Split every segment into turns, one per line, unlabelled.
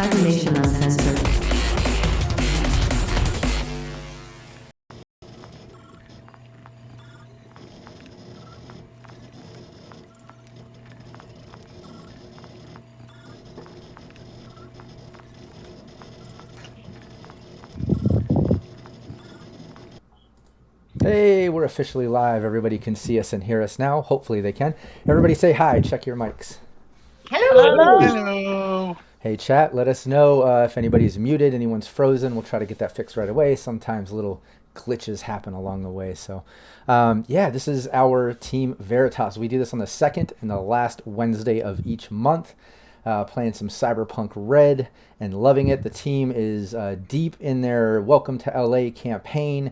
Confrontation Uncensored.
Hey, we're officially live. Everybody can see us and hear us now. Hopefully they can. Everybody say hi. Check your mics.
Hello.
Hello.
Hey, chat. Let us know if anybody's muted, anyone's frozen. We'll try to get that fixed right away. Sometimes little glitches happen along the way. So, yeah, this is our team Veritas. We do this on the second and the last Wednesday of each month. Playing some Cyberpunk RED and loving it. The team is deep in their Welcome to LA campaign.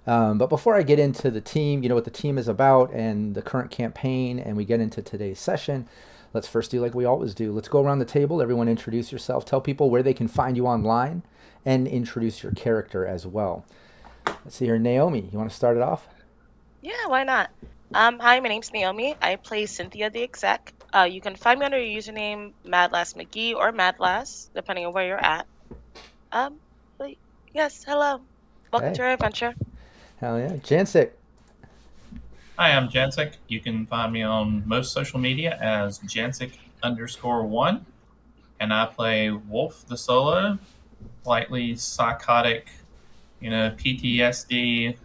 But before I get into the team, you know what the team is about and the current campaign, and we get into today's session, let's first do like we always do. Let's go around the table. Everyone introduce yourself. Tell people where they can find you online and introduce your character as well. Let's see here. Naomi, you want to start it off?
Yeah, why not? Hi, my name's Naomi. I play Cynthia the exec. You can find me under your username MadLassMcGee or MadLass, depending on where you're at. But yes, hello. Welcome
Hey.
to our adventure.
Hell yeah. Jancic.
Hi, I'm Jancic. You can find me on most social media as Jancic_1. And I play Wolf the Solo, slightly psychotic, PTSD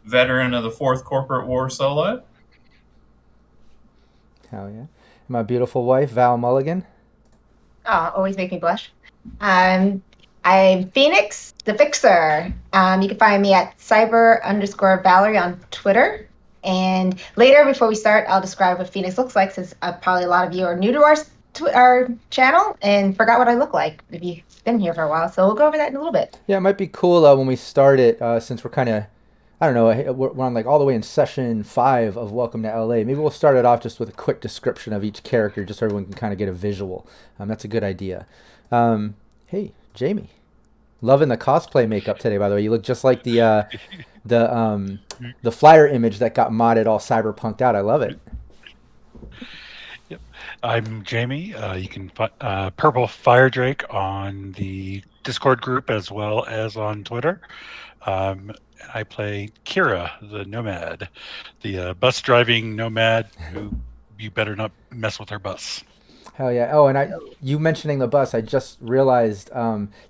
veteran of the Fourth Corporate War solo.
Hell yeah. My beautiful wife, Val Mulligan.
Oh, always make me blush. I'm Phoenix, the Fixer. You can find me at cyber_Valerie on Twitter. And later, before we start, I'll describe what Phoenix looks like, since probably a lot of you are new to our channel and forgot what I look like if you've been here for a while. So we'll go over that in a little bit.
Yeah, it might be cool when we start it, since we're kind of, I don't know, we're on like all the way in session 5 of Welcome to LA. Maybe we'll start it off just with a quick description of each character, just so everyone can kind of get a visual. That's a good idea. Hey, Jamie, loving the cosplay makeup today. By the way, you look just like the flyer image that got modded all cyberpunked out. I love it.
Yep, I'm Jamie. You can find Purple Fire Drake on the Discord group as well as on Twitter. I play Kira, the nomad, the bus driving nomad who you better not mess with her bus.
Hell yeah. Oh, and you mentioning the bus, I just realized,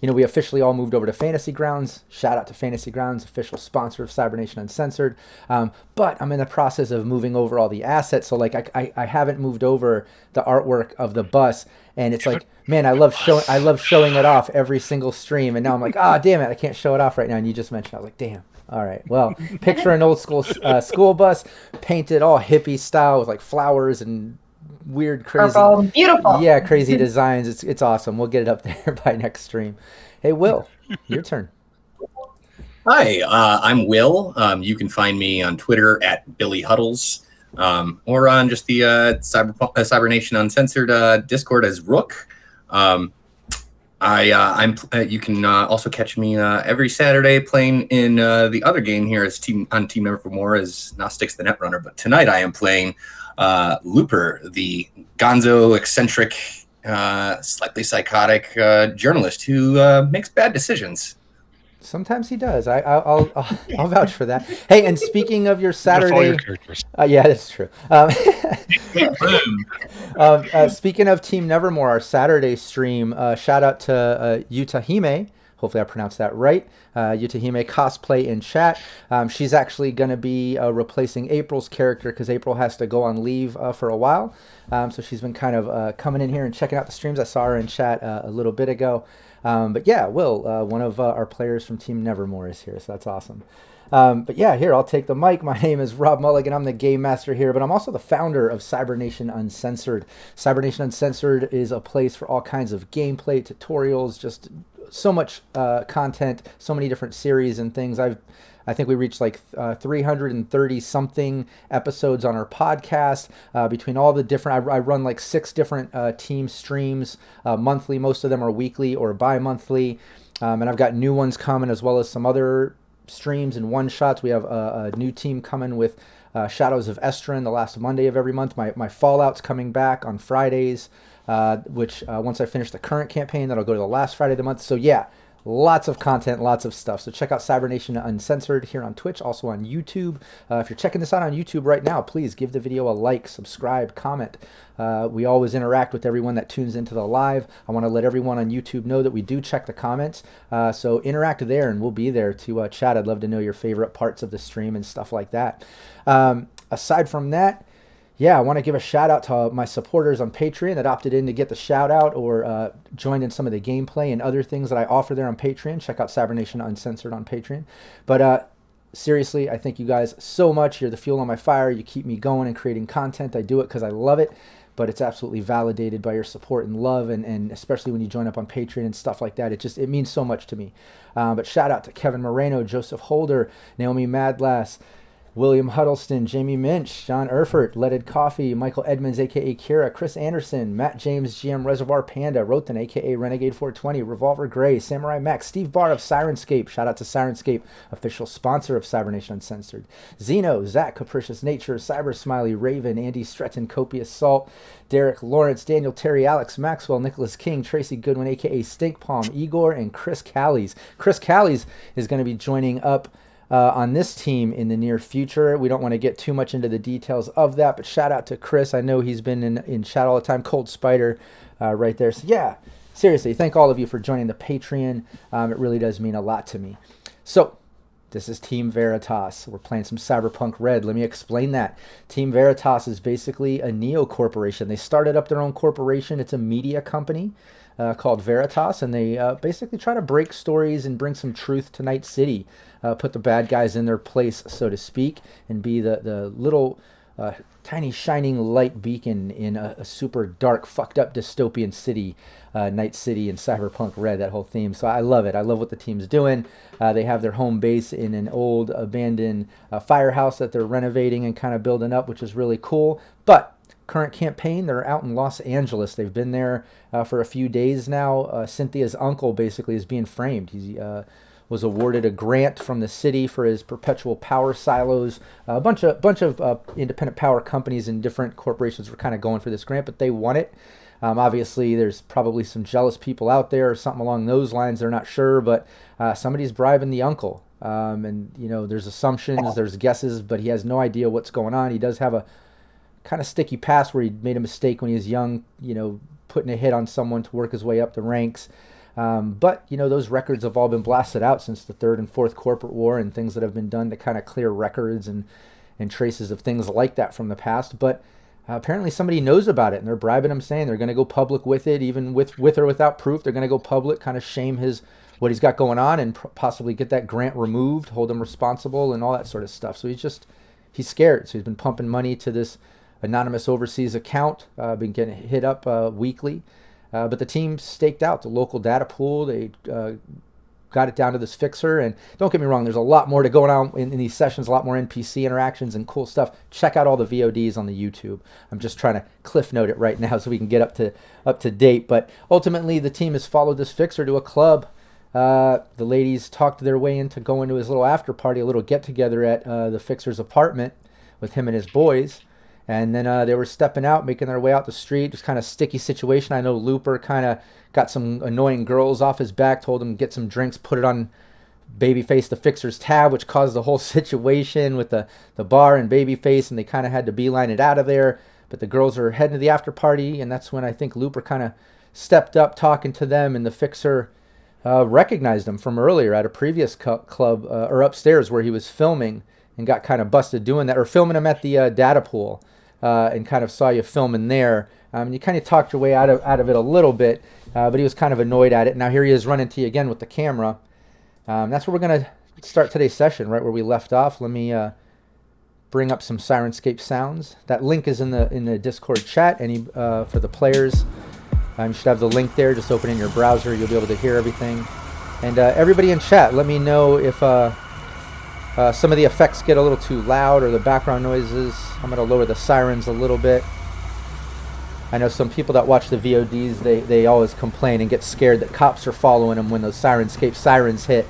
we officially all moved over to Fantasy Grounds. Shout out to Fantasy Grounds, official sponsor of Cybernation Uncensored. But I'm in the process of moving over all the assets. So like I haven't moved over the artwork of the bus. And it's like, man, I love showing it off every single stream. And now I'm like, damn it, I can't show it off right now. And you just mentioned, I was like, damn. All right. Well, picture an old school bus, painted all hippie style with like flowers and weird, crazy,
purple, beautiful.
Yeah, crazy designs. It's awesome. We'll get it up there by next stream. Hey, Will, your turn.
Hi, I'm Will. You can find me on Twitter at Billy Huddles, or on just the Cybernation Uncensored Discord as Rook. You can also catch me every Saturday playing in the other game here as Team Nevermore as Gnostics the Netrunner. But tonight I am playing Looper, the gonzo, eccentric, slightly psychotic journalist who makes bad decisions.
Sometimes he does. I'll vouch for that. Hey, and speaking of your Saturday, yeah, that's true. Speaking of Team Nevermore, our Saturday stream, shout out to Yutahime. Hopefully I pronounced that right. Yutahime cosplay in chat. She's actually going to be replacing April's character because April has to go on leave for a while. So she's been kind of coming in here and checking out the streams. I saw her in chat a little bit ago. But yeah, Will, one of our players from Team Nevermore is here, so that's awesome. But yeah, here, I'll take the mic. My name is Rob Mulligan. I'm the game master here, but I'm also the founder of Cybernation Uncensored. Cybernation Uncensored is a place for all kinds of gameplay, tutorials, just so much content, so many different series and things. I think we reached like 330 something episodes on our podcast between all the different, I run like 6 different team streams monthly. Most of them are weekly or bi-monthly. And I've got new ones coming as well as some other streams and one-shots. We have a new team coming with Shadows of Estrin the last Monday of every month. My Fallout's coming back on Fridays. which once I finish the current campaign, that'll go to the last Friday of the month. So yeah, lots of content, lots of stuff. So check out Cybernation Uncensored here on Twitch, also on YouTube. If you're checking this out on YouTube right now, please give the video a like, subscribe, comment. We always interact with everyone that tunes into the live. I want to let everyone on YouTube know that we do check the comments. So interact there, and we'll be there to chat. I'd love to know your favorite parts of the stream and stuff like that. Aside from that, yeah, I want to give a shout out to my supporters on Patreon that opted in to get the shout out or joined in some of the gameplay and other things that I offer there on Patreon. Check out Cybernation Uncensored on Patreon. But seriously, I thank you guys so much. You're the fuel on my fire. You keep me going and creating content. I do it because I love it, but it's absolutely validated by your support and love, and especially when you join up on Patreon and stuff like that. It means so much to me. But shout out to Kevin Moreno, Joseph Holder, Naomi Madlass, William Huddleston, Jamie Minch, John Erfurt, Leaded Coffee, Michael Edmonds, a.k.a. Kira, Chris Anderson, Matt James, GM Reservoir Panda, Roten, a.k.a. Renegade 420, Revolver Gray, Samurai Max, Steve Barr of Sirenscape, shout out to Sirenscape, official sponsor of Cybernation Uncensored, Zeno, Zach, Capricious Nature, Cyber Smiley, Raven, Andy Stretton, Copious Salt, Derek Lawrence, Daniel Terry, Alex Maxwell, Nicholas King, Tracy Goodwin, a.k.a. Stink Palm, Igor, and Chris Callies. Chris Callies is going to be joining up on this team in the near future. We don't want to get too much into the details of that, but shout out to Chris. I know he's been in chat all the time. Cold Spider right there. So yeah, seriously, thank all of you for joining the Patreon. It really does mean a lot to me. So this is Team Veritas. We're playing some Cyberpunk Red. Let me explain that. Team Veritas is basically a neo corporation. They started up their own corporation. It's a media company called Veritas, and they basically try to break stories and bring some truth to Night City. Put the bad guys in their place, so to speak, and be the little tiny shining light beacon in a super dark, fucked up dystopian city, Night City and Cyberpunk Red, that whole theme. So I love it. I love what the team's doing. They have their home base in an old abandoned firehouse that they're renovating and kind of building up, which is really cool. But current campaign, they're out in Los Angeles. They've been there for a few days now. Cynthia's uncle basically is being framed. He was awarded a grant from the city for his perpetual power silos. A bunch of independent power companies and different corporations were kind of going for this grant, but they won it. Obviously, there's probably some jealous people out there or something along those lines. They're not sure, but somebody's bribing the uncle. And, you know, there's assumptions, there's guesses, but he has no idea what's going on. He does have a kind of sticky past where he made a mistake when he was young, you know, putting a hit on someone to work his way up the ranks. But, you know, those records have all been blasted out since the Third and Fourth Corporate War, and things that have been done to kind of clear records and traces of things like that from the past. But apparently somebody knows about it, and they're bribing him, saying they're going to go public with it, even with or without proof. They're going to go public, kind of shame what he's got going on, and possibly get that grant removed, hold him responsible, and all that sort of stuff. So he's scared. So he's been pumping money to this anonymous overseas account, been getting hit up weekly. But the team staked out the local data pool. They got it down to this fixer. And don't get me wrong, there's a lot more to go on in these sessions, a lot more NPC interactions and cool stuff. Check out all the VODs on the YouTube. I'm just trying to cliff note it right now so we can get up to date. But ultimately, the team has followed this fixer to a club. The ladies talked their way into going to his little after party, a little get-together at the fixer's apartment with him and his boys. And then they were stepping out, making their way out the street. Just kind of sticky situation. I know Looper kind of got some annoying girls off his back, told him to get some drinks, put it on Babyface, the fixer's tab, which caused the whole situation with the bar and Babyface, and they kind of had to beeline it out of there. But the girls are heading to the after party, and that's when I think Looper kind of stepped up talking to them, and the fixer recognized him from earlier at a previous club or upstairs where he was filming and got kind of busted doing that, or filming him at the data pool. And kind of saw you filming there. You kind of talked your way out of it a little bit, but he was kind of annoyed at it. Now here he is running to you again with the camera. That's where we're going to start today's session, right where we left off. Let me bring up some Sirenscape sounds. That link is in the Discord chat. For the players, you should have the link there. Just open in your browser. You'll be able to hear everything. And everybody in chat, let me know if some of the effects get a little too loud or the background noises. I'm going to lower the sirens a little bit. I know some people that watch the VODs, they always complain and get scared that cops are following them when those Sirenscape sirens hit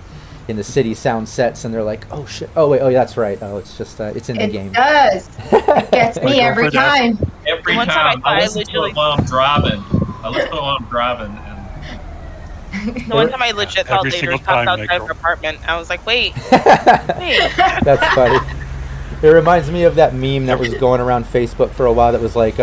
in the city sound sets, and they're like, oh shit, oh wait, oh yeah, that's right. Oh, it's just, it's in the game.
It does. It gets me every time.
Every time I listen to it while I'm driving. I listen to it while I'm driving, and
The one time I legit thought
Every
they
single
were stopped
time,
outside
Michael.
her apartment. I was like, wait.
That's funny. It reminds me of that meme that was going around Facebook for a while that was like,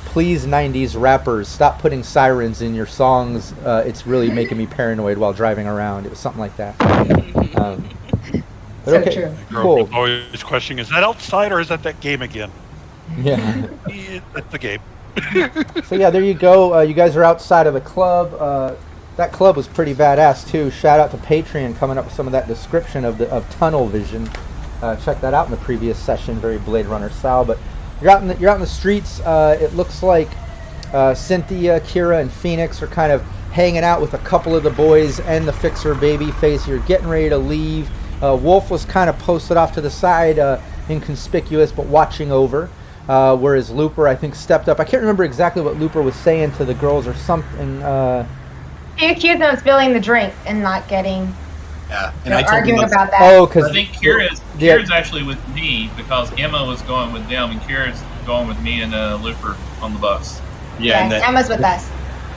please 90s rappers, stop putting sirens in your songs. It's really making me paranoid while driving around. It was something like that. But
So
okay,
true.
cool.
Always questioning, is that outside or is that game again?
Yeah.
It's the game.
So yeah, there you go. You guys are outside of the club. That club was pretty badass too. Shout out to Patreon coming up with some of that description of tunnel vision. Check that out in the previous session, very Blade Runner style. But you're out in the streets. It looks like Cynthia, Kira, and Phoenix are kind of hanging out with a couple of the boys and the fixer Babyface. You're getting ready to leave. Wolf was kind of posted off to the side, inconspicuous, but watching over. Whereas Looper, I think, stepped up. I can't remember exactly what Looper was saying to the girls or something.
He accused them of spilling the drink and not getting.
Yeah, and
They're
I told
arguing
him,
about that.
Oh, because
I think Kira's actually with me because Emma was going with them, and Kira's going with me and Looper on the bus.
yeah, and
Yes,
that,
Emma's with us.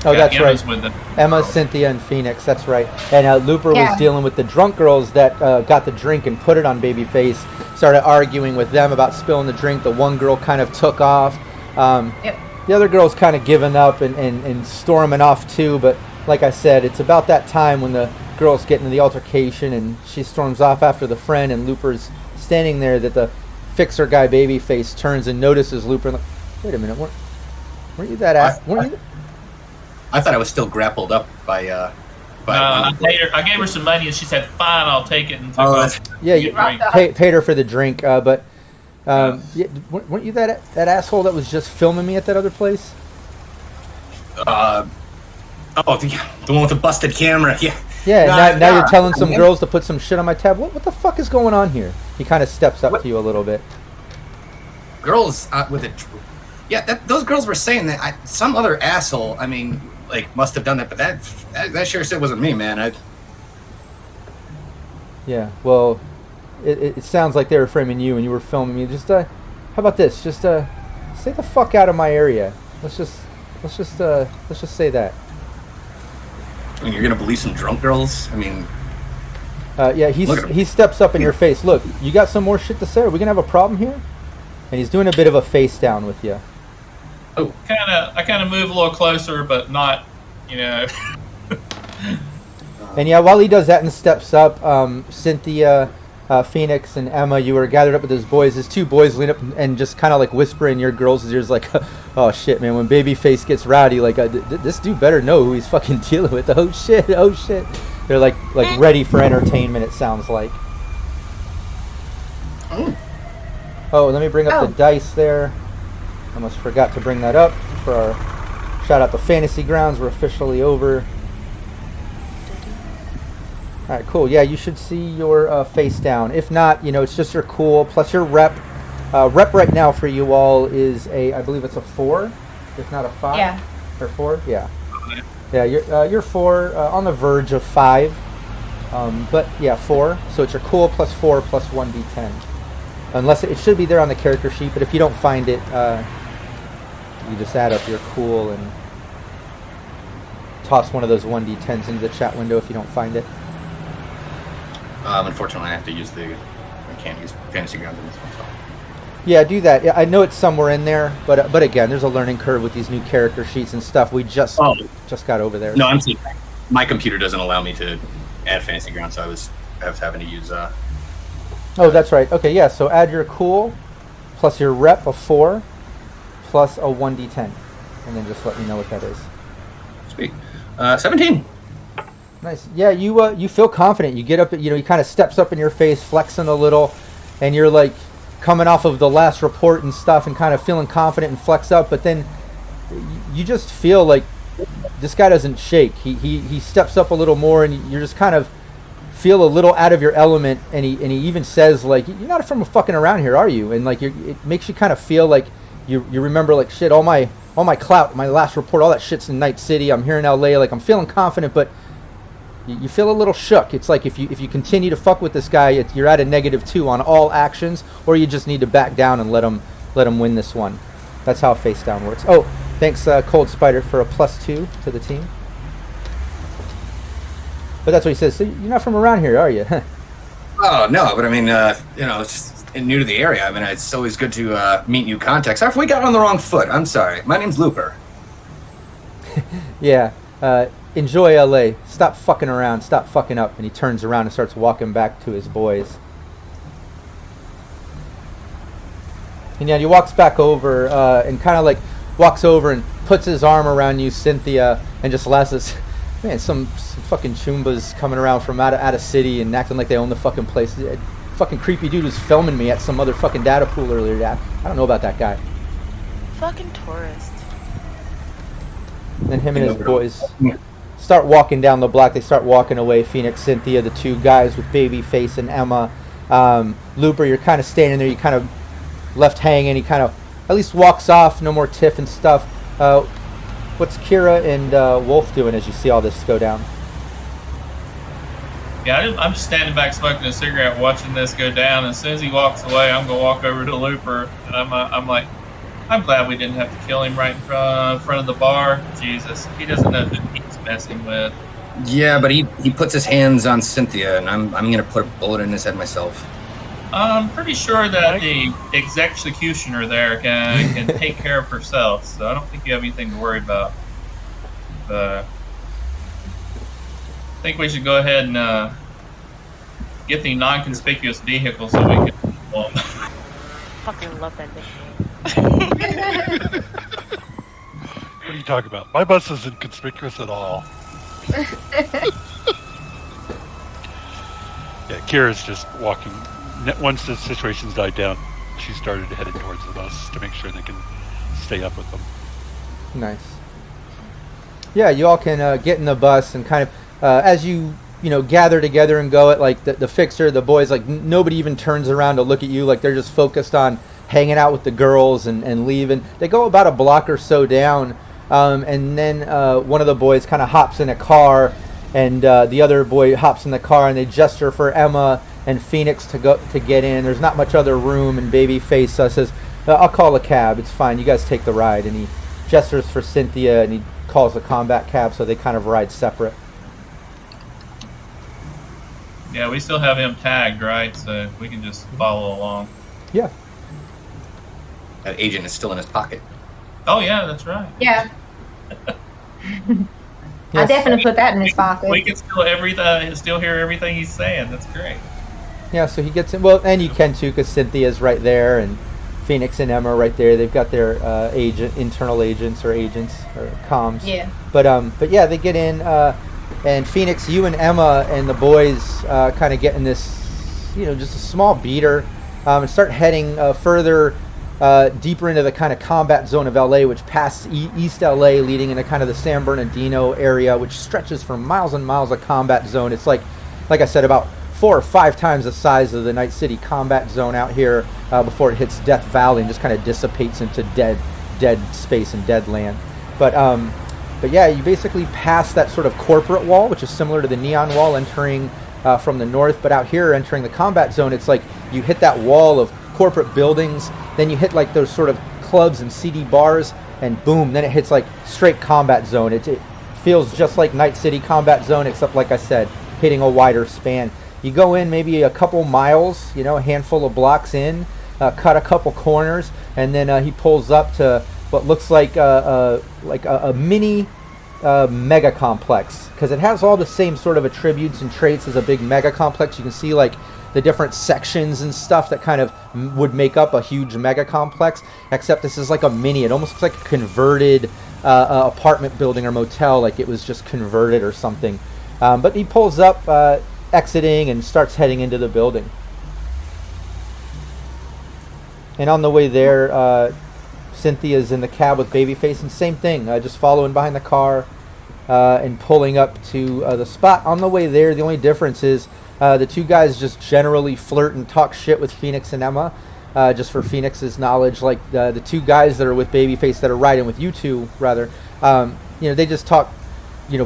oh, that's
Emma's
right.
with them.
Emma, Cynthia, and Phoenix. That's right. And Looper
Yeah.
was dealing with the drunk girls that got the drink and put it on Babyface. Started arguing with them about spilling the drink. The one girl kind of took off.
Yep.
The other girl's kind of giving up and storming off too. But like I said, it's about that time when the girls get into the altercation and she storms off after the friend, and Looper's standing there that the fixer guy Babyface turns and notices Looper. And like, wait a minute, weren't you that ass? Weren't you?
I thought I was still grappled up by
I gave her some money, and she said, "Fine, I'll take it." And took
Oh,
off.
Yeah, you
Drink.
paid her for the drink, but yeah, weren't you that asshole that was just filming me at that other place?
the one with the busted camera. Yeah.
Yeah,
Nah,
now you're
nah.
telling some girls to put some shit on my tab. What the fuck is going on here? He kind of steps up to you a little bit.
Girls with it. Yeah, those girls were saying that some other asshole. I mean, like, must have done that, but that sure shit wasn't me, man.
Yeah, well, it sounds like they were framing you and you were filming me. Just how about this? Just stay the fuck out of my area. Let's just say that.
I mean, you're gonna believe some drunk girls? I mean,
Yeah,
Look at him.
he steps up in your face. Look, you got some more shit to say? Are we gonna have a problem here? And he's doing a bit of a face down with you.
I kind of move a little closer, but not, you know.
And yeah, while he does that and steps up, Cynthia, Phoenix, and Emma, you were gathered up with his boys. His two boys lean up and just kind of like whisper in your girls' ears, like, "Oh shit, man! When Babyface gets rowdy, like this dude better know who he's fucking dealing with." Oh shit! Oh shit! They're like ready for entertainment. It sounds like. Oh, let me bring up the dice there. Almost forgot to bring that up for our shout out to Fantasy Grounds. We're officially over. All right, cool. Yeah, you should see your face down. If not, you know, it's just your cool plus your rep. Rep right now for you all is I believe it's a 4, if not a 5.
Yeah.
Or 4. Yeah. Yeah, you're 4 on the verge of 5. But yeah, 4. So it's your cool plus 4 plus 1d10. Unless it should be there on the character sheet, but if you don't find it, you just add up your cool and toss one of those 1d10s into the chat window if you don't find it.
unfortunately, I have to use I can't use Fantasy Grounds in this one. So.
Yeah, do that. Yeah, I know it's somewhere in there, but again, there's a learning curve with these new character sheets and stuff. We just got over there.
No, I'm saying my computer doesn't allow me to add Fantasy Grounds, so I was having to use.
Oh, that's right. Okay, yeah. So add your cool plus your rep of 4 plus a 1d10, and then just let me know what that is.
Sweet. 17.
Nice. Yeah, you feel confident. You get up, you know, he kind of steps up in your face, flexing a little, and you're like coming off of the last report and stuff and kind of feeling confident and flex up, but then you just feel like this guy doesn't shake. He steps up a little more, and you're just kind of feel a little out of your element, and he even says, like, "You're not from fucking around here, are you?" And like it makes you kind of feel like you remember, like, shit, all my clout, my last report, all that shit's in Night City. I'm here in LA, like, I'm feeling confident, but you feel a little shook. It's like if you continue to fuck with this guy, you're at a -2 on all actions, or you just need to back down and let him win this one. That's how face down works. Oh, Thanks, Cold Spider, for a +2 to the team. But that's what he says. So you're not from around here, are you?
Oh, no, but I mean, it's just new to the area. I mean, it's always good to meet new contacts. Sorry if we got on the wrong foot. I'm sorry. My name's Looper.
Yeah. Enjoy LA. Stop fucking around. Stop fucking up. And he turns around and starts walking back to his boys. And yeah, he walks back over and kind of like walks over and puts his arm around you, Cynthia, and just laughs. Man, some fucking choombas coming around from out of city and acting like they own the fucking place. Fucking creepy dude was filming me at some motherfucking data pool earlier. I don't know about that guy.
Fucking tourist.
And then him and his boys start walking down the block. They start walking away. Phoenix, Cynthia, the two guys with Babyface and Emma. Looper, you're kind of standing there. You kind of left hanging. He kind of at least walks off. No more tiff and stuff. What's Kira and Wolf doing as you see all this go down?
Yeah, I'm just standing back smoking a cigarette, watching this go down. As soon as he walks away, I'm gonna walk over to Looper, and I'm like, I'm glad we didn't have to kill him right in front of the bar. Jesus, he doesn't know who he's messing with.
Yeah, but he puts his hands on Cynthia, and I'm gonna put a bullet in his head myself.
I'm pretty sure that the executioner there can take care of herself, so I don't think you have anything to worry about. I think we should go ahead and get the non-conspicuous vehicle so we can. Well,
Fucking love that nickname.
What are you talking about? My bus isn't conspicuous at all. Yeah, Kira's just walking. Once the situation's died down, she started headed towards the bus to make sure they can stay up with them.
Nice. Yeah, you all can get in the bus and kind of as you gather together and go at like the fixer, the boys, like nobody even turns around to look at you. Like they're just focused on hanging out with the girls and leaving. They go about a block or so down, and then one of the boys kind of hops in a car, and the other boy hops in the car, and they gesture for Emma and Phoenix to get in. There's not much other room, and Babyface says, "I'll call a cab. It's fine. You guys take the ride." And he gestures for Cynthia, and he calls a combat cab, so they kind of ride separate.
yeah, we still have him tagged, right? So we can just follow along.
Yeah.
That agent is still in his pocket.
Oh yeah, that's right.
Yeah.
Yes.
I'll definitely put that in his pocket.
We can still hear everything he's saying. That's great.
Yeah, so he gets in. Well, and you can too, because Cynthia's right there, and Phoenix and Emma are right there. They've got their internal agents or comms.
Yeah.
But yeah, they get in, and Phoenix, you and Emma and the boys kind of get in this, just a small beater, and start heading further deeper into the kind of combat zone of LA, which passes East LA, leading into kind of the San Bernardino area, which stretches for miles and miles of combat zone. It's like I said, about 4 or 5 times the size of the Night City combat zone out here before it hits Death Valley and just kind of dissipates into dead space and dead land. But yeah, you basically pass that sort of corporate wall, which is similar to the neon wall entering from the north. But out here, entering the combat zone, it's like you hit that wall of corporate buildings, then you hit like those sort of clubs and CD bars, and boom, then it hits like straight combat zone. It feels just like Night City combat zone, except like I said, hitting a wider span. You go in maybe a couple miles, a handful of blocks in, cut a couple corners, and then he pulls up to what looks like a mini mega complex, because it has all the same sort of attributes and traits as a big mega complex. You can see like the different sections and stuff that kind of would make up a huge mega complex, except this is like a mini. It almost looks like a converted apartment building or motel, like it was just converted or something. But he pulls up, exiting, and starts heading into the building. And on the way there, Cynthia's in the cab with Babyface, and same thing, just following behind the car and pulling up to the spot. On the way there, the only difference is the two guys just generally flirt and talk shit with Phoenix and Emma. Just for Phoenix's knowledge, like the two guys that are with Babyface that are riding with you two, rather, they just talk,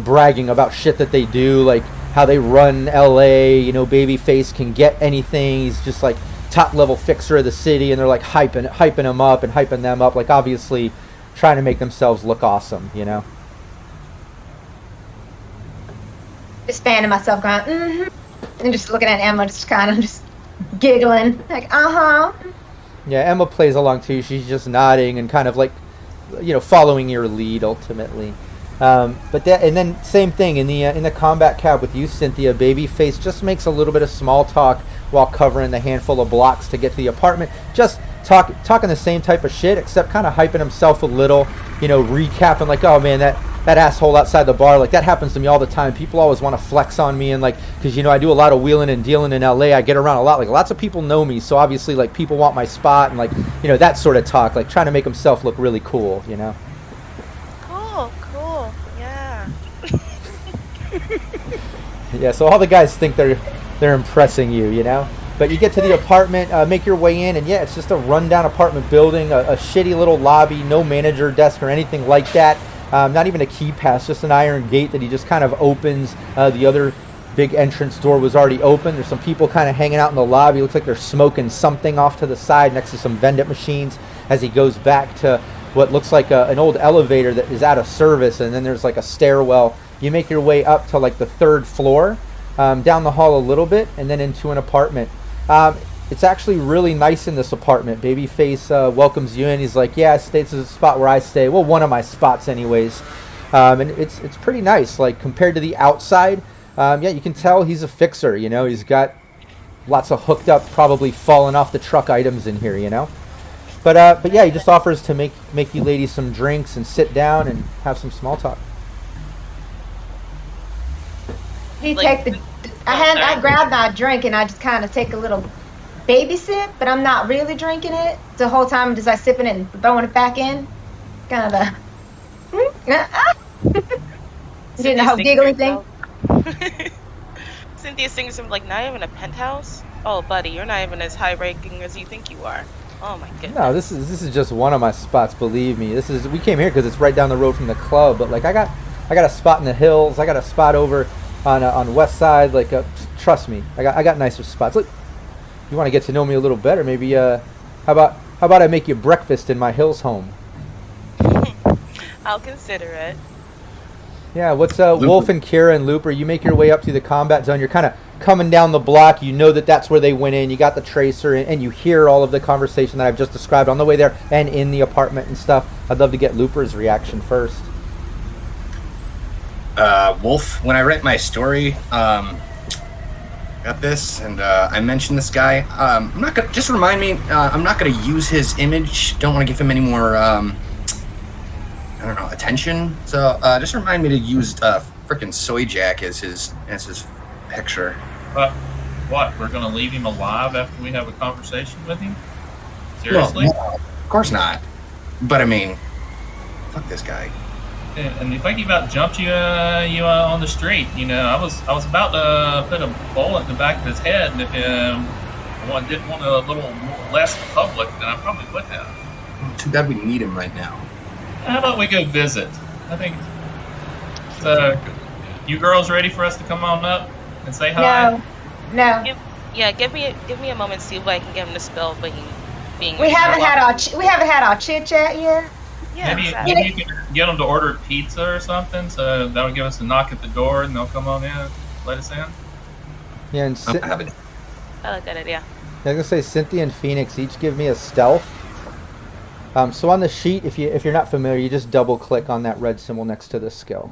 bragging about shit that they do, like how they run LA. Babyface can get anything. He's just like top level fixer of the city, and they're like hyping him up and hyping them up. Like obviously, trying to make themselves look awesome, you know?
Just fanning myself, going, and just looking at Emma, just kind of just giggling, like,
Yeah, Emma plays along too. She's just nodding and kind of like, you know, following your lead ultimately. But that, and then same thing in the combat cab with you, Cynthia. Babyface just makes a little bit of small talk while covering the handful of blocks to get to the apartment. Just talking the same type of shit, except kind of hyping himself a little. You know, recapping like, oh man, that asshole outside the bar, like that happens to me all the time. People always want to flex on me, and like, because you know I do a lot of wheeling and dealing in LA. I get around a lot. Like lots of people know me, so obviously like people want my spot and like, you know, that sort of talk, like trying to make himself look really cool, you know.
Cool. Yeah.
Yeah, so all the guys think they're impressing you, you know. But you get to the apartment, make your way in, and yeah, it's just a rundown apartment building, a shitty little lobby, no manager desk or anything like that. Not even a key pass, just an iron gate that he just kind of opens. The other big entrance door was already open. There's some people kind of hanging out in the lobby. Looks like they're smoking something off to the side next to some vending machines as he goes back to what looks like an old elevator that is out of service, and then there's like a stairwell. You make your way up to like the 3rd floor, down the hall a little bit, and then into an apartment. It's actually really nice in this apartment. Babyface welcomes you in. He's like, yeah, this is a spot where I stay. Well, one of my spots anyways. And it's pretty nice. Like compared to the outside, yeah, you can tell he's a fixer, you know. He's got lots of hooked up, probably falling off the truck items in here, you know. But yeah, he just offers to make you ladies some drinks and sit down and have some small talk.
he
Like-
take the. I grab my drink and I just kind of take a little baby sip, but I'm not really drinking it. The whole time I'm just like sipping it and throwing it back in. Kind of didn't know how giggling thing.
Cynthia sings him like, not even a penthouse? Oh, buddy, you're not even as high ranking as you think you are. Oh my goodness.
No, this is just one of my spots. Believe me, we came here because it's right down the road from the club. But like, I got a spot in the hills. I got a spot over on West Side. Like, trust me, I got nicer spots. Look, you want to get to know me a little better? Maybe how about I make you breakfast in my hills home?
I'll consider it.
Yeah, what's Wolf and Kira and Looper? You make your way up to the combat zone. You're kind of coming down the block. You know that's where they went in. You got the tracer, and you hear all of the conversation that I've just described on the way there and in the apartment and stuff. I'd love to get Looper's reaction first.
Wolf, when I write my story, got this, and I mentioned this guy. I'm not gonna just remind me. I'm not gonna use his image. Don't want to give him any more. I don't know, attention. So just remind me to use frickin' Soy Jack as his picture.
What? We're gonna leave him alive after we have a conversation with him? Seriously?
No, of course not. But I mean, fuck this guy.
And if he about jumped you on the street, you know, I was about to put a bullet in the back of his head, and if I didn't want a little less public, then I probably would have.
Too bad we need him right now.
How about we go visit? I think. So, you girls ready for us to come on up and say hi?
No.
Give me a moment to see if I can get him to spell being.
We haven't had our chit chat yet.
Yeah,
Maybe
exactly.
you can get them to order pizza or something, so that would give us a knock at the door, and they'll come on in, let us in.
Yeah, and
I'm having.
I like that idea.
I was gonna say Cynthia and Phoenix each give me a stealth. So on the sheet, if you're not familiar, you just double click on that red symbol next to the skill,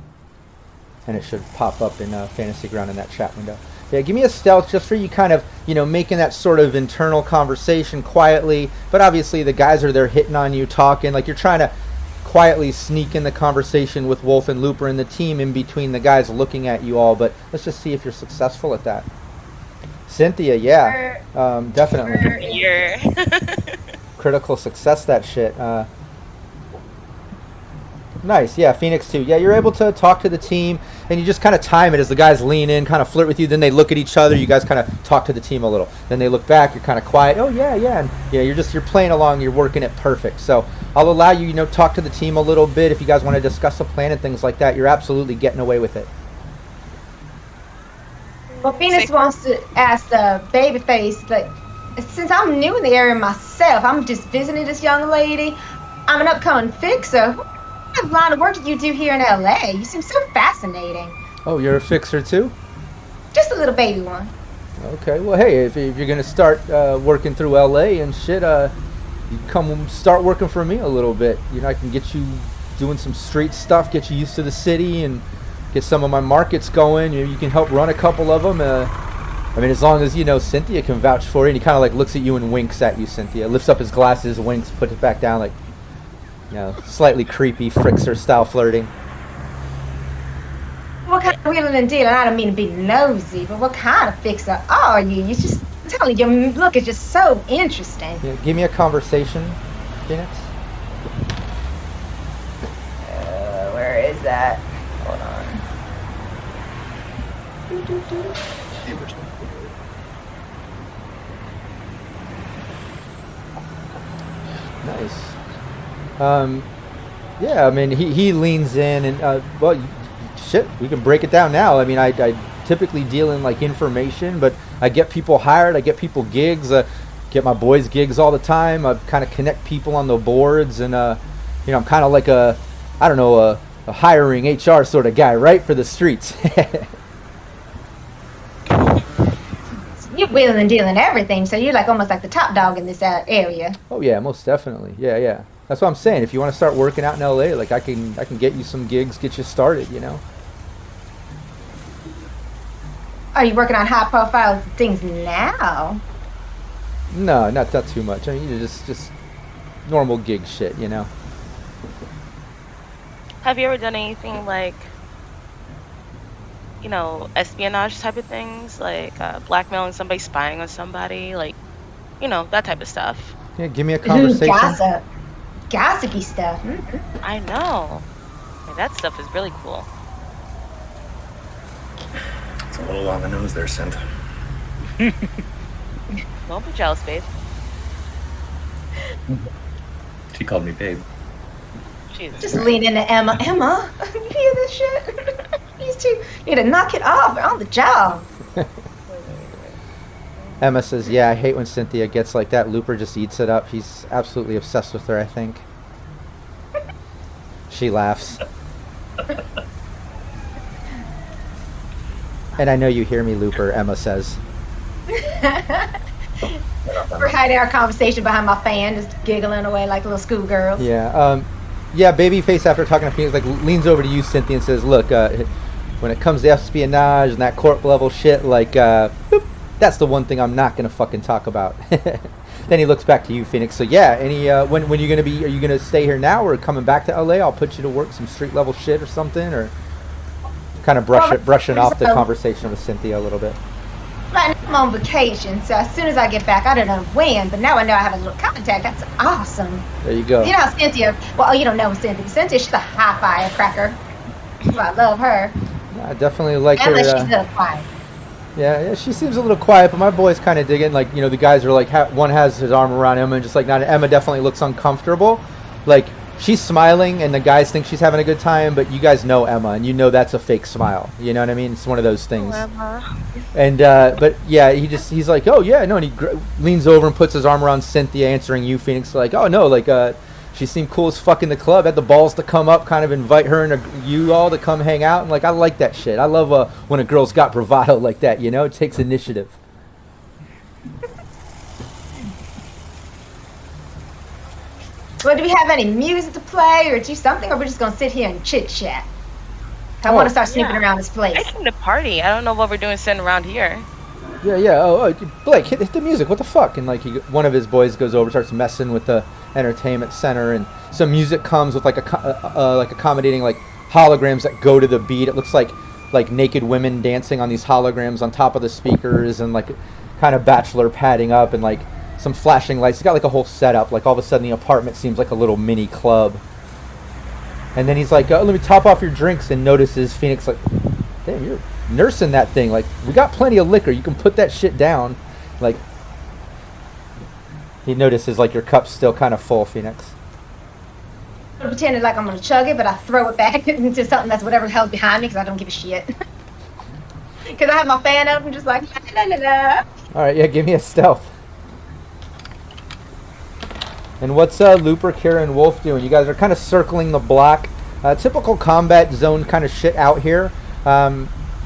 and it should pop up in Fantasy Ground in that chat window. Yeah, give me a stealth just for you, kind of, you know, making that sort of internal conversation quietly. But obviously the guys are there hitting on you, talking, like you're trying to quietly sneak in the conversation with Wolf and Looper and the team in between the guys looking at you all. But let's just see if you're successful at that. Cynthia, yeah, definitely.
You're
Critical success, that shit. Nice, yeah, Phoenix too. Yeah, you're able to talk to the team, and you just kind of time it as the guys lean in, kind of flirt with you, then they look at each other, you guys kind of talk to the team a little. Then they look back, you're kind of quiet, oh yeah, and yeah, you're playing along, you're working it perfect. So I'll allow you, talk to the team a little bit if you guys want to discuss a plan and things like that. You're absolutely getting away with it.
Well, Phoenix wants to ask the Babyface, like, since I'm new in the area myself, I'm just visiting this young lady. I'm an upcoming fixer. What line of work did you do here in LA? You seem so fascinating.
Oh, you're a fixer too?
Just a little baby one.
Okay, well, hey, if you're gonna start working through LA and shit, you come start working for me a little bit. You know, I can get you doing some street stuff, get you used to the city, and get some of my markets going. You can help run a couple of them. I mean, as long as, you know, Cynthia can vouch for you. And he kind of like looks at you and winks at you, Cynthia. Lifts up his glasses, winks, puts it back down, like, you know, slightly creepy Frickser style flirting.
What kind of wheeling and dealing? I don't mean to be nosy, but what kind of fixer are you? You just telling your look is just so interesting.
Yeah, give me a conversation, Phoenix.
Where is that? Hold on.
Nice. Yeah, I mean, he leans in and, well, shit, we can break it down now. I mean, I typically deal in, like, information, but I get people hired, I get people gigs, get my boys gigs all the time. I kind of connect people on the boards, and, you know, I'm kind of like a hiring HR sort of guy, right, for the streets.
You're wheeling and dealing everything, so you're like almost like the top dog in this area.
Oh yeah, most definitely. Yeah. That's what I'm saying. If you want to start working out in LA, like I can get you some gigs, get you started, you know.
Are you working on high profile things now?
No, not too much. I mean, just normal gig shit, you know.
Have you ever done anything like, you know, espionage type of things, like blackmailing somebody, spying on somebody, like, you know, that type of stuff?
Yeah, give me a conversation.
Gossipy stuff. Mm-hmm.
I know. Like, that stuff is really cool.
It's a little on the nose there, Synth.
Don't be jealous, babe.
She called me babe.
Jesus.
Just lean into Emma. Emma, you hear this shit? These two need to knock it off. They're on the job.
Emma says, yeah, I hate when Cynthia gets like that. Looper just eats it up. He's absolutely obsessed with her, I think. She laughs. And I know you hear me, Looper, Emma says.
We're hiding our conversation behind my fan, just giggling away like little schoolgirls.
Yeah, yeah, Babyface, after talking to Phoenix, like, leans over to you, Cynthia, and says, look, when it comes to espionage and that corp level shit, like, boop, that's the one thing I'm not gonna fucking talk about. Then he looks back to you, Phoenix. So yeah, any when are you gonna stay here now or coming back to LA? I'll put you to work some street level shit or something, or kind of brushing off the conversation with Cynthia a little bit.
Right now I'm on vacation, so as soon as I get back, I don't know when, but now I know I have a little contact. That's awesome.
There you go.
You know Cynthia, well, you don't know Cynthia. Cynthia, she's a high firecracker. Well, I love her.
Yeah, I definitely like her.
Unless she's a little quiet.
Yeah, she seems a little quiet, but my boys kind of dig it. Like, you know, the guys are like, one has his arm around Emma, and just like, not Emma definitely looks uncomfortable. Like, she's smiling, and the guys think she's having a good time, but you guys know Emma, and you know that's a fake smile. You know what I mean? It's one of those things. And but yeah, he's like, oh yeah, no, and he leans over and puts his arm around Cynthia, answering you, Phoenix, like, oh no, like she seemed cool as fuck in the club, had the balls to come up, kind of invite her and you all to come hang out, and like, I like that shit. I love when a girl's got bravado like that, you know? It takes initiative.
Well, do we have any music to play or do something, or we're just gonna sit here and chit chat? I want to start snooping around this place.
I came to party. I don't know what we're doing sitting around here.
Yeah. Oh, Blake, hit the music. What the fuck? And like, one of his boys goes over, starts messing with the entertainment center, and some music comes with like accommodating like holograms that go to the beat. It looks like naked women dancing on these holograms on top of the speakers, and like kind of bachelor padding up, and like some flashing lights. He's got like a whole setup. Like all of a sudden, the apartment seems like a little mini club. And then he's like, let me top off your drinks, and notices Phoenix like, damn, you're nursing that thing. Like, we got plenty of liquor. You can put that shit down. Like, he notices like your cup's still kind of full, Phoenix.
I'm pretending like I'm gonna chug it, but I throw it back into something that's whatever the hell's behind me because I don't give a shit. Because I have my fan up and just like, la la la la.
All right, yeah, give me a stealth. And what's Looper, Kira, and Wolf doing? You guys are kind of circling the block. Typical combat zone kind of shit out here.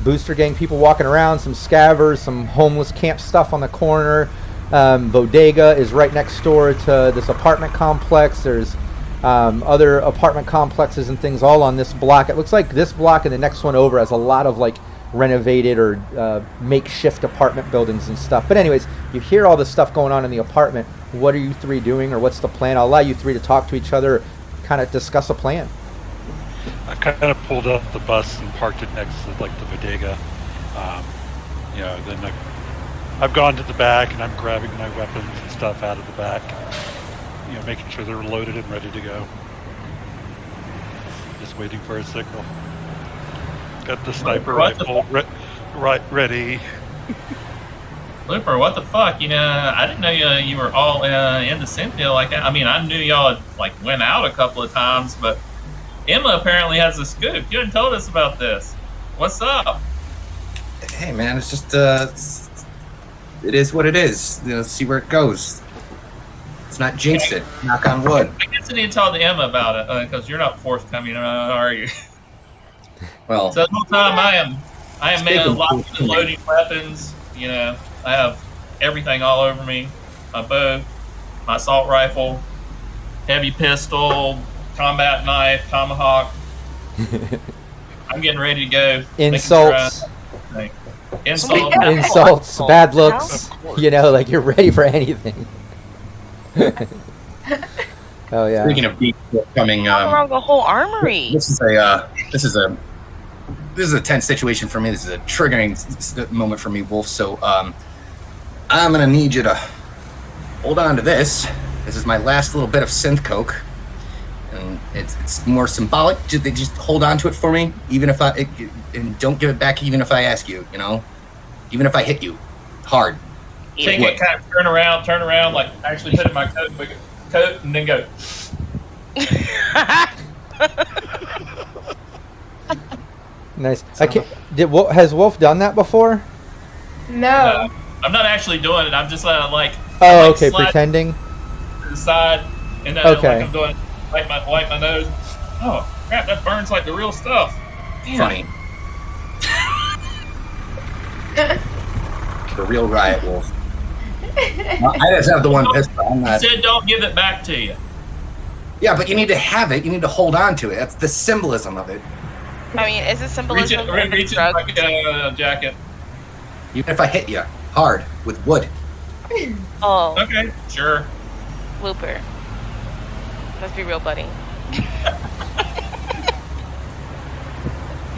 Booster gang people walking around, some scavers, some homeless camp stuff on the corner. Bodega is right next door to this apartment complex. There's other apartment complexes and things all on this block. It looks like this block and the next one over has a lot of like renovated or makeshift apartment buildings and stuff. But anyways, you hear all this stuff going on in the apartment. What are you three doing, or what's the plan? I'll allow you three to talk to each other, kind of discuss a plan.
I kind of pulled up the bus and parked it next to like the bodega. Then I've gone to the back and I'm grabbing my weapons and stuff out of the back. Making sure they're loaded and ready to go. Just waiting for a signal. Got the sniper rifle ready.
Looper, what the fuck? I didn't know you were all into Cynthia like that. I mean, I knew y'all had, went out a couple of times, but Emma apparently has a scoop. You hadn't told us about this. What's up?
Hey, man, it's just, it is what it is. See where it goes. Let's not jinx it. Knock on wood.
I guess I need to talk to Emma about it, because you're not forthcoming, are you?
Well,
so the whole time I am locking and loading weapons. I have everything all over me. My bow, my assault rifle, heavy pistol, combat knife, tomahawk. I'm getting ready to go.
Insults.
Insults,
bad looks. You're ready for anything. Oh yeah.
Speaking of beef coming,
around the whole armory.
This is a tense situation for me. This is a triggering moment for me, Wolf. So I'm gonna need you to hold on to this. This is my last little bit of synth coke, and it's more symbolic. Just hold on to it for me, even if and don't give it back, even if I ask you. Even if I hit you hard.
Take it, kind of turn around, like actually put in my coat, and then go.
Nice. Has Wolf done that before?
No.
I'm not actually doing it. I'm just
okay, pretending.
To the side, and then I'm doing wipe my nose. Oh crap! That burns like the real stuff. Damn.
Funny. The real riot wolf. I just have the one pistol.
I said don't give it back to you.
Yeah, but you need to have it. You need to hold on to it. That's the symbolism of it.
I mean, is it symbolism?
Reach in like a jacket.
Even if I hit you hard with wood.
Oh.
Okay, sure.
Looper. Let's be real, buddy.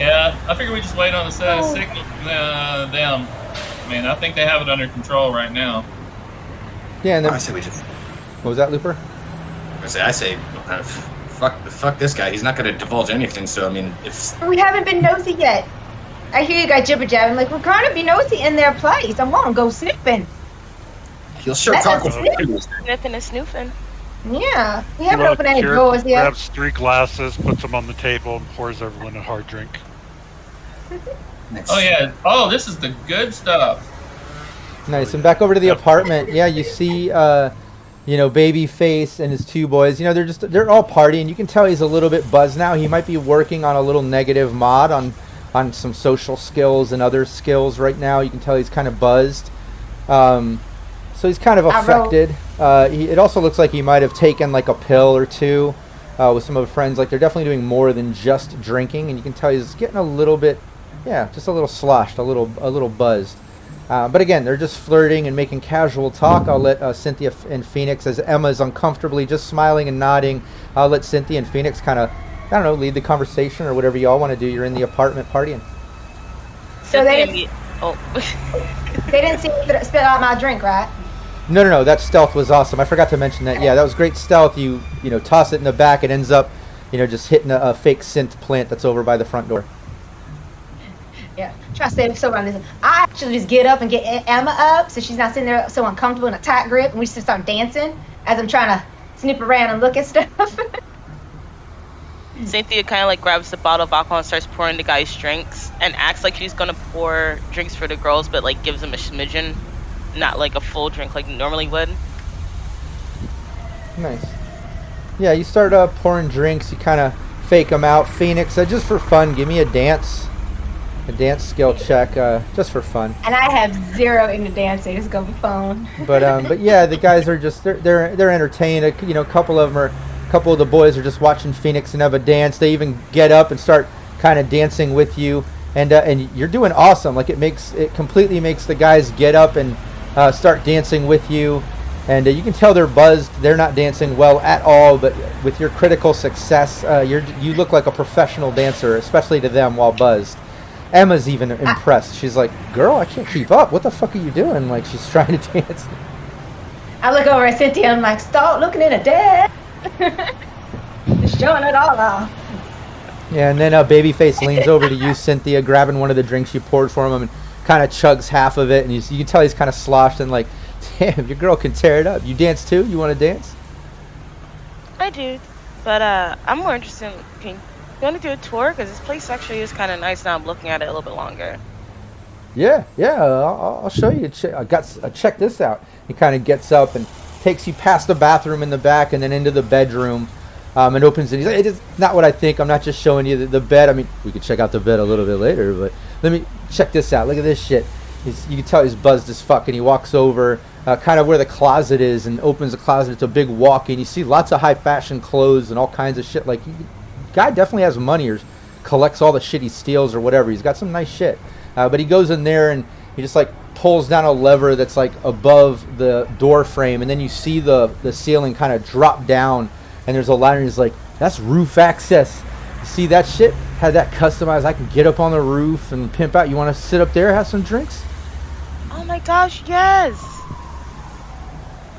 Yeah, I figure we just wait on the signal from them. I mean, I think they have it under control right now.
Yeah, and then,
I say we just.
What was that, Looper?
I say, fuck this guy. He's not going to divulge anything. So I mean, if
we haven't been nosy yet. I hear you guys jibber jabbing. Like, we're trying to be nosy in their place. I want to go sniffing.
He'll sure talk with you.
Sniffing and snoofing.
Yeah, we haven't opened any doors yet.
Grabs 3 glasses, puts them on the table, and pours everyone a hard drink.
Oh yeah. Oh, this is the good stuff.
Nice. And back over to the apartment. Yeah, you see, Babyface and his 2 boys. They're all partying. You can tell he's a little bit buzzed now. He might be working on a little negative mod on some social skills and other skills right now. You can tell he's kind of buzzed. So he's kind of affected. It also looks like he might have taken like a pill or 2 with some of his friends. Like, they're definitely doing more than just drinking, and you can tell he's getting a little bit, just a little sloshed, a little buzzed. But again, they're just flirting and making casual talk. I'll let Cynthia and Phoenix, as Emma's uncomfortably just smiling and nodding, I'll let Cynthia and Phoenix kind of, lead the conversation or whatever y'all want to do. You're in the apartment partying.
So they didn't see me spit out my drink, right?
No. That stealth was awesome. I forgot to mention that. Yeah, that was great stealth. You toss it in the back. It ends up, just hitting a fake synth plant that's over by the front door.
Yeah, try to save someone. Listen, I actually just get up and get Emma up so she's not sitting there so uncomfortable in a tight grip, and we just start dancing as I'm trying to snoop around and look at stuff.
Cynthia kind of grabs the bottle of alcohol and starts pouring the guys drinks and acts like she's gonna pour drinks for the girls, but gives them a smidgen, not like a full drink like normally would.
Nice. Yeah, you start pouring drinks. You kind of fake them out. Phoenix, just for fun, give me a dance skill check, just for fun.
And I have 0 into dancing. Just go for fun.
But yeah, the guys are just they're entertained. A couple of the boys are just watching Phoenix and have a dance. They even get up and start kind of dancing with you, and you're doing awesome. Like it completely makes the guys get up and start dancing with you. And you can tell they're buzzed. They're not dancing well at all, but with your critical success, you look like a professional dancer, especially to them while buzzed. Emma's even impressed. She's like, girl, I can't keep up. What the fuck are you doing? Like, she's trying to dance.
I look over at Cynthia and I'm like, stop looking at a dad. Just showing it all off.
Yeah, and then Babyface leans over to you, Cynthia, grabbing one of the drinks you poured for him and kind of chugs half of it. And you can tell he's kind of sloshed and like, damn, your girl can tear it up. You dance too? You want to dance?
I do, but I'm more interested in, you want to do a tour? Because this place actually is kind of nice now. I'm looking at it a little bit longer.
Yeah, I'll show you. Check this out. He kind of gets up and takes you past the bathroom in the back and then into the bedroom and opens it. He's like, it is not what I think. I'm not just showing you the bed. I mean, we could check out the bed a little bit later, but let me check this out. Look at this shit. You can tell he's buzzed as fuck, and he walks over kind of where the closet is and opens the closet. It's a big walk-in. You see lots of high-fashion clothes and all kinds of shit. Like, guy definitely has money or collects all the shit he steals or whatever. He's got some nice shit. But he goes in there and he just like pulls down a lever that's like above the door frame, and then you see the ceiling kind of drop down, and there's a ladder, and he's like, that's roof access. You see that shit? Had that customized. I can get up on the roof and pimp out. You want to sit up there, have some drinks?
Oh my gosh, yes!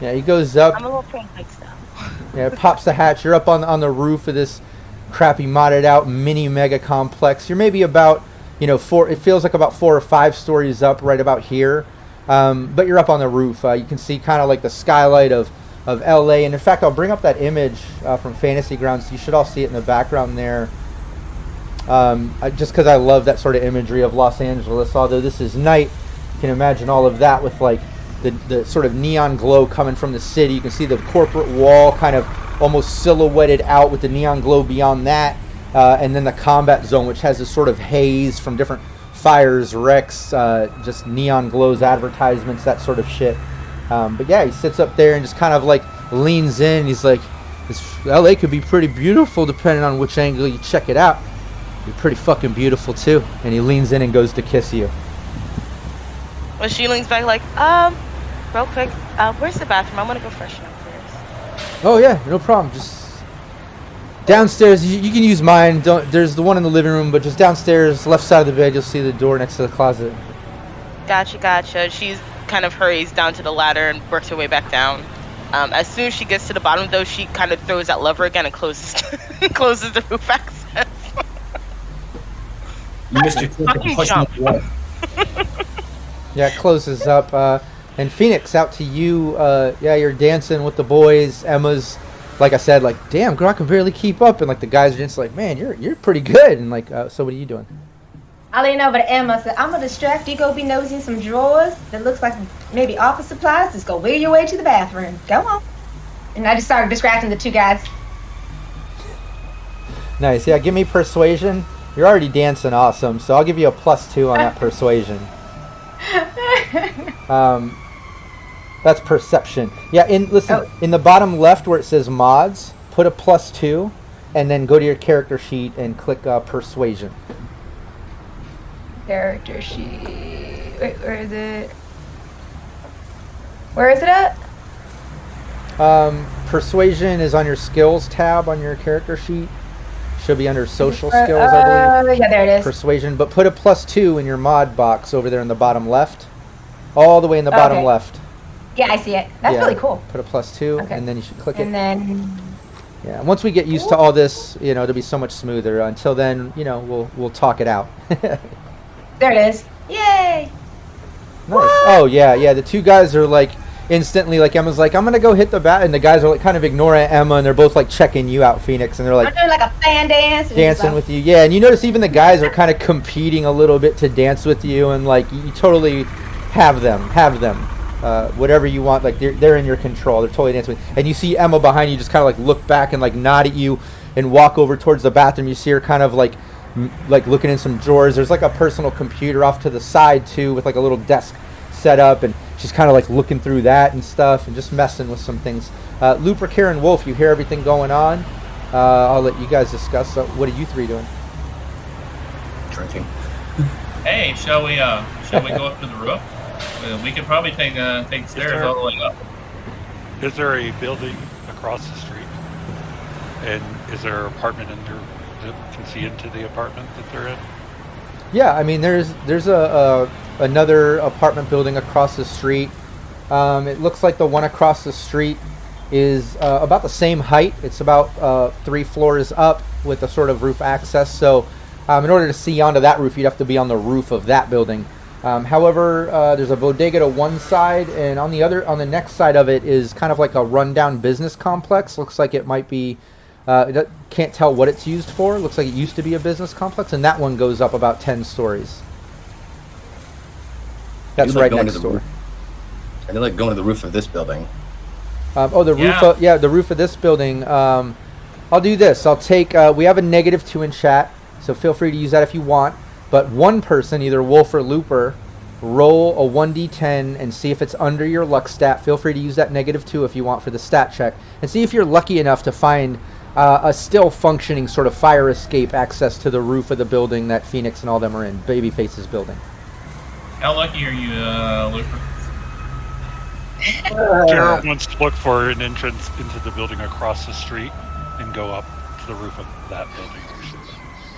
Yeah, he goes up.
I'm a little prank like stuff.
Yeah, pops the hatch. You're up on the roof of this crappy modded out mini mega complex. You're maybe about, it feels like about 4 or 5 stories up right about here. But you're up on the roof. You can see kind of like the skylight of LA. And in fact, I'll bring up that image from Fantasy Grounds. You should all see it in the background there. Just because I love that sort of imagery of Los Angeles. Although this is night, you can imagine all of that with like the sort of neon glow coming from the city. You can see the corporate wall kind of almost silhouetted out with the neon glow beyond that. And then the combat zone, which has this sort of haze from different fires, wrecks, just neon glows, advertisements, that sort of shit. But yeah, he sits up there and just kind of like leans in. He's like, this LA could be pretty beautiful depending on which angle you check it out. You're pretty fucking beautiful too. And he leans in and goes to kiss you.
Well, she leans back like, real quick, where's the bathroom? I want to go freshen up first.
Oh yeah, no problem. Just downstairs. You can use mine. There's the one in the living room, but just downstairs, left side of the bed, you'll see the door next to the closet.
Gotcha. She's kind of hurries down to the ladder and works her way back down. As soon as she gets to the bottom, though, she kind of throws that lever again and closes the roof access.
You missed your
Fucking jump.
Yeah, it closes up. And Phoenix, out to you. Yeah, you're dancing with the boys. Emma's, like I said, like, damn, girl, I can barely keep up. And like the guys are just like, man, you're pretty good. And like, so what are you doing?
I lean over to Emma and said, I'm going to distract you. Go be nosing some drawers that looks like maybe office supplies. Just go wheel your way to the bathroom. Go on. And I just started distracting the 2 guys.
Nice. Yeah, give me persuasion. You're already dancing awesome, so I'll give you a +2 on that persuasion. That's perception. Yeah, in the bottom left where it says mods, put a +2, and then go to your character sheet and click persuasion.
Character sheet. Wait, where is it? Where is it at?
Persuasion is on your skills tab on your character sheet. Should be under social skills, I believe.
Yeah, there it is.
Persuasion, but put a +2 in your mod box over there in the bottom left. All the way in the bottom left.
Yeah, I see it. That's really cool.
Put a +2, and then you should click it.
And then...
Yeah, once we get used to all this, it'll be so much smoother. Until then, we'll talk it out.
There it is. Yay!
Nice. Oh, yeah. The 2 guys are like instantly, like Emma's like, I'm gonna go hit the bat, and the guys are like kind of ignoring Emma, and they're both like checking you out, Phoenix, and they're like,
I'm doing like a fan dance.
Dancing with you. Yeah, and you notice even the guys are kind of competing a little bit to dance with you, and like you totally have them. whatever you want. Like they're in your control. They're totally dancing. And you see Emma behind you, just kind of like look back and like nod at you, and walk over towards the bathroom. You see her kind of like looking in some drawers. There's like a personal computer off to the side too, with like a little desk set up, and she's kind of like looking through that and stuff, and just messing with some things. Looper, Karen, Wolf, you hear everything going on. I'll let you guys discuss. What are you three doing?
Drinking.
Hey, shall we go up to the roof? We could probably take stairs all the way up.
Is there a building across the street? And is there an apartment under that can see into the apartment that they're in?
Yeah, I mean, there's another apartment building across the street. It looks like the one across the street is about the same height. It's about 3 floors up with a sort of roof access. So in order to see onto that roof, you'd have to be on the roof of that building. However, there's a bodega to one side, and on the next side of it is kind of like a rundown business complex. Looks like it might be, can't tell what it's used for. Looks like it used to be a business complex, and that one goes up about 10 stories. That's right next door.
I feel like going to the roof of this building.
The roof of this building. I'll do this. I'll take, we have a -2 in chat, so feel free to use that if you want. But one person, either Wolf or Looper, roll a 1d10 and see if it's under your luck stat. Feel free to use that -2 if you want for the stat check. And see if you're lucky enough to find a still functioning sort of fire escape access to the roof of the building that Phoenix and all them are in, Babyface's building.
How lucky are you, Looper?
Jared wants to look for an entrance into the building across the street and go up to the roof of that building.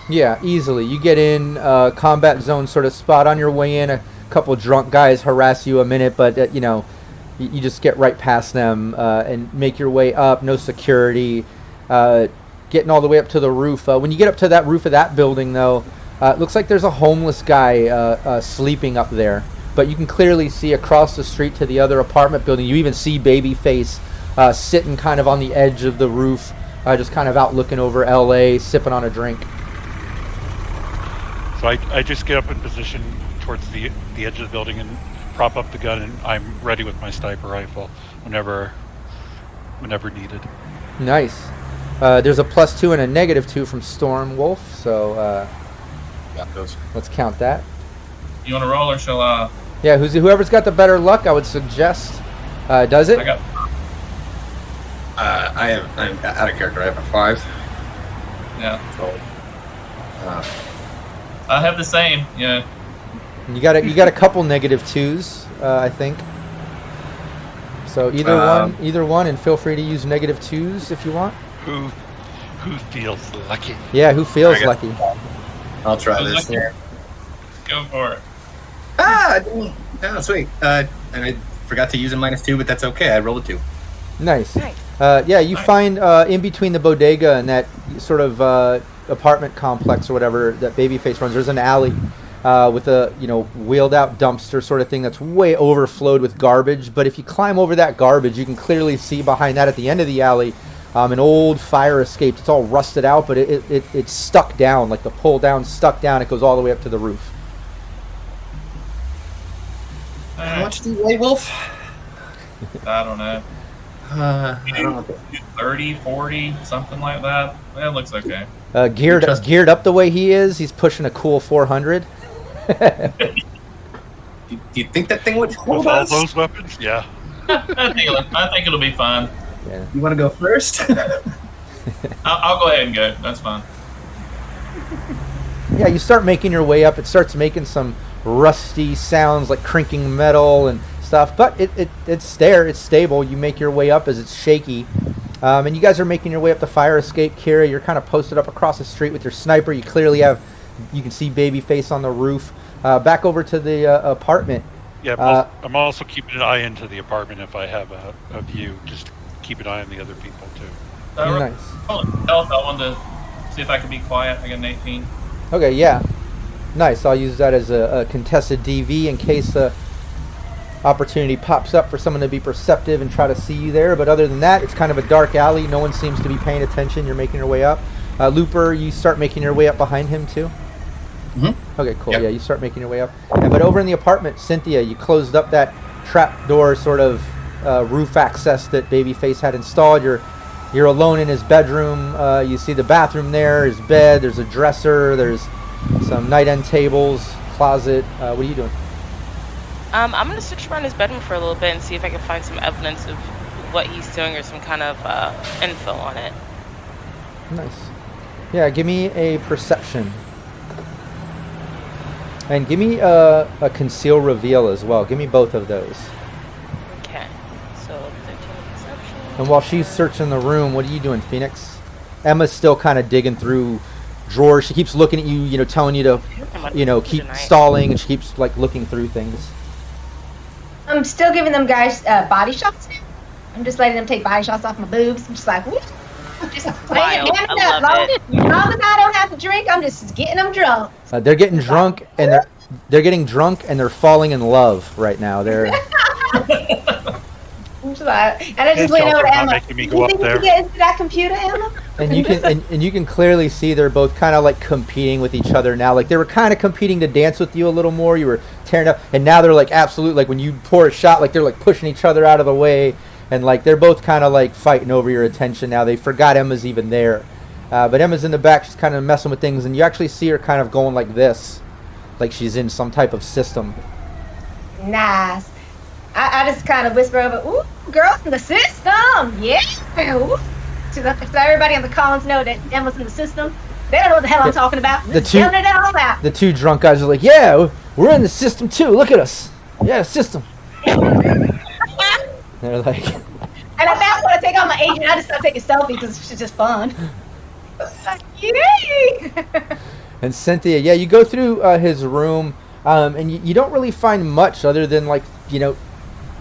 Yeah, easily. You get in combat zone sort of spot on your way in. A couple drunk guys harass you a minute, but you just get right past them and make your way up. No security. Getting all the way up to the roof. When you get up to that roof of that building, though, it looks like there's a homeless guy sleeping up there. But you can clearly see across the street to the other apartment building. You even see Babyface sitting kind of on the edge of the roof, just kind of out looking over LA, sipping on a drink.
So I just get up in position towards the edge of the building and prop up the gun, and I'm ready with my sniper rifle whenever needed.
Nice. There's a +2 and a -2 from Storm Wolf, so
Got those.
let's count that.
You want to roll or shall I?
Yeah, whoever's got the better luck, I would suggest does it.
I'm out of character. I have a 5.
Yeah.
So,
I have the same. Yeah.
You got a couple -2s, I think. So either one, and feel free to use -2s if you want.
Who feels lucky?
Yeah, who feels lucky?
I'll try
Feels
this.
lucky. Go for it.
Sweet. And I forgot to use a -2, but that's okay. I rolled a 2.
Nice.
Nice.
You find in between the bodega and that sort of apartment complex or whatever that Babyface runs, there's an alley with a wheeled out dumpster sort of thing that's way overflowed with garbage. But if you climb over that garbage, you can clearly see behind that at the end of the alley an old fire escape. It's all rusted out, but it's stuck down, like the pull down stuck down. It goes all the way up to the roof.
How much do you weigh, Wolf?
I don't know.
I don't know.
30, 40, something like that. That looks okay.
Geared up the way he is, he's pushing a cool 400.
Do you think that thing would hold
With all
us?
those weapons? Yeah.
I think it'll be fine.
Yeah.
You want to go first?
I'll go ahead and go. That's fine.
Yeah, you start making your way up. It starts making some rusty sounds like crinking metal and stuff, but it's there. It's stable. You make your way up as it's shaky. And you guys are making your way up the fire escape. Kira, you're kind of posted up across the street with your sniper. You clearly you can see Babyface on the roof. Back over to the apartment.
Yeah, I'm also keeping an eye into the apartment if I have a view. Just keep an eye on the other people, too.
Nice.
Health, I wanted to see if I could be quiet. I got an 18.
Okay, yeah. Nice. I'll use that as a contested DV in case the opportunity pops up for someone to be perceptive and try to see you there. But other than that, it's kind of a dark alley. No one seems to be paying attention. You're making your way up. Looper, you start making your way up behind him too?
Mm-hmm.
Okay, cool.
Yep.
Yeah, you start making your way up. But over in the apartment, Cynthia, you closed up that trapdoor sort of roof access that Babyface had installed. You're alone in his bedroom. You see the bathroom there, his bed. There's a dresser. There's some night end tables, closet. What are you doing?
I'm gonna search around his bedroom for a little bit and see if I can find some evidence of what he's doing or some kind of info on it.
Nice. Yeah, give me a perception. And give me a conceal reveal as well. Give me both of those.
Okay. So 13 perception.
And while she's searching the room, what are you doing, Phoenix? Emma's still kind of digging through drawers. She keeps looking at you, telling you to, keep stalling, and she keeps like looking through things.
I'm still giving them guys body shots now. I'm just letting them take body shots off my boobs. I'm just like, whoop. Just playing it down
I love it.
as long as I don't have to drink, I'm just getting them drunk.
They're getting drunk, and they're getting drunk, and they're falling in love right now. They're.
I'm just like, and I just lean over to Emma.
Making me
You
go up
think you
there.
can get into that computer, Emma?
And you can and you can clearly see they're both kind of like competing with each other now. Like they were kind of competing to dance with you a little more. You were tearing up, and now they're like absolute. Like when you pour a shot, like they're like pushing each other out of the way, and like they're both kind of like fighting over your attention now. They forgot Emma's even there, but Emma's in the back. She's kind of messing with things, and you actually see her kind of going like this, like she's in some type of system.
Nice. I just kind of whisper over, ooh, girls in the system, yeah. Ooh. So everybody on the columns know that Emma's in the system. They don't know what the hell I'm talking about. Telling it all out.
The two drunk guys are like, yeah, we're in the system too. Look at us. Yeah, system. They're like...
And at that point, I take out my agent. I just start taking selfies because it's just fun. Yay!
And Cynthia, yeah, you go through his room, and you don't really find much other than like,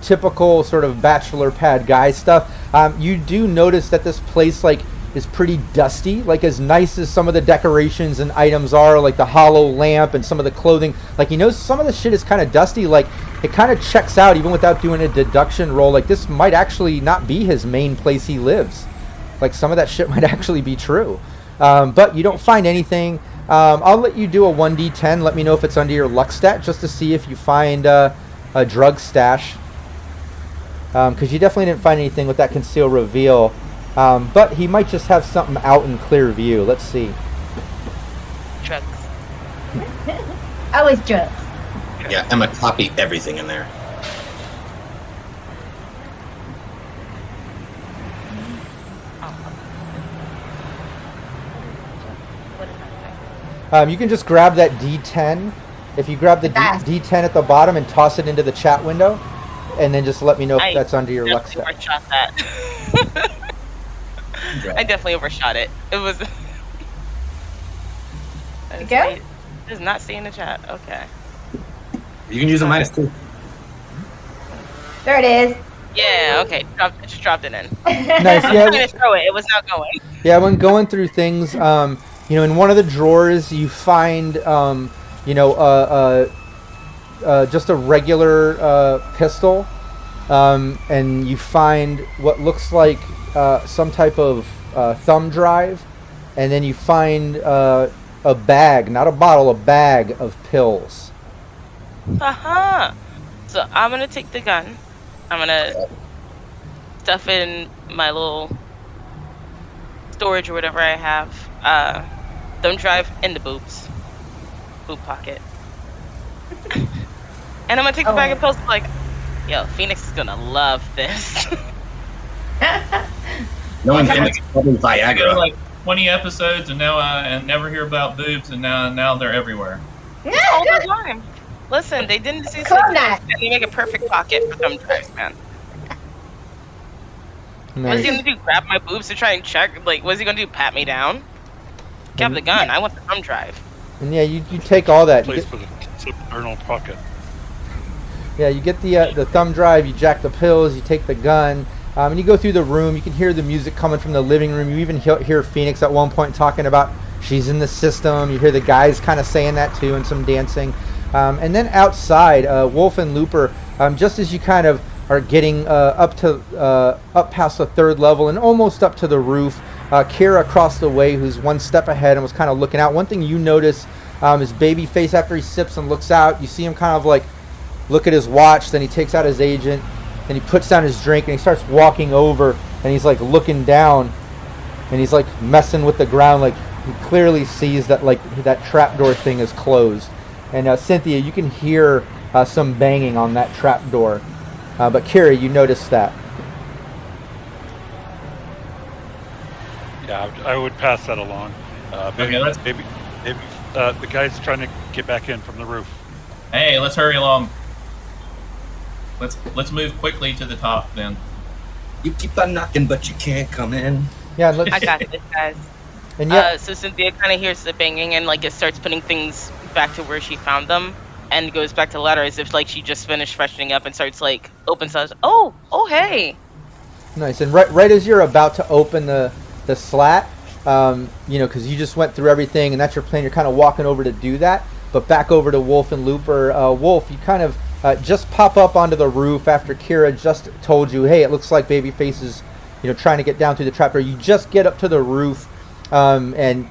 typical sort of bachelor pad guy stuff. You do notice that this place like is pretty dusty. Like as nice as some of the decorations and items are, like the hollow lamp and some of the clothing, like some of the shit is kind of dusty. Like it kind of checks out even without doing a deduction roll. Like this might actually not be his main place he lives. Like some of that shit might actually be true. But you don't find anything. I'll let you do a 1d10. Let me know if it's under your luck stat just to see if you find a drug stash. Because you definitely didn't find anything with that conceal reveal. But he might just have something out in clear view. Let's see.
Drugs.
Always drugs.
Yeah, Emma copied everything in there.
You can just grab that D10. If you grab the D10 at the bottom and toss it into the chat window, and then just let me know if that's under your luck stat.
Overshot that. I definitely overshot it. It was.
Okay.
Does not stay in the chat. Okay.
You can use a -2.
There it is.
Yeah. Okay. Just dropped it in.
Nice.
I was trying to throw it. It was not going.
Yeah, when going through things, in one of the drawers you find, just a regular pistol, and you find what looks like some type of thumb drive, and then you find a bag, not a bottle, a bag of pills.
So I'm gonna take the gun. I'm gonna stuff it in my little storage or whatever I have. Thumb drive in the boob pocket. And I'm gonna take the bag of pills like, yo, Phoenix is gonna love this.
Knowing him, it's probably Viagra.
Like 20 episodes and now and never hear about boobs and now they're everywhere.
All the time. Listen, they didn't see something. They make a perfect pocket for thumb drives, man.
Nice.
What's he gonna do? Grab my boobs to try and check? Like, what's he gonna do? Pat me down? Grab the gun. I want the thumb drive.
And yeah, you take all that.
Place for the internal pocket.
Yeah, you get the thumb drive, you jack the pills, you take the gun, and you go through the room. You can hear the music coming from the living room. You even hear Phoenix at one point talking about she's in the system. You hear the guys kind of saying that too, and some dancing. And then outside, Wolf and Looper, just as you kind of are getting up past the third level and almost up to the roof, Kira across the way, who's one step ahead and was kind of looking out. One thing you notice is Babyface, after he sips and looks out, you see him kind of like look at his watch. Then he takes out his agent. Then he puts down his drink and he starts walking over. And he's like looking down, and he's like messing with the ground. Like he clearly sees that like that trapdoor thing is closed. And Cynthia, you can hear some banging on that trapdoor. But Kira, you noticed that.
Yeah, I would pass that along. Maybe the guy's trying to get back in from the roof.
Hey, let's hurry along. Let's move quickly to the top then.
You keep on knocking, but you can't come in.
Yeah, let's,
I got this, guys.
and yeah,
So Cynthia kind of hears the banging and like it starts putting things back to where she found them, and goes back to the ladder as if like she just finished freshening up and starts like opens us. Oh, hey.
nice. And right as you're about to open the slat, because you just went through everything and that's your plan. You're kind of walking over to do that, but back over to Wolf and Looper. Wolf, you kind of just pop up onto the roof after Kira just told you, hey, it looks like Babyface is, trying to get down through the trapdoor. You just get up to the roof, and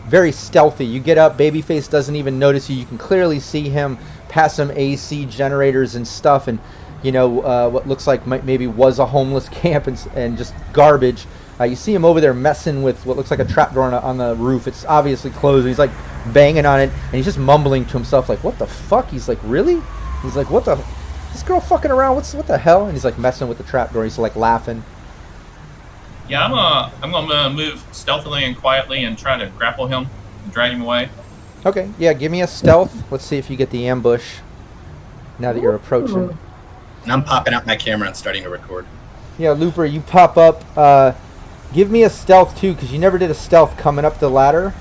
very stealthy. You get up, Babyface doesn't even notice you. You can clearly see him past some AC generators and stuff, and what looks like maybe was a homeless camp and just garbage. You see him over there messing with what looks like a trapdoor on the roof. It's obviously closed. He's like banging on it, and he's just mumbling to himself like, "What the fuck?" He's like, "Really?" He's like, "What the? This girl fucking around? What the hell?" And he's like messing with the trapdoor. He's like laughing.
Yeah, I'm gonna move stealthily and quietly and try to grapple him and drag him away.
Okay, yeah, give me a stealth. Let's see if you get the ambush. Now that you're approaching.
And I'm popping out my camera and starting to record.
Yeah, Looper, you pop up. Give me a stealth too, because you never did a stealth coming up the ladder.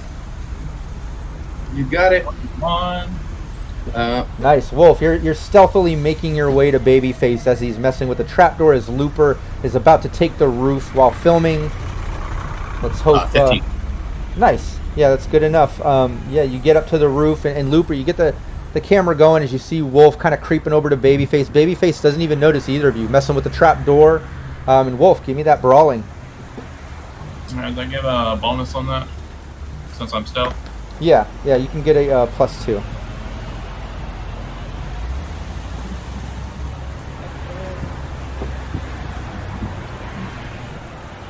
You got it.
Come on.
Nice, Wolf. You're stealthily making your way to Babyface as he's messing with the trapdoor. As Looper is about to take the roof while filming. Let's hope.
15.
Nice. Yeah, that's good enough. Yeah, you get up to the roof, and Looper, you get the camera going as you see Wolf kind of creeping over to Babyface. Babyface doesn't even notice either of you messing with the trapdoor. And Wolf, give me that brawling.
Did I give a bonus on that since I'm stealth?
Yeah, you can get a +2.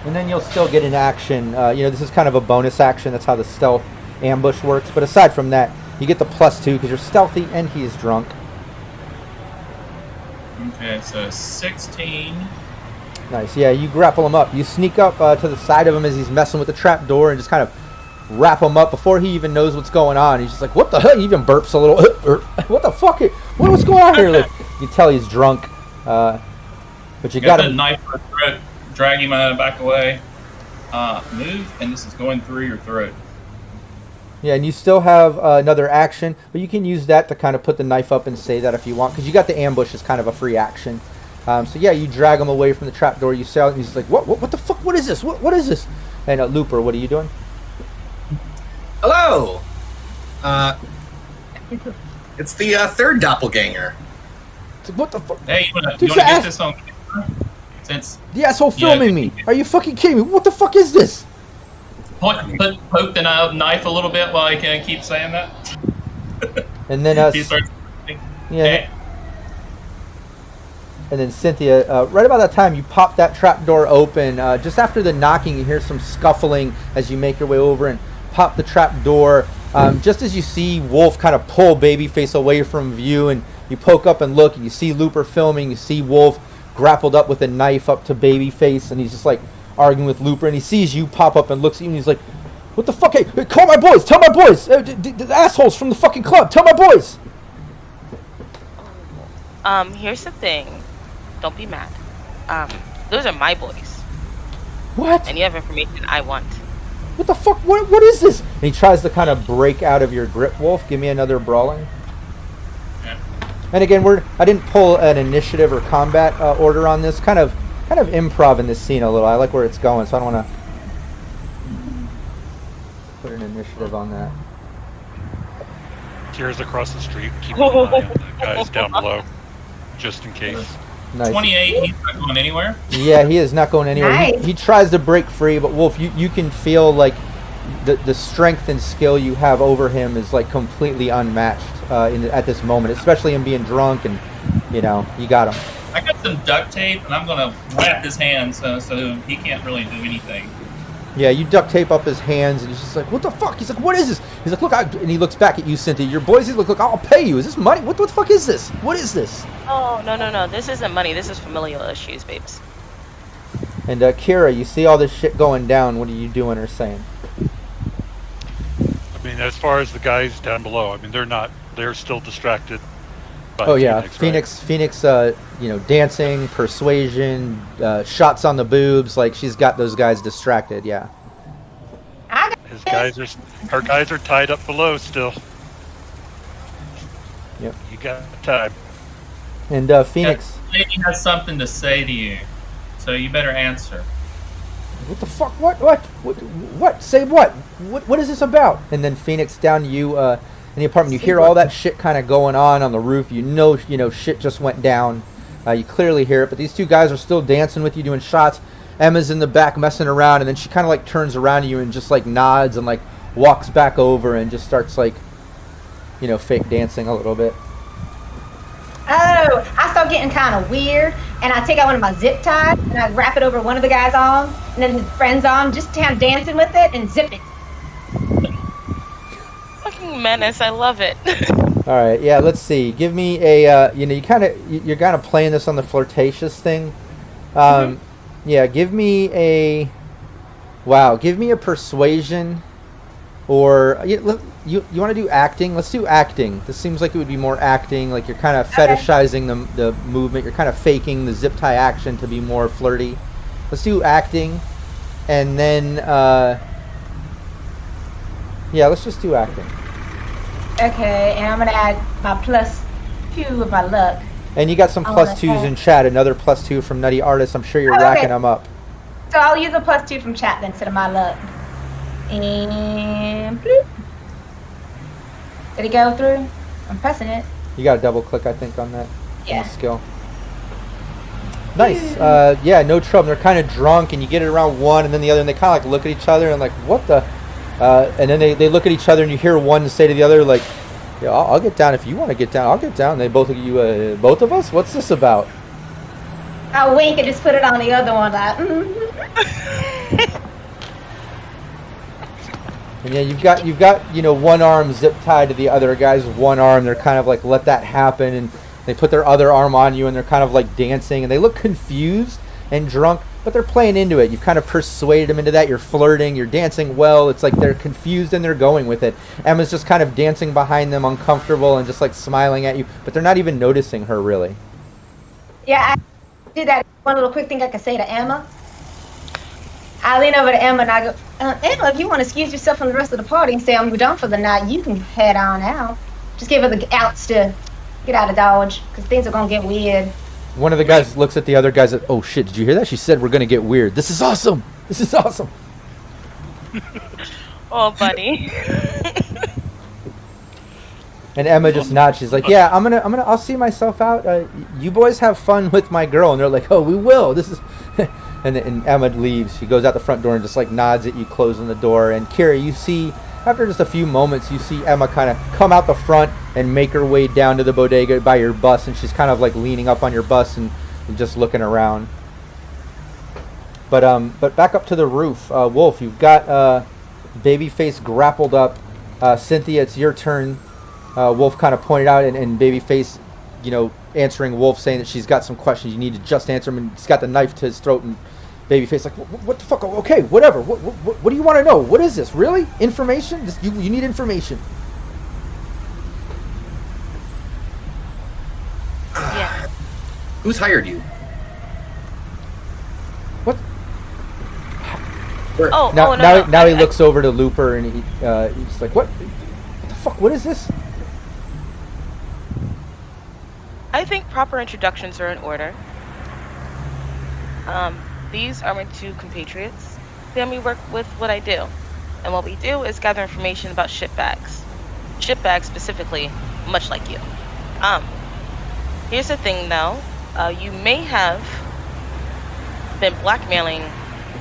And then you'll still get an action. This is kind of a bonus action. That's how the stealth ambush works. But aside from that, you get the +2 because you're stealthy and he's drunk.
Okay, so 16.
Nice. Yeah, you grapple him up. You sneak up to the side of him as he's messing with the trap door and just kind of wrap him up before he even knows what's going on. He's just like, what the hell? He even burps a little. What the fuck? What's going on here? Like, you tell he's drunk. But you got
a
him.
knife for the throat. Drag him back away. Move, and this is going through your throat.
Yeah, and you still have another action, but you can use that to kind of put the knife up and say that if you want, because you got the ambush as kind of a free action. So yeah, you drag him away from the trapdoor. You say, and he's like, "What the fuck? What is this? What is this?" And Looper, what are you doing?
Hello. It's the third doppelganger.
It's like, what the fuck?
Hey, you wanna
Dude,
get this on camera? Since
The asshole filming me. Are you fucking kidding me? What the fuck is this?
poke the knife a little bit while I can keep saying that.
And then
He starts.
yeah.
Hey,
And then Cynthia, right about that time, you pop that trap door open. Just after the knocking, you hear some scuffling as you make your way over and pop the trap door. Just as you see Wolf kind of pull Babyface away from view, and you poke up and look, and you see Looper filming. You see Wolf grappled up with a knife up to Babyface, and he's just like arguing with Looper. And he sees you pop up and looks at you, and he's like, "What the fuck? Hey, call my boys! Tell my boys! The assholes from the fucking club! Tell my boys!"
Here's the thing. Don't be mad. Those are my boys,
What?
and you have information I want.
What the fuck? What is this? And he tries to kind of break out of your grip, Wolf. Give me another brawling.
yeah.
And again, I didn't pull an initiative or combat order on this. Kind of improv in this scene a little. I like where it's going, so I don't want to put an initiative on that.
Tears across the street, keep an eye on the guys down below, just in case.
Nice.
28. He's not going anywhere.
Yeah, he is not going anywhere.
Nice.
He tries to break free, but Wolf, you can feel like the strength and skill you have over him is like completely unmatched at this moment, especially him being drunk and you got him.
I got some duct tape, and I'm gonna wrap his hands so he can't really do anything.
Yeah, you duct tape up his hands, and he's just like, "What the fuck?" He's like, "What is this?" He's like, "Look," and he looks back at you, Cynthia. Your boys, he's like, "Look, I'll pay you. Is this money? What the fuck is this? What is this?"
Oh, no. This isn't money. This is familial issues, babes.
And Kira, you see all this shit going down. What are you doing or saying?
I mean, as far as the guys down below, I mean, they're still distracted. By
Oh yeah,
Phoenix,
Phoenix, dancing, persuasion, shots on the boobs. Like she's got those guys distracted. Yeah.
Her guys are tied up below still.
Yep.
You got time.
And Phoenix.
That lady has something to say to you, so you better answer.
What the fuck? What? Say what? What is this about? And then Phoenix down to you in the apartment. You hear all that shit kind of going on the roof. You know, shit just went down. You clearly hear it, but these two guys are still dancing with you, doing shots. Emma's in the back messing around, and then she kind of like turns around to you and just like nods and like walks back over and just starts like, fake dancing a little bit.
Oh, I start getting kind of weird, and I take out one of my zip ties and I wrap it over one of the guys' arm, and then his friend's arm, just kind of dancing with it and zip it.
Fucking menace, I love it.
All right, yeah. Let's see. Give me a you're kind of playing this on the flirtatious thing. Yeah. Give me a persuasion, or you want to do acting? Let's do acting. This seems like it would be more acting. Like you're kind of fetishizing the movement. You're kind of faking the zip tie action to be more flirty. Let's do acting, and then let's just do acting.
Okay, and I'm gonna add my +2 of my luck.
And you got some +2s in chat. Another +2 from Nutty Artist. I'm sure you're racking them up.
So I'll use a +2 from chat then instead of my luck. And bloop. Did it go through? I'm pressing it.
You got to double click, I think, on that skill. Nice. No trouble. They're kind of drunk, and you get it around one, and then the other, and they kind of like look at each other and like, what the? And then they look at each other, and you hear one say to the other, like, yeah, I'll get down if you want to get down. I'll get down. And they both look at you, both of us? What's this about?
I'll wink and just put it on the other one. Like,
And yeah, you've got one arm zip tied to the other guy's one arm. They're kind of like, let that happen, and they put their other arm on you, and they're kind of like dancing, and they look confused and drunk, but they're playing into it. You've kind of persuaded them into that. You're flirting, you're dancing well. It's like they're confused and they're going with it. Emma's just kind of dancing behind them, uncomfortable, and just like smiling at you, but they're not even noticing her really.
Yeah, I did that. One little quick thing I could say to Emma. I lean over to Emma and I go, Emma, if you want to excuse yourself from the rest of the party and say I'm done for the night, you can head on out. Just give her the outs to get out of Dodge, because things are going to get weird.
One of the guys looks at the other guys, oh shit, did you hear that? She said we're going to get weird. This is awesome. This is awesome.
Oh, buddy.
And Emma just nods. She's like, yeah, I'll see myself out. You boys have fun with my girl. And they're like, oh, we will. This is... and Emma leaves. She goes out the front door and just like nods at you, closing the door. And Kira, you see, after just a few moments, you see Emma kind of come out the front and make her way down to the bodega by your bus. And she's kind of like leaning up on your bus and just looking around. But back up to the roof. Wolf, you've got Babyface grappled up. Cynthia, it's your turn. Wolf kind of pointed out, and Babyface, answering Wolf, saying that she's got some questions. You need to just answer him, and he's got the knife to his throat, and Babyface like, what the fuck? Okay, whatever. What do you want to know? What is this? Really? Information? You need information.
Yeah.
Who's hired you?
What?
Oh,
now he looks over to Looper, and he's like, what the fuck? What is this?
I think proper introductions are in order. These are my two compatriots. Then we work with what I do. And what we do is gather information about shipbags. Shipbags specifically, much like you. Here's the thing though. You may have been blackmailing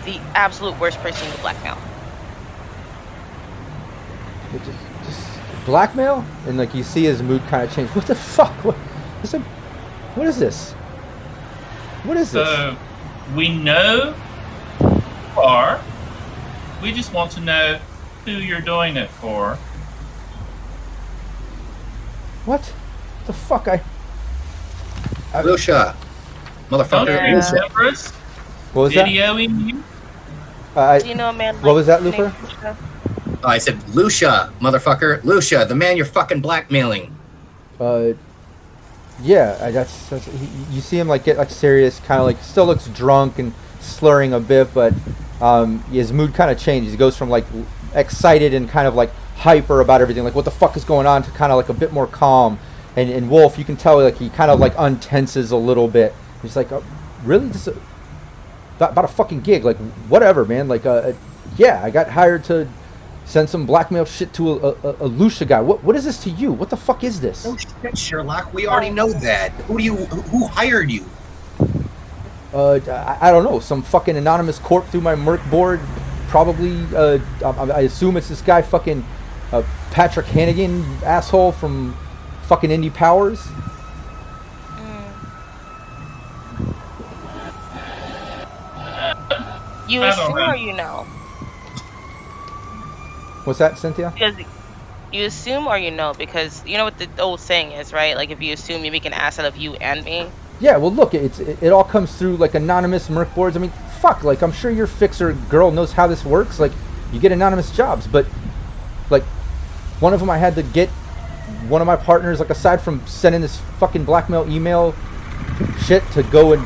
the absolute worst person to blackmail.
Just blackmail? And like you see his mood kind of change. What the fuck? What is this? What is this?
So we know who you are. We just want to know who you're doing it for.
What the fuck?
Lucia, motherfucker.
Yeah.
Lucia.
What was that?
Videoing you?
Do you know a man?
What was that,
named
Looper?
Lucia?
Oh, I said Lucia, motherfucker. Lucia, the man you're fucking blackmailing.
Yeah, that's you see him like get like serious, kind of like still looks drunk and slurring a bit, but his mood kind of changes. He goes from like excited and kind of like hyper about everything, like what the fuck is going on, to kind of like a bit more calm. And Wolf, you can tell like he kind of like untenses a little bit. He's like, really? This is about a fucking gig? Like whatever, man. Like yeah, I got hired to send some blackmail shit to a Lucia guy. What is this to you? What the fuck is this?
Oh shit, Sherlock. We already know that. Who hired you?
I don't know. Some fucking anonymous corp through my merc board. Probably. I assume it's this guy fucking Patrick Hannigan, asshole from fucking Indy Powers.
You
I don't
assume
know.
or you know?
What's that, Cynthia?
Because you assume or you know, because you know what the old saying is, right? Like if you assume, you make an ass out of you and me.
Yeah, well, look, it all comes through like anonymous merc boards. I mean, fuck, like I'm sure your fixer girl knows how this works. Like, you get anonymous jobs, but like one of them, I had to get one of my partners, like aside from sending this fucking blackmail email shit, to go and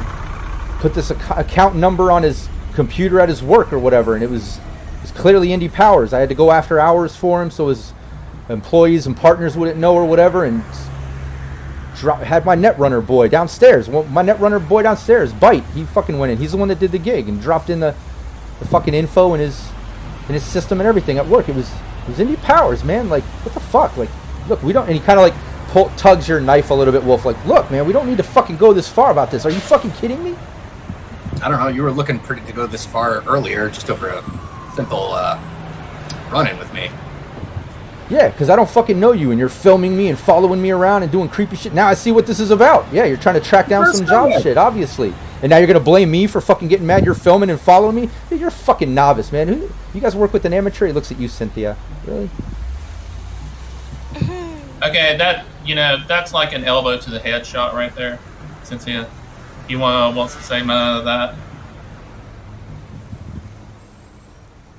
put this account number on his computer at his work or whatever, and it was clearly Indy Powers. I had to go after hours for him so his employees and partners wouldn't know or whatever, and had my netrunner boy downstairs. Well, my netrunner boy downstairs, Bite, he fucking went in. He's the one that did the gig and dropped in the fucking info in his system and everything at work. It was Indy Powers, man. Like, what the fuck? Like, look, we don't. And he kind of like tugs your knife a little bit, Wolf. Like, look, man, we don't need to fucking go this far about this. Are you fucking kidding me?
I don't know. You were looking pretty to go this far earlier, just over a simple run-in with me.
Yeah, because I don't fucking know you, and you're filming me and following me around and doing creepy shit. Now I see what this is about. Yeah, you're trying to track down some job shit, obviously. And now you're going to blame me for fucking getting mad you're filming and following me? Dude, you're a fucking novice, man. You guys work with an amateur? He looks at you, Cynthia. Really?
Okay, that's like an elbow to the head shot right there, Cynthia. You wants to say that?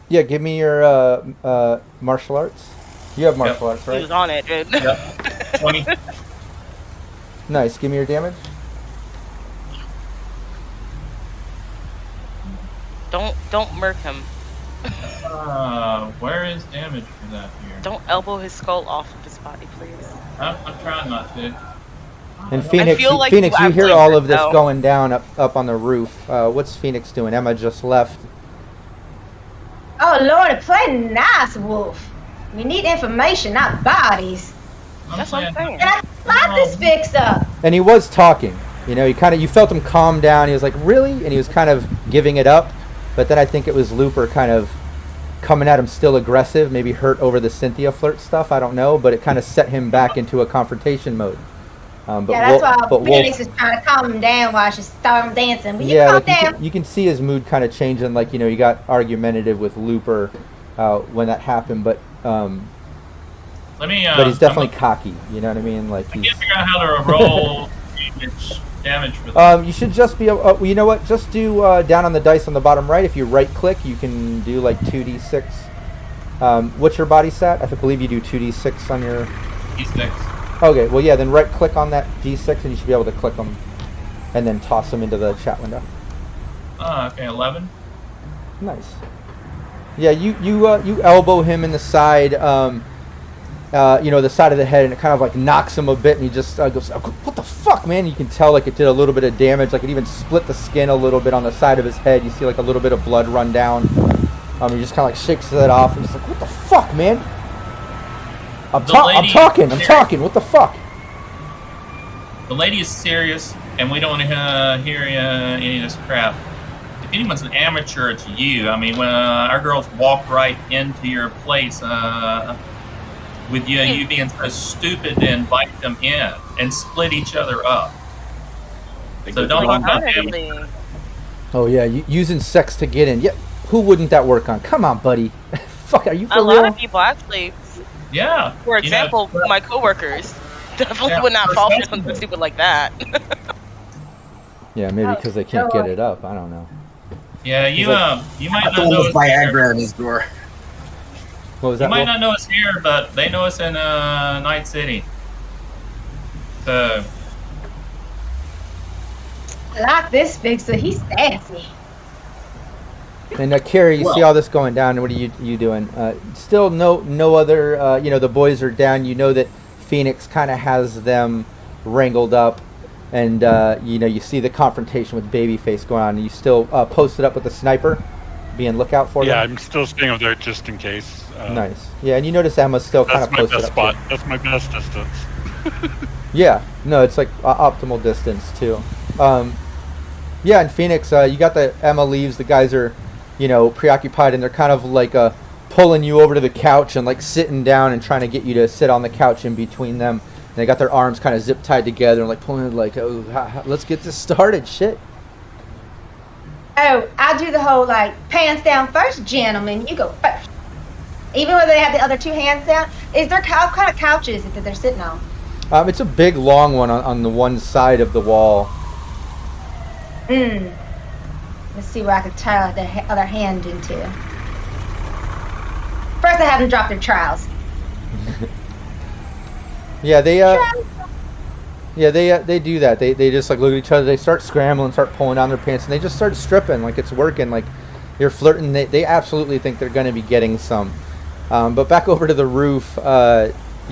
Yeah, give me your martial arts. You have martial arts,
He
right?
was on it, dude.
Yep. 20.
Nice. Give me your damage.
Don't murk him.
Where is damage for that here?
Don't elbow his skull off of his body, please.
I'm trying not to.
And Phoenix,
feel like
Phoenix,
you
you hear
outplayed
all
it,
of this
though.
going down up on the roof. What's Phoenix doing? Emma just left.
Oh Lord, play nice, Wolf. We need information, not bodies.
That's what I'm saying.
And I got this fixed up.
And he was talking. You know, you felt him calm down. He was like, really? And he was kind of giving it up. But then I think it was Looper kind of coming at him still aggressive, maybe hurt over the Cynthia flirt stuff. I don't know. But it kind of set him back into a confrontation mode. But
Yeah, that's
but
why Phoenix is trying to calm him down while she's storm dancing. Will you
yeah,
calm
like
down?
you can see his mood kind of changing. Like, you know, he got argumentative with Looper when that happened. But
Let me.
but he's definitely cocky. You know what I mean? Like,
I
he's.
can't figure out how to roll damage for that.
You should just be able. Well, you know what? Just do down on the dice on the bottom right. If you right click, you can do like 2d6. What's your body stat? I believe you do 2d6 on your.
D6.
Okay, well, yeah, then right click on that d6 and you should be able to click them and then toss them into the chat window.
Okay, 11.
Nice. Yeah, you elbow him in the side, the side of the head, and it kind of like knocks him a bit, and he just goes, "What the fuck, man?" You can tell like it did a little bit of damage, like it even split the skin a little bit on the side of his head. You see like a little bit of blood run down. He just kind of like shakes it off, and he's like, "What the fuck, man? I'm talking. What the fuck?"
The lady is serious, and we don't want to hear any of this crap. If anyone's an amateur, it's you. I mean, when our girls walk right into your place, with you being so stupid to invite them in and split each other up. So don't talk about
Technically.
Oh yeah, using sex to get in. Yeah, who wouldn't that work on? Come on, buddy. Fuck, are you for
A
real?
lot of people actually,
Yeah.
for example, my coworkers definitely would not fall for something stupid like that.
Yeah, maybe because they can't get it up. I don't know.
Yeah, you might not
The one
know
with Viagra in his door.
What was
You
that?
might
Will?
not know us here, but they know us in Night City. So
I like this fixer. He's sassy.
And Carrie, you see all this going down. What are you doing? Still no other. The boys are down. You know that Phoenix kind of has them wrangled up, and you see the confrontation with Babyface going on. And you still posted up with the sniper, being lookout for
Yeah,
them.
I'm still staying over there just in case.
Nice. Yeah, and you notice Emma's still kind of
That's my
posted
best
up.
spot.
Too.
That's my best distance.
Yeah, no, it's like optimal distance too. Yeah, in Phoenix, you got the Emma leaves. The guys are, preoccupied, and they're kind of like pulling you over to the couch and like sitting down and trying to get you to sit on the couch in between them. And they got their arms kind of zip tied together and like pulling like, oh, let's get this started, shit.
Oh, I do the whole like pants down first, gentlemen. You go first. Even when they have the other two hands down, what kind of couch is it that they're sitting on?
It's a big, long one on the one side of the wall.
Let's see where I could tie the other hand into. First, I have them drop their trowels.
Yeah, they do that. They just like look at each other. They start scrambling, start pulling down their pants, and they just start stripping like it's working. Like you're flirting. They absolutely think they're going to be getting some. But back over to the roof.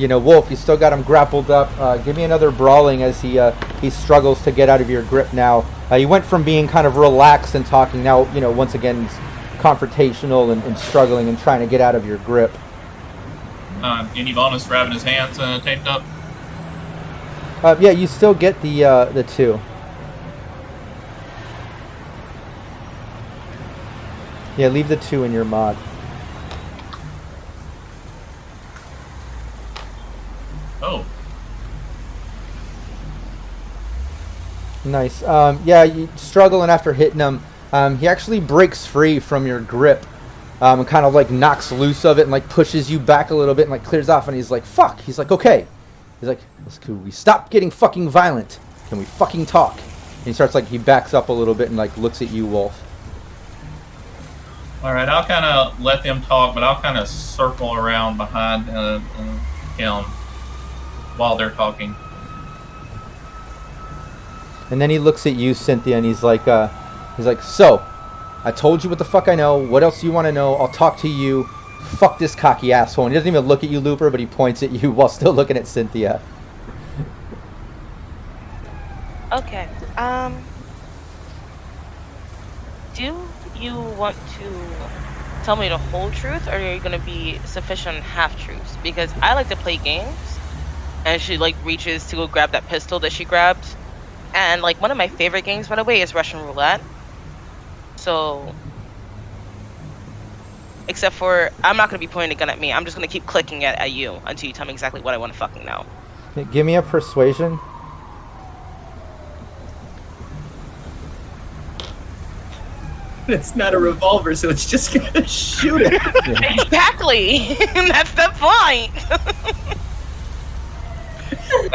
Wolf, you still got him grappled up. Give me another brawling as he struggles to get out of your grip now. He went from being kind of relaxed and talking now, once again he's confrontational and struggling and trying to get out of your grip.
any bonus for having his hands taped up?
Yeah, you still get the 2. Yeah, leave the 2 in your mod.
Oh.
Nice. Yeah, you struggling after hitting him. He actually breaks free from your grip and kind of like knocks loose of it and like pushes you back a little bit and like clears off, and he's like, fuck. He's like, okay. He's like, can we stop getting fucking violent? Can we fucking talk? And he starts like, he backs up a little bit and like looks at you, Wolf.
All right, I'll kind of let them talk, but I'll kind of circle around behind him while they're talking.
And then he looks at you, Cynthia, and he's like, so, I told you what the fuck I know. What else do you want to know? I'll talk to you. Fuck this cocky asshole. And he doesn't even look at you, Looper, but he points at you while still looking at Cynthia.
Okay. Do you want to tell me the whole truth, or are you going to be sufficient half-truths? Because I like to play games, and she like reaches to go grab that pistol that she grabbed. And like one of my favorite games, by the way, is Russian Roulette. So, except for, I'm not going to be pointing a gun at me. I'm just going to keep clicking at you until you tell me exactly what I want to fucking know.
Give me a persuasion.
It's not a revolver, so it's just gonna shoot it.
Yeah.
Exactly! That's the point!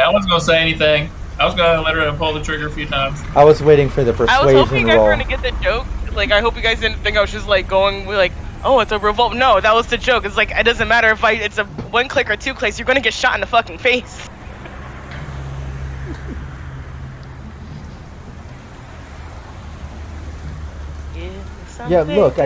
I wasn't going to say anything. I was going to let her pull the trigger a few times.
I was waiting for the
I was
persuasion
hoping you guys
roll.
were going to get the joke. Like, I hope you guys didn't think I was just like going, like, oh, it's a revolt. No, that was the joke. It's like, it doesn't matter if it's a 1 click or 2 clicks, you're going to get shot in the fucking face.
Yeah, look,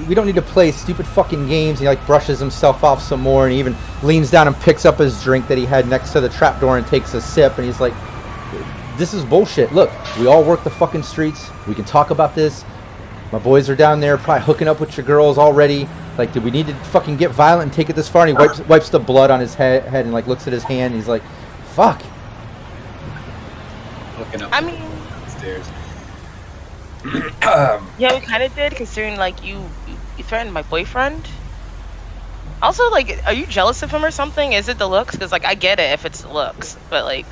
we don't need to play stupid fucking games. He like brushes himself off some more, and he even leans down and picks up his drink that he had next to the trapdoor and takes a sip, and he's like, this is bullshit. Look, we all work the fucking streets. We can talk about this. My boys are down there probably hooking up with your girls already. Like, do we need to fucking get violent and take it this far? And he wipes the blood on his head and like looks at his hand, and he's like, fuck.
Looking up.
I mean,
Stairs.
yeah, we kind of did, considering like you threatened my boyfriend. Also, like, are you jealous of him or something? Is it the looks? Because, like, I get it if it's the looks, but, like,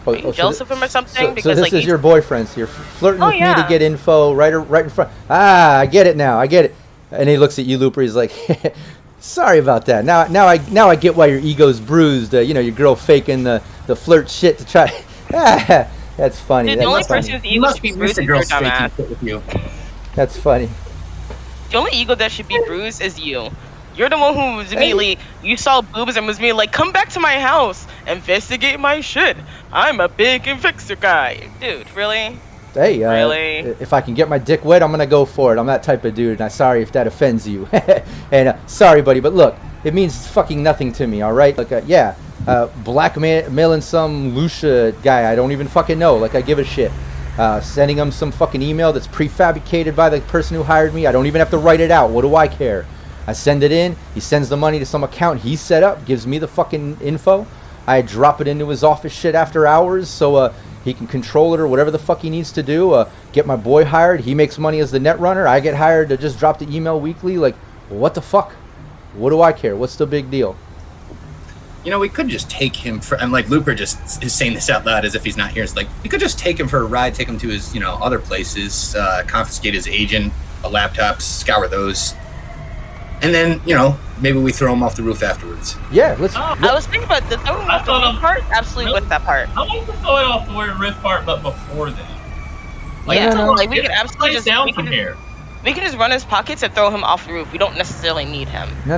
are you jealous of him or something?
So
Because,
this
like,
is your boyfriend. So you're flirting with me
yeah.
to get info right in front. I get it now. I get it. And he looks at you, Looper. He's like, sorry about that. Now I get why your ego's bruised. Your girl faking the flirt shit to try. That's funny.
Dude, the only person whose ego should be bruised is your dumbass.
That's funny.
The only ego that should be bruised is you. You're the one who was immediately, you saw boobs and was immediately like, come back to my house, investigate my shit. I'm a big fixer guy. Dude, really?
Hey,
really?
If I can get my dick wet, I'm going to go for it. I'm that type of dude, and I'm sorry if that offends you. And sorry, buddy, but look, it means fucking nothing to me, all right? Like, blackmailing some Lucia guy I don't even fucking know. Like, I give a shit. Sending him some fucking email that's prefabricated by the person who hired me. I don't even have to write it out. What do I care? I send it in. He sends the money to some account he set up, gives me the fucking info. I drop it into his office shit after hours so he can control it or whatever the fuck he needs to do. Get my boy hired. He makes money as the netrunner. I get hired to just drop the email weekly. Like, what the fuck? What do I care? What's the big deal?
We could just take him for, and like Looper just is saying this out loud as if he's not here. It's like, we could just take him for a ride, take him to his, other places, confiscate his agent, a laptop, scour those. And then, maybe we throw him off the roof afterwards.
Yeah, let's.
I was thinking about the throwing off the roof part. Absolutely with that part.
I want to throw it off the roof part, but before then.
Like we can absolutely just
down from here.
We can just run his pockets and throw him off the roof. We don't necessarily need him.
No.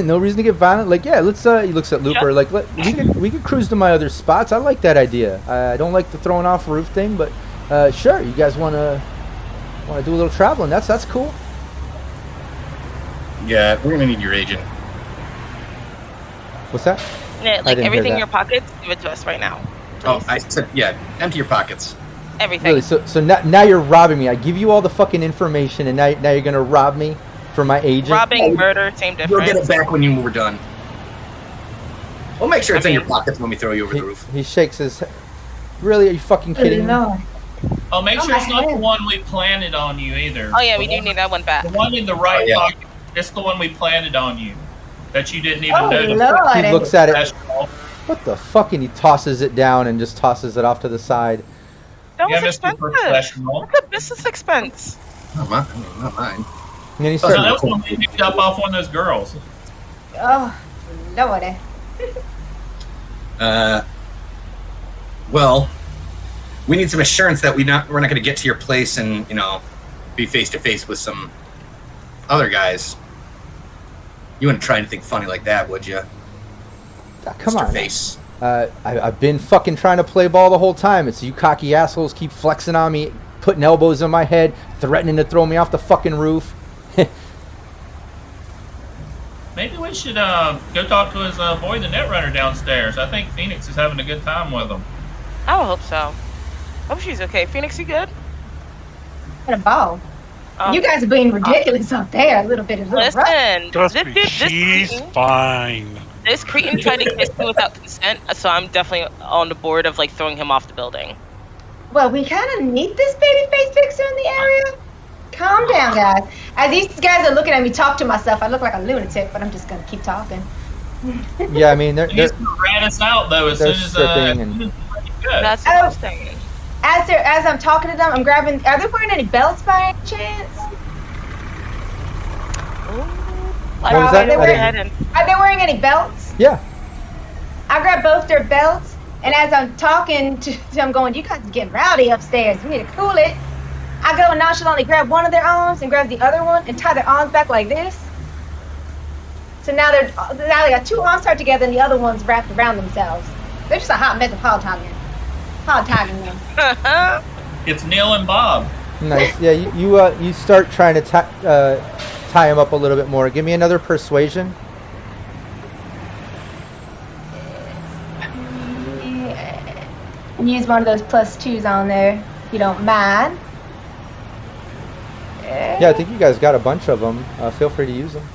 No reason to get violent. Like, yeah, let's. He looks at Looper. Like, we could cruise to my other spots. I like that idea. I don't like the throwing off roof thing, but sure, you guys want to do a little traveling? That's cool.
Yeah, we're gonna need your agent.
What's that?
Yeah, like everything in your pockets, give it to us right now. Please.
Oh, I said, yeah, empty your pockets.
Everything.
Really? So now you're robbing me. I give you all the fucking information, and now you're gonna rob me for my agent?
Robbing, murder, same difference.
You'll get it back when you were done. We'll make sure it's in your pockets when we throw you over the roof.
He shakes his head. Really? Are you fucking kidding me?
No.
Oh, make sure it's not the one we planted on you either.
Oh yeah, we do need that one back.
The one in the right pocket. It's the one we planted on you that you didn't even know.
Lord.
He looks at it. What the fuck? And he tosses it down and just tosses it off to the side.
That was expensive. That's a business expense.
Not mine.
And then he
So
starts.
that's when we picked up off one of those girls.
Oh, Lord.
Well, we need some assurance that we're not going to get to your place and be face to face with some other guys. You wouldn't try anything funny like that, would you?
Come
Mr.
on.
Face.
I've been fucking trying to play ball the whole time. It's you cocky assholes keep flexing on me, putting elbows in my head, threatening to throw me off the fucking roof.
Maybe we should go talk to his boy, the netrunner downstairs. I think Phoenix is having a good time with him.
I would hope so. Hope she's okay. Phoenix, you good?
What a ball. You guys are being ridiculous up there. A little bit.
Listen,
Trust me, she's fine.
This cretin tried to kiss me without consent, so I'm definitely on the board of like throwing him off the building.
Well, we kind of need this babyface fixer in the area. Calm down, guys. As these guys are looking at me talk to myself, I look like a lunatic, but I'm just gonna keep talking.
Yeah, I mean,
He's gonna rat us out though as soon as
stripping
That's what I'm saying.
As I'm talking to them, I'm grabbing. Are they wearing any belts by any chance?
What was that?
Are they wearing any belts?
Yeah.
I grab both their belts, and as I'm talking to them, going, "You guys are getting rowdy upstairs. We need to cool it." I go and nonchalantly grab one of their arms and grab the other one and tie their arms back like this. So now they got two arms tied together and the other one's wrapped around themselves. They're just a hot mess of hog-tagging them.
It's Neil and Bob.
Nice. Yeah, you start trying to tie him up a little bit more. Give me another persuasion.
Use one of those +2s on there, if you don't mind.
Yeah, I think you guys got a bunch of them. Feel free to use them.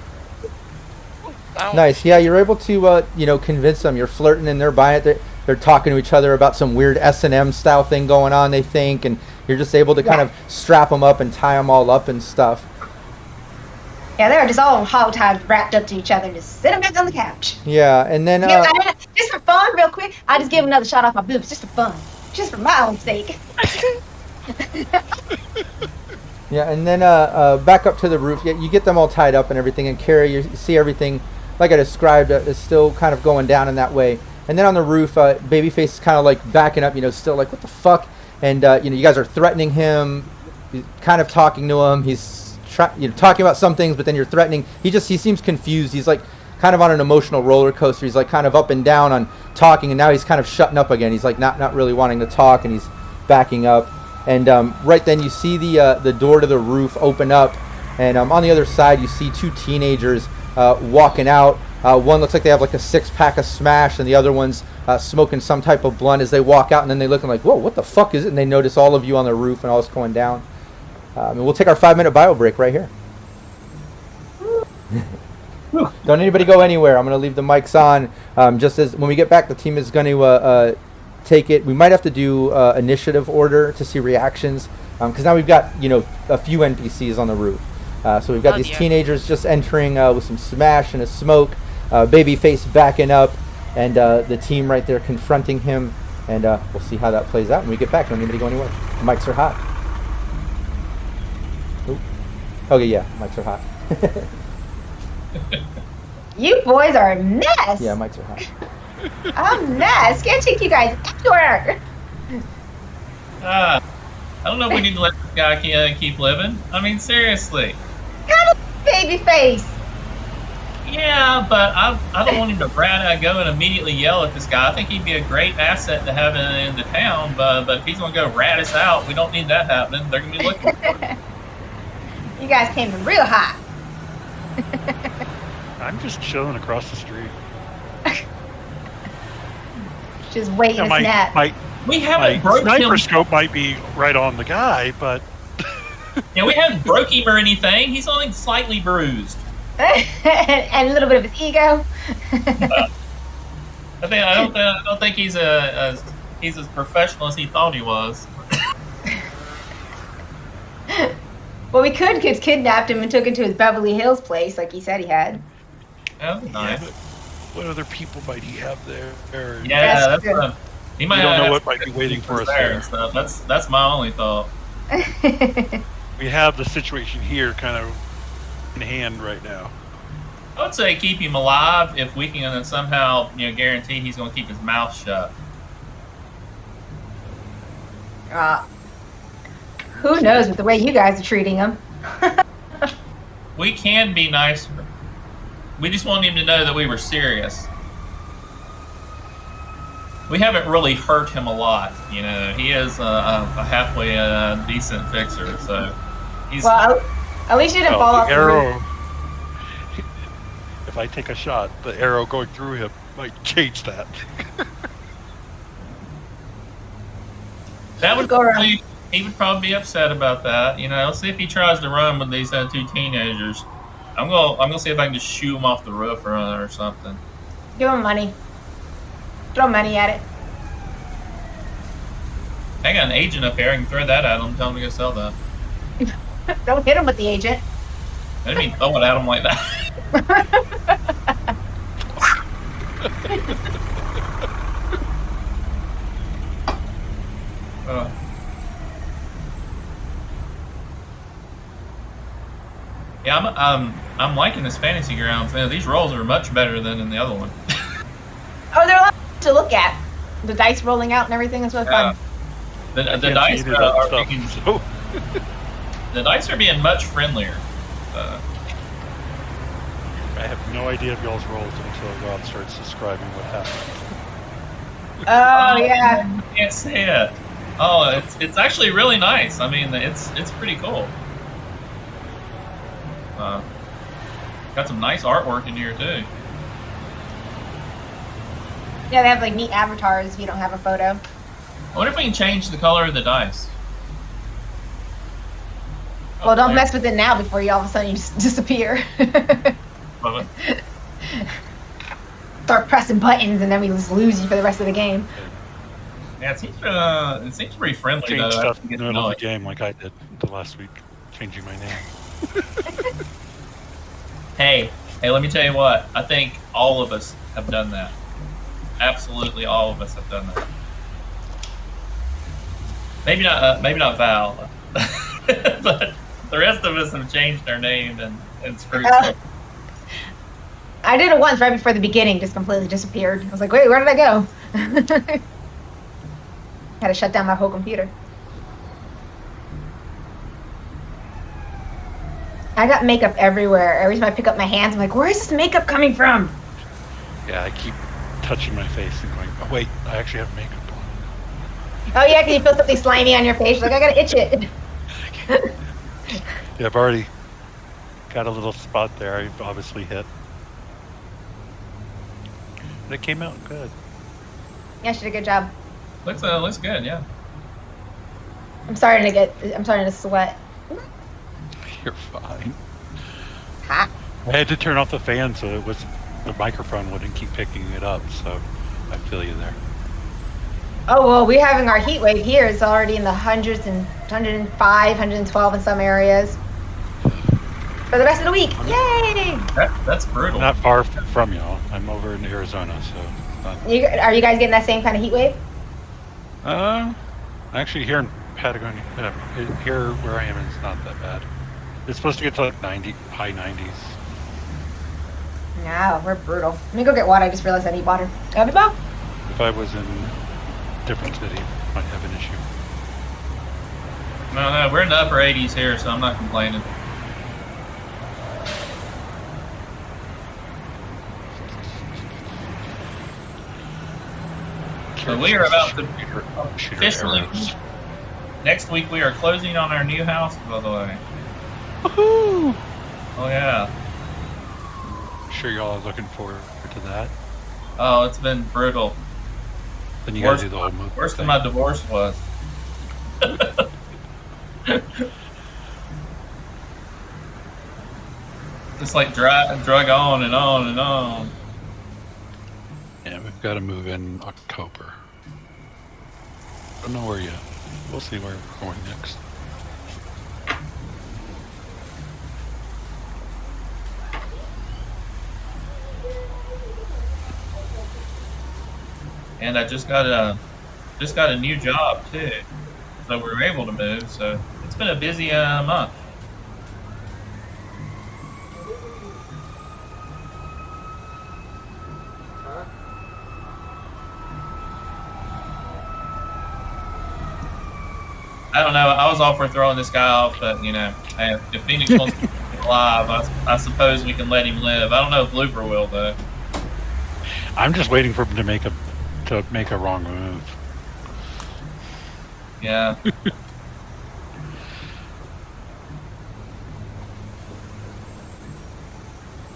Nice. Yeah, you're able to, convince them. You're flirting and they're buying it. They're talking to each other about some weird S&M style thing going on, they think, and you're just able to kind of strap them up and tie them all up and stuff.
Yeah, they were just all hog-tied, wrapped up to each other, just sitting back on the couch.
Yeah, and then
Just for fun, real quick, I just give another shot off my boobs, just for fun, just for my own sake.
yeah, and then back up to the roof. Yeah, you get them all tied up and everything, and Carrie, you see everything like I described is still kind of going down in that way. And then on the roof, Babyface is kind of like backing up, still like, what the fuck? And you guys are threatening him, kind of talking to him. He's talking about some things, but then you're threatening. He seems confused. He's like kind of on an emotional roller coaster. He's like kind of up and down on talking, and now he's kind of shutting up again. He's like not really wanting to talk, and he's backing up. And right then you see the door to the roof open up, and on the other side you see two teenagers walking out. One looks like they have like a 6-pack of Smash, and the other one's smoking some type of blunt as they walk out, and then they look like, whoa, what the fuck is it? And they notice all of you on the roof and all this going down. And we'll take our 5-minute bio break right here. Don't anybody go anywhere. I'm going to leave the mics on. Just as when we get back, the team is going to take it. We might have to do initiative order to see reactions, because now we've got a few NPCs on the roof. So we've got these teenagers just entering with some Smash and a smoke, Babyface backing up, and the team right there confronting him. And we'll see how that plays out when we get back. Don't anybody go anywhere. The mics are hot. Ooh. Okay, yeah, mics are hot.
You boys are a mess.
Yeah, mics are hot.
I'm a mess. Can't take you guys anywhere.
I don't know if we need to let this guy keep living. I mean, seriously.
Kind of Babyface.
Yeah, but I don't want him to go and immediately yell at this guy. I think he'd be a great asset to have in the town, but if he's going to go rat us out, we don't need that happening. They're going to be looking for him.
You guys came in real hot.
I'm just chilling across the street.
Just waiting to snap.
We haven't
my
broke
sniper
him.
scope might be right on the guy, but
Yeah, we haven't broke him or anything. He's only slightly bruised.
And a little bit of his ego.
I don't think he's as professional as he thought he was.
Well, we could have kidnapped him and took him to his Beverly Hills place, like he said he had.
Oh, nice.
yeah, but what other people might he have there?
Yeah,
That's
that's he might
We don't know
have
what might be waiting for us
there
there.
and stuff. That's my only thought.
We have the situation here kind of in hand right now.
I would say keep him alive if we can somehow guarantee he's going to keep his mouth shut.
Who knows with the way you guys are treating him.
We can be nicer. We just want him to know that we were serious. We haven't really hurt him a lot, He is a halfway decent fixer, so he's.
Well, at least you didn't fall off
the
the
arrow.
roof.
If I take a shot, the arrow going through him might change that.
That would
Go around.
he would probably be upset about that. Let's see if he tries to run with these two teenagers. I'm gonna see if I can just shoo him off the roof or something.
Give him money. Throw money at it.
I got an agent up here. I can throw that at him. Tell him to go sell that.
Don't hit him with the agent.
I didn't mean throw it at him like that. Yeah, I'm liking this fantasy grounds. These rolls are much better than in the other one.
Oh, they're a lot to look at. The dice rolling out and everything is really fun.
The
Can't
dice
see any of
are
that
being,
stuff, so-
the dice are being much friendlier.
I have no idea of y'all's rolls until Rob starts describing what happened.
Oh, yeah.
I can't say it. Oh, it's actually really nice. I mean, it's pretty cool. Got some nice artwork in here too.
Yeah, they have like neat avatars if you don't have a photo.
I wonder if we can change the color of the dice.
Well, don't mess with it now before you all of a sudden you just disappear.
Love it.
Start pressing buttons and then we just lose you for the rest of the game.
Yeah, it seems pretty friendly
Change
though.
stuff in
Get
the
to
middle
know
of the
it.
game like I did the last week, changing my name.
Hey, let me tell you what. I think all of us have done that. Absolutely, all of us have done that. Maybe not Val, but the rest of us have changed our name and screwed stuff.
I did it once right before the beginning, just completely disappeared. I was like, wait, where did I go? Had to shut down my whole computer. I got makeup everywhere. Every time I pick up my hands, I'm like, where is this makeup coming from?
Yeah, I keep touching my face and going, oh, wait, I actually have makeup on.
Oh, yeah, because you feel something slimy on your face. Like, I gotta itch it.
Yeah, I've already got a little spot there I've obviously hit. But it came out good.
Yeah, she did a good job.
Looks good, yeah.
I'm starting to sweat.
You're fine.
Hot.
I had to turn off the fan so the microphone wouldn't keep picking it up, so I feel you there.
Oh, well, we're having our heat wave here. It's already in the hundreds and 105, 112 in some areas. For the rest of the week. Yay!
That's brutal.
Not far from y'all. I'm over in Arizona, so.
Are you guys getting that same kind of heat wave?
Actually, here in Patagonia, here where I am, it's not that bad. It's supposed to get to like high 90s.
No, we're brutal. Let me go get water. I just realized I need water. Have a
If I was in a different city, I might have an issue.
No, we're in the upper 80s here, so I'm not complaining. So we are about to officially. Next week we are closing on our new house, by the way.
Woohoo!
Oh yeah.
I'm sure y'all are looking forward to that.
Oh, it's been brutal.
Then you gotta do the whole move.
Worse than my divorce was. Just like drug on and on and on.
Yeah, we've got to move in October. Don't know where yet. We'll see where we're going next.
And I just got a new job too, so we were able to move. So it's been a busy month. I don't know. I was all for throwing this guy off, but if Phoenix wants to be alive, I suppose we can let him live. I don't know if Looper will though.
I'm just waiting for him to make a wrong move.
Yeah.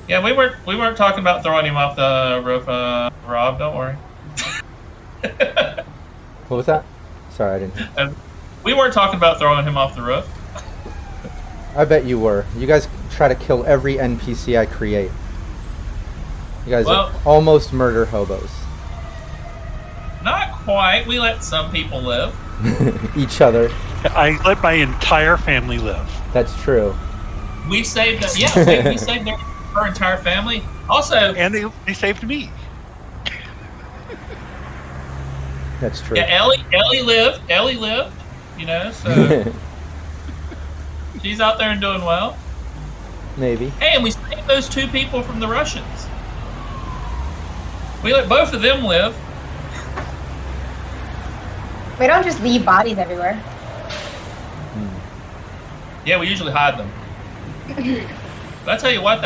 Yeah, we weren't talking about throwing him off the roof, Rob. Don't worry.
What was that? Sorry, I didn't.
We weren't talking about throwing him off the roof.
I bet you were. You guys try to kill every NPC I create. You guys are almost murder hobos.
Not quite. We let some people live.
Each other.
I let my entire family live.
That's true.
We saved them. Yeah, we saved her entire family. Also,
and they saved me.
That's true.
Yeah, Ellie lived. So she's out there and doing well.
Maybe.
Hey, and we saved those two people from the Russians. We let both of them live.
We don't just leave bodies everywhere.
Yeah, we usually hide them. But I tell you what,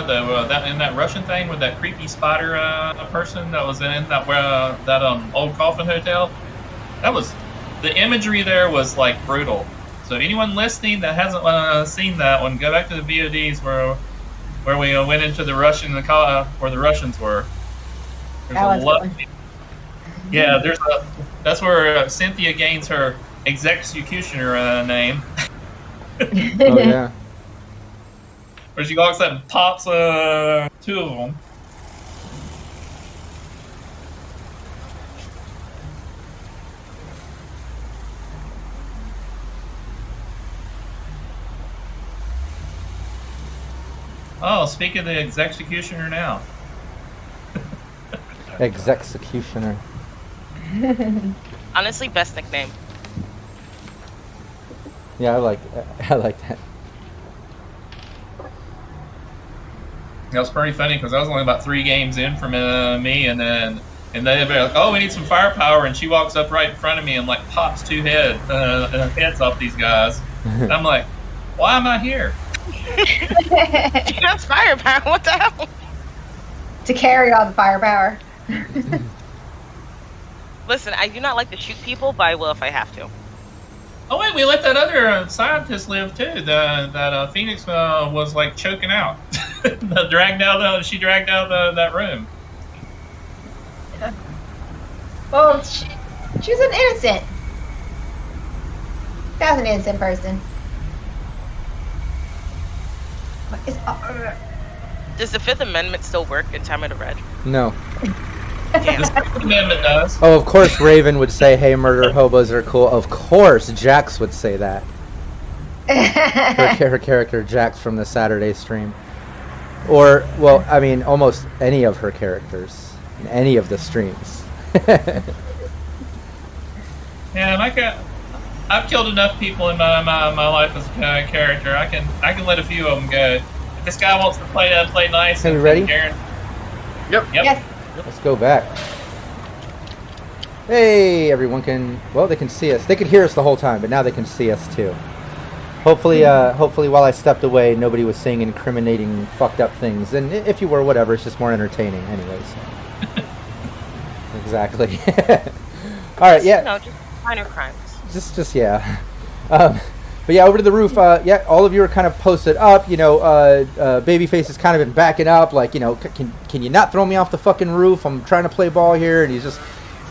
though, that in that Russian thing with that creepy spider person that was in that old coffin hotel, that was the imagery there was like brutal. So anyone listening that hasn't seen that one, go back to the VODs where we went into the Russian where the Russians were. There's yeah, that's where Cynthia gains her executioner name.
Oh yeah.
Where she walks up and pops two of them. Oh, speak of the executioner now.
Executioner.
Honestly, best nickname.
Yeah, I like that.
That was pretty funny because I was only about 3 games in from me, and they'd be like, "Oh, we need some firepower," and she walks up right in front of me and like pops 2 heads off these guys. And I'm like, "Why am I here?"
That's firepower. What the hell?
To carry all the firepower.
Listen, I do not like to shoot people, but I will if I have to.
Oh wait, we let that other scientist live too. That Phoenix was like choking out. She dragged out that room.
Well, she was an innocent. That was an innocent person. What is
Does the Fifth Amendment still work in Time of the Red?
No.
Damn.
The Second Amendment does.
Oh, of course Raven would say, "Hey, murder hobos are cool." Of course Jax would say that. Her character Jax from the Saturday stream. Or, well, I mean, almost any of her characters in any of the streams.
Yeah, I've killed enough people in my life as a character. I can let a few of them go. If this guy wants to play nice.
Are we ready?
Yep.
Yes.
Let's go back. Hey, everyone they can see us. They could hear us the whole time, but now they can see us too. Hopefully while I stepped away, nobody was saying incriminating, fucked up things. And if you were, whatever, it's just more entertaining anyways. Exactly. All right, yeah.
No, just minor crimes.
Just yeah. But yeah, over to the roof. Yeah, all of you are kind of posted up. You know, Babyface has kind of been backing up. Like, you know, can you not throw me off the fucking roof? I'm trying to play ball here, and he's just,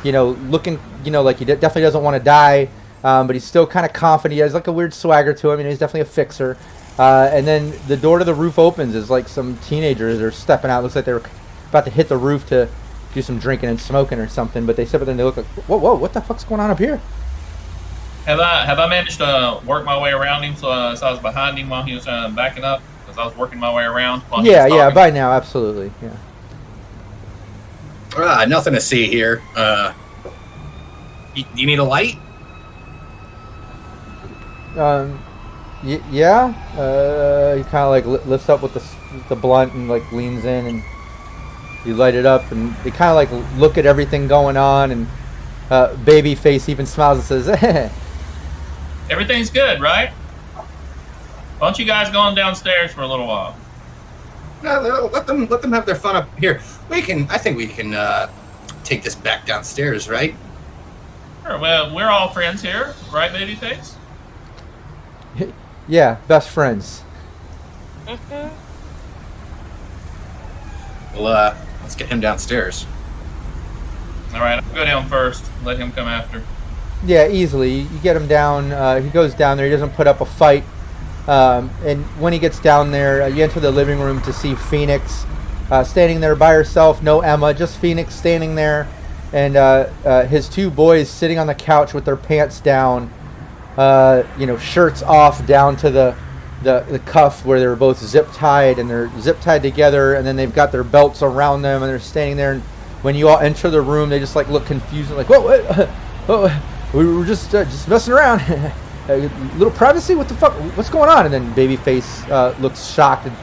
you know, looking, you know, like he definitely doesn't want to die. But he's still kind of confident. He has like a weird swagger to him. You know, he's definitely a fixer. And then the door to the roof opens as like some teenagers are stepping out. Looks like they were about to hit the roof to do some drinking and smoking or something. But they step up and they look like, whoa, what the fuck's going on up here?
Have I managed to work my way around him so I was behind him while he was backing up? Because I was working my way around while he was
Yeah,
talking.
by now, absolutely, yeah.
Nothing to see here. You need a light?
Yeah. He kind of like lifts up with the blunt and like leans in and you light it up and they kind of like look at everything going on and Babyface even smiles and says,
Everything's good, right? Why don't you guys go on downstairs for a little while?
No, let them have their fun up here. I think we can take this back downstairs, right?
Sure, well, we're all friends here, right, Babyface?
yeah, best friends.
Mm-hmm.
Well, let's get him downstairs.
All right, I'll go down first. Let him come after.
Yeah, easily. You get him down. He goes down there. He doesn't put up a fight. And when he gets down there, you enter the living room to see Phoenix standing there by herself. No Emma, just Phoenix standing there. And his 2 boys sitting on the couch with their pants down, shirts off down to the cuff where they were both zip-tied. And they're zip-tied together. And then they've got their belts around them. And they're standing there. And when you all enter the room, they just like look confused. Like, whoa, we were just messing around. A little privacy? What the fuck? What's going on? And then Babyface looks shocked. And,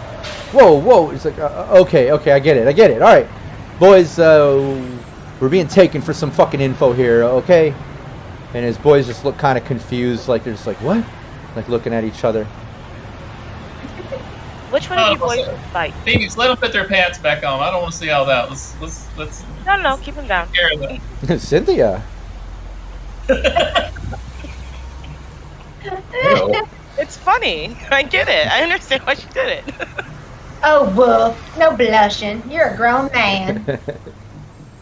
whoa. It's like, okay, I get it. All right, boys, we're being taken for some fucking info here, okay? And his boys just look kind of confused, like they're just like, what? Like looking at each other.
Which one of you boys would fight?
Phoenix, let them put their pants back on. I don't want to see all that. Let's
No, keep them down.
care of that.
Cynthia.
It's funny. I get it. I understand why she did it.
Oh, Wolf, no blushing. You're a grown man.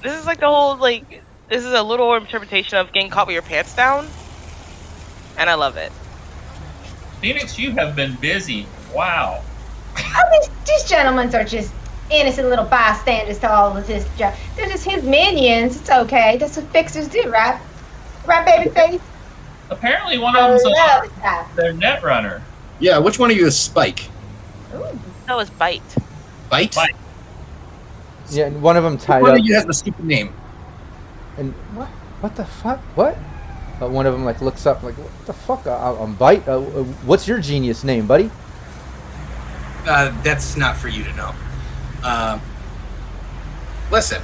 This is like the whole, like, this is a little interpretation of getting caught with your pants down. And I love it.
Phoenix, you have been busy. Wow.
Oh, these gentlemen are just innocent little bystanders to all of this. They're just his minions. It's okay. That's what fixers do, right? Right, Babyface?
Apparently one of them's their netrunner.
Yeah, which one of you is Spike?
Ooh.
that was bite.
Bite?
Bite.
Yeah, and one of them tied
One
up.
of you has the stupid name.
And what the fuck? What? One of them like looks up like, what the fuck? I'm Bite. What's your genius name, buddy?
That's not for you to know. Listen,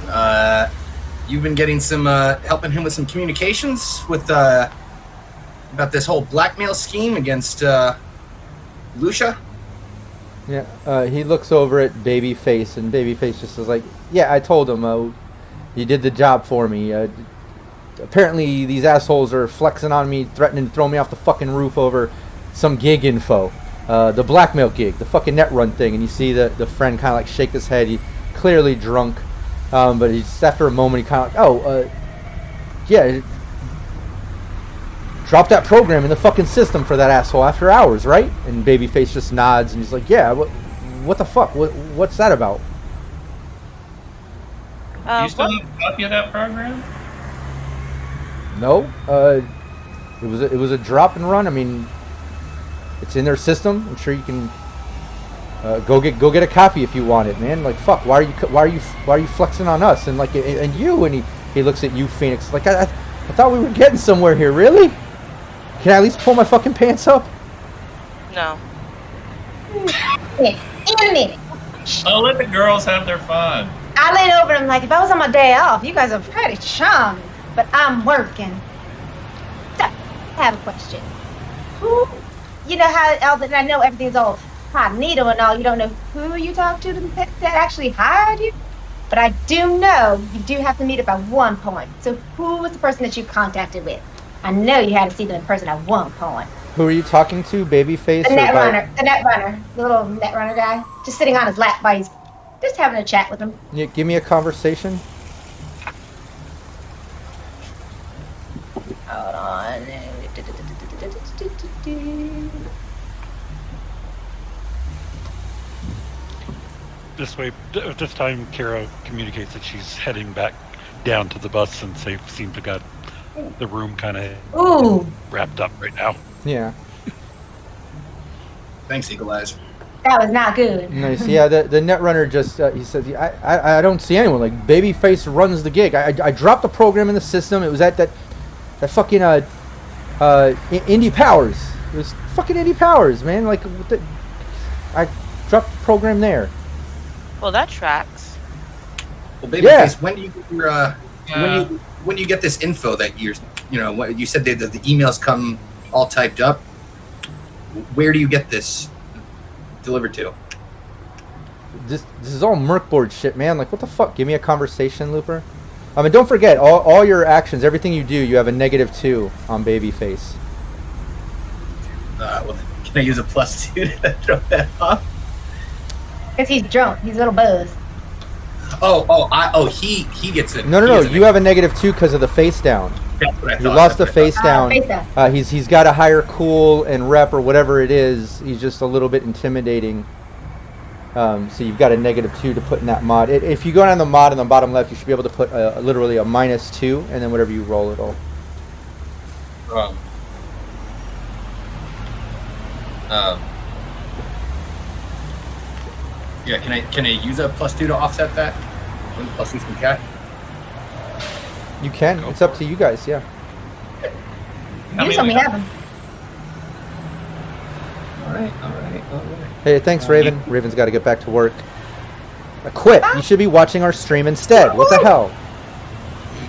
you've been getting some helping him with some communications with about this whole blackmail scheme against Lucia.
Yeah. He looks over at Babyface, and Babyface just is like, yeah, I told him. You did the job for me. Apparently, these assholes are flexing on me, threatening to throw me off the fucking roof over some gig info. The blackmail gig, the fucking net run thing. And you see the friend kind of like shake his head. He clearly drunk. But he's after a moment, he kind of like, yeah, drop that program in the fucking system for that asshole after hours, right? And Babyface just nods, and he's like, yeah, what the fuck? What's that about?
Do you still have a copy of that program?
No, it was a drop and run. I mean, it's in their system. I'm sure you can go get a copy if you want it, man. Like, fuck, why are you flexing on us? And like, and you, and he looks at you, Phoenix. Like, I thought we were getting somewhere here. Really? Can I at least pull my fucking pants up?
No.
In a minute.
Oh, let the girls have their fun.
I lean over and I'm like, if I was on my day off, you guys are pretty charming, but I'm working. So, I have a question. Who, you know how, I know everything's all incognito and all, you don't know who you talked to that actually hired you? But I do know you do have to meet up at one point. So who was the person that you contacted with? I know you had to see them in person at one point.
Who are you talking to, Babyface?
The netrunner, the little netrunner guy, just sitting on his lap by his, just having a chat with him.
Yeah, give me a conversation.
Hold on.
This time Kara communicates that she's heading back down to the bus since they seem to got the room kind of wrapped up right now.
Yeah.
Thanks, Eagle Eyes.
That was not good.
Nice. Yeah, the netrunner just he says, I don't see anyone. Like, Babyface runs the gig. I dropped the program in the system. It was at that fucking Indy Powers. It was fucking Indy Powers, man. Like, I dropped the program there.
Well, that tracks.
Well, Babyface,
Yeah.
when do you get your when you get this info that what you said that the emails come all typed up? Where do you get this delivered to?
This is all Mercboard shit, man. Like, what the fuck? Give me a conversation, Looper. I mean, don't forget, all your actions, everything you do, you have a -2 on Babyface.
Well, can I use a +2 to throw that off?
Because he's drunk. He's a little buzzed.
He gets it.
No. You have a -2 because of the face down.
That's what I
You
thought.
lost the
That's what I
face down.
Face down.
He's got a higher cool and rep or whatever it is. He's just a little bit intimidating. So you've got a -2 to put in that mod. If you go down the mod in the bottom left, you should be able to put literally a -2, and then whatever you roll, it'll.
Yeah, can I use a +2 to offset that? +2 from cat.
You can. It's up to you guys. Yeah.
You told me have him.
All right.
Hey, thanks, Raven. Raven's got to get back to work. Quit. You should be watching our stream instead. What the hell?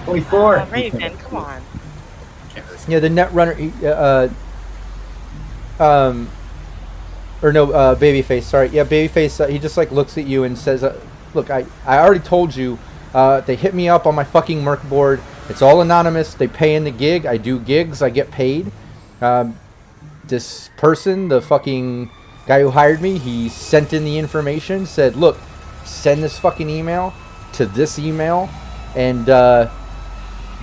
24.
Raven, come on.
Yeah, the netrunner. Babyface. Sorry. Yeah, Babyface. He just like looks at you and says, "Look, I already told you. They hit me up on my fucking Merc board. It's all anonymous. They pay in the gig. I do gigs. I get paid. This person, the fucking guy who hired me, he sent in the information. Said, look, send this fucking email to this email, and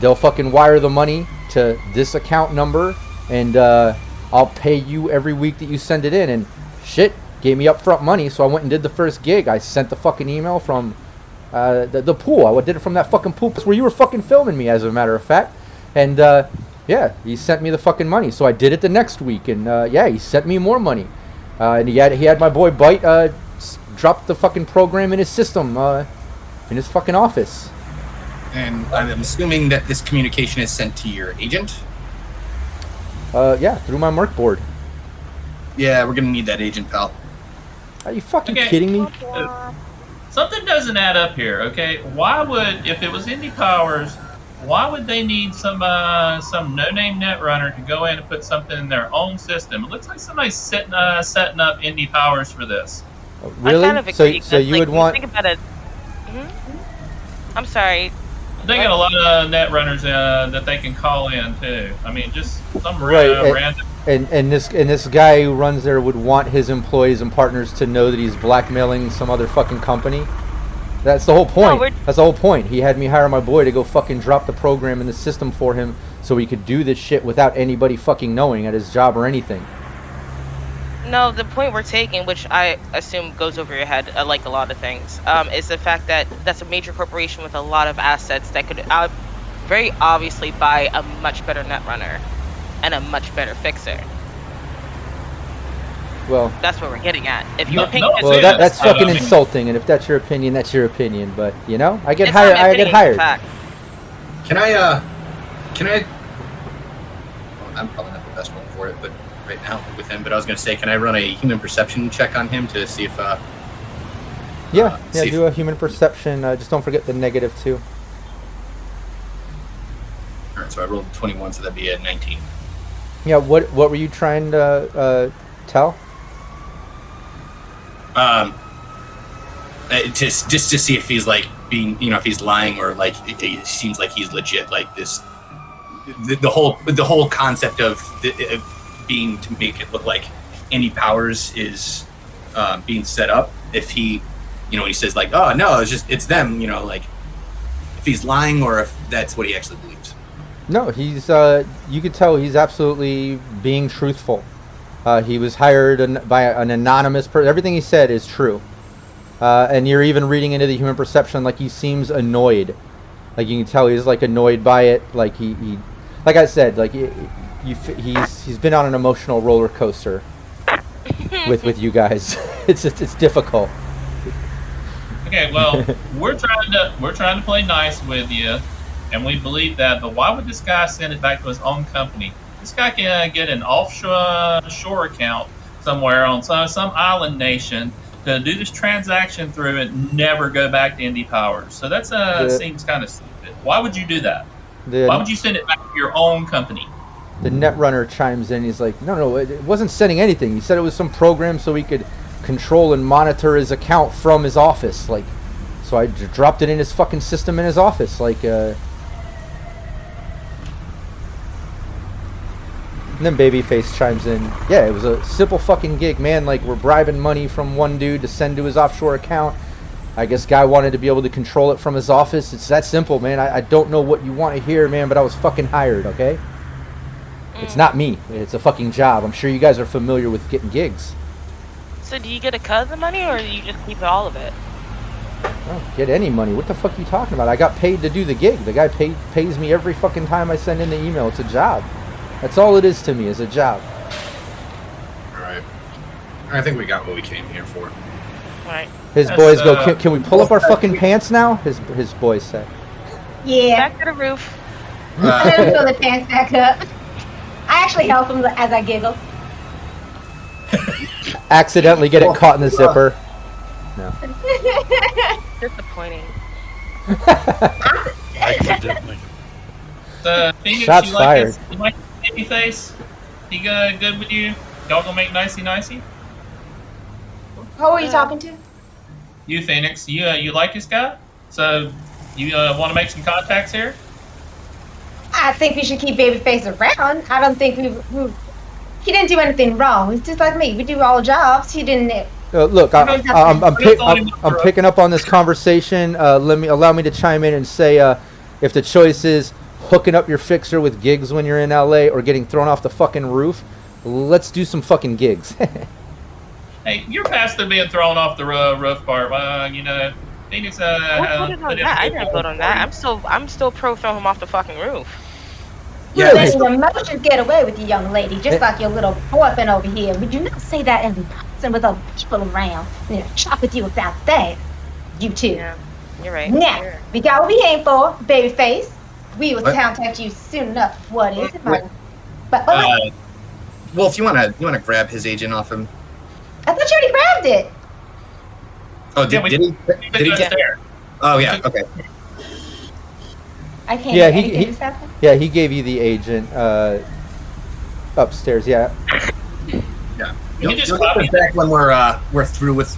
they'll fucking wire the money to this account number, and I'll pay you every week that you send it in." And shit, gave me upfront money, so I went and did the first gig. I sent the fucking email from the pool. I did it from that fucking pool where you were fucking filming me, as a matter of fact. And yeah, he sent me the fucking money. So I did it the next week, and yeah, he sent me more money. And he had my boy Bite dropped the fucking program in his system, in his fucking office.
And I'm assuming that this communication is sent to your agent?
Yeah, through my merc board.
Yeah, we're gonna need that agent, pal.
Are you fucking
Okay.
kidding me?
Something doesn't add up here, okay? Why would, if it was Indy Powers, why would they need some no-name netrunner to go in and put something in their own system? It looks like somebody's setting up Indy Powers for this.
Really?
I kind of agree,
So you would want?
Think about it. I'm sorry.
They got a lot of netrunners that they can call in too. I mean, just some
Right,
random.
And this guy who runs there would want his employees and partners to know that he's blackmailing some other fucking company. That's the whole point.
No,
That's the whole point. He had me hire my boy to go fucking drop the program in the system for him so he could do this shit without anybody fucking knowing at his job or anything.
No, the point we're taking, which I assume goes over your head, like a lot of things, is the fact that that's a major corporation with a lot of assets that could very obviously buy a much better netrunner and a much better fixer.
Well,
That's what we're getting at. If you
No,
were paying
no,
attention,
well, that's
I
fucking
mean-
insulting. And if that's your opinion, that's your opinion. But you know, I get
it's not
hired.
my
I
opinion,
get hired.
it's a fact.
Can I? Well, I'm probably not the best one for it, but right now with him. But I was gonna say, can I run a human perception check on him to see if?
Yeah,
see if-
do a human perception. Just don't forget the negative too.
All right, so I rolled 21, so that'd be a 19.
Yeah, what were you trying to tell?
Just to see if he's like being, if he's lying or like it seems like he's legit. Like this, the whole concept of being to make it look like Indy Powers is being set up. If he, he says like, oh no, it's them. Like if he's lying or if that's what he actually believes.
No, he's. You could tell he's absolutely being truthful. He was hired by an anonymous person. Everything he said is true. And you're even reading into the human perception, like he seems annoyed. Like you can tell he's like annoyed by it. Like he like I said, like he's been on an emotional roller coaster with you guys. It's difficult.
Okay, well, we're trying to play nice with you, and we believe that. But why would this guy send it back to his own company? This guy can get an offshore account somewhere on some island nation to do this transaction through and never go back to Indy Powers. So that seems kind of stupid. Why would you do that? Why would you send it back to your own company?
The netrunner chimes in. He's like, no, it wasn't sending anything. He said it was some program so he could control and monitor his account from his office. Like, so I dropped it in his fucking system in his office. Like, And then Babyface chimes in, yeah, it was a simple fucking gig, man. Like, we're bribing money from one dude to send to his offshore account. I guess guy wanted to be able to control it from his office. It's that simple, man. I don't know what you want to hear, man, but I was fucking hired, okay? It's not me. It's a fucking job. I'm sure you guys are familiar with getting gigs.
So do you get a cut of the money, or do you just keep all of it?
I don't get any money. What the fuck are you talking about? I got paid to do the gig. The guy pays me every fucking time I send in the email. It's a job. That's all it is to me, is a job.
All right. I think we got what we came here for.
Right.
His boys go, can we pull up our fucking pants now? His boys say.
Yeah.
Back to the roof.
Let him pull the pants back up. I actually help him as I giggle.
Accidentally get it caught in the zipper. No.
Disappointing.
Accidentally.
Phoenix,
Shots
you like
fired.
You like Babyface? He good with you? Y'all gonna make nicey?
Who are you talking to?
You, Phoenix, you like this guy? So you want to make some contacts here?
I think we should keep Babyface around. I don't think he didn't do anything wrong. He's just like me. We do all jobs. He didn't.
Look, I'm picking up on this conversation. Allow me to chime in and say, if the choice is hooking up your fixer with gigs when you're in LA or getting thrown off the fucking roof, let's do some fucking gigs.
Hey, you're past the being thrown off the roof part. Phoenix.
Who voted on that? I didn't vote on that. I'm still pro throw him off the fucking roof.
Yeah,
Letting emotions get away with you, young lady, just like your little boyfriend over here. Would you not say that in public? and with other people around. You know, talk with you about that. You too.
Yeah, you're right.
Now,
You're right.
we got what we aim for, babyface. We will
What?
contact you soon enough. What is it,
Wait.
But
Wolf, you wanna grab his agent off him?
I thought you already grabbed it.
Oh,
Yeah,
did he? Did he get?
there?
Oh yeah. Okay.
I can't
Yeah,
do
he-
anything
he-
this happened.
Yeah, he gave you the agent upstairs. Yeah.
Yeah.
You
You'll
just
get
copy
this back when we're through with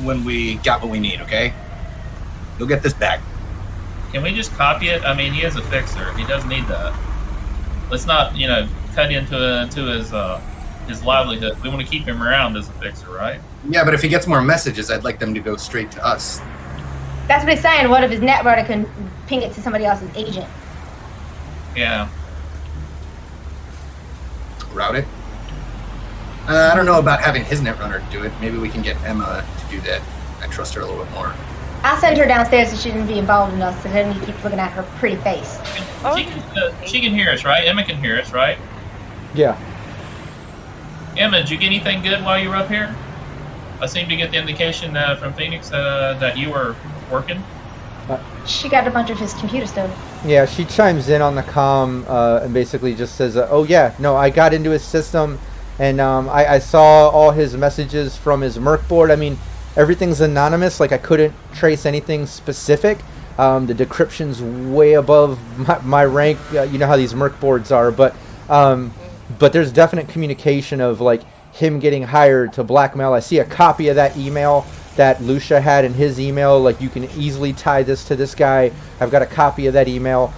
when we got what we need. Okay. You'll get this back.
Can we just copy it? I mean, he is a fixer. He does need that. Let's not, cut into his livelihood. We want to keep him around as a fixer, right?
Yeah, but if he gets more messages, I'd like them to go straight to us.
That's what he's saying. What if his netrunner can ping it to somebody else's agent?
Yeah.
Route it. I don't know about having his netrunner do it. Maybe we can get Emma to do that. I trust her a little bit more.
I'll send her downstairs so she didn't be involved in us, so then you keep looking at her pretty face.
Oh,
She can hear us, right? Emma can hear us, right?
Yeah.
Emma, did you get anything good while you were up here? I seem to get the indication from Phoenix that you were working.
She got a bunch of his computer stuff.
Yeah, she chimes in on the comm and basically just says, "Oh yeah, no, I got into his system, and I saw all his messages from his Merc board. I mean, everything's anonymous. Like I couldn't trace anything specific. The decryption's way above my rank. You know how these Merc boards are, but there's definite communication of like him getting hired to blackmail. I see a copy of that email that Lucia had in his email. Like you can easily tie this to this guy. I've got a copy of that email.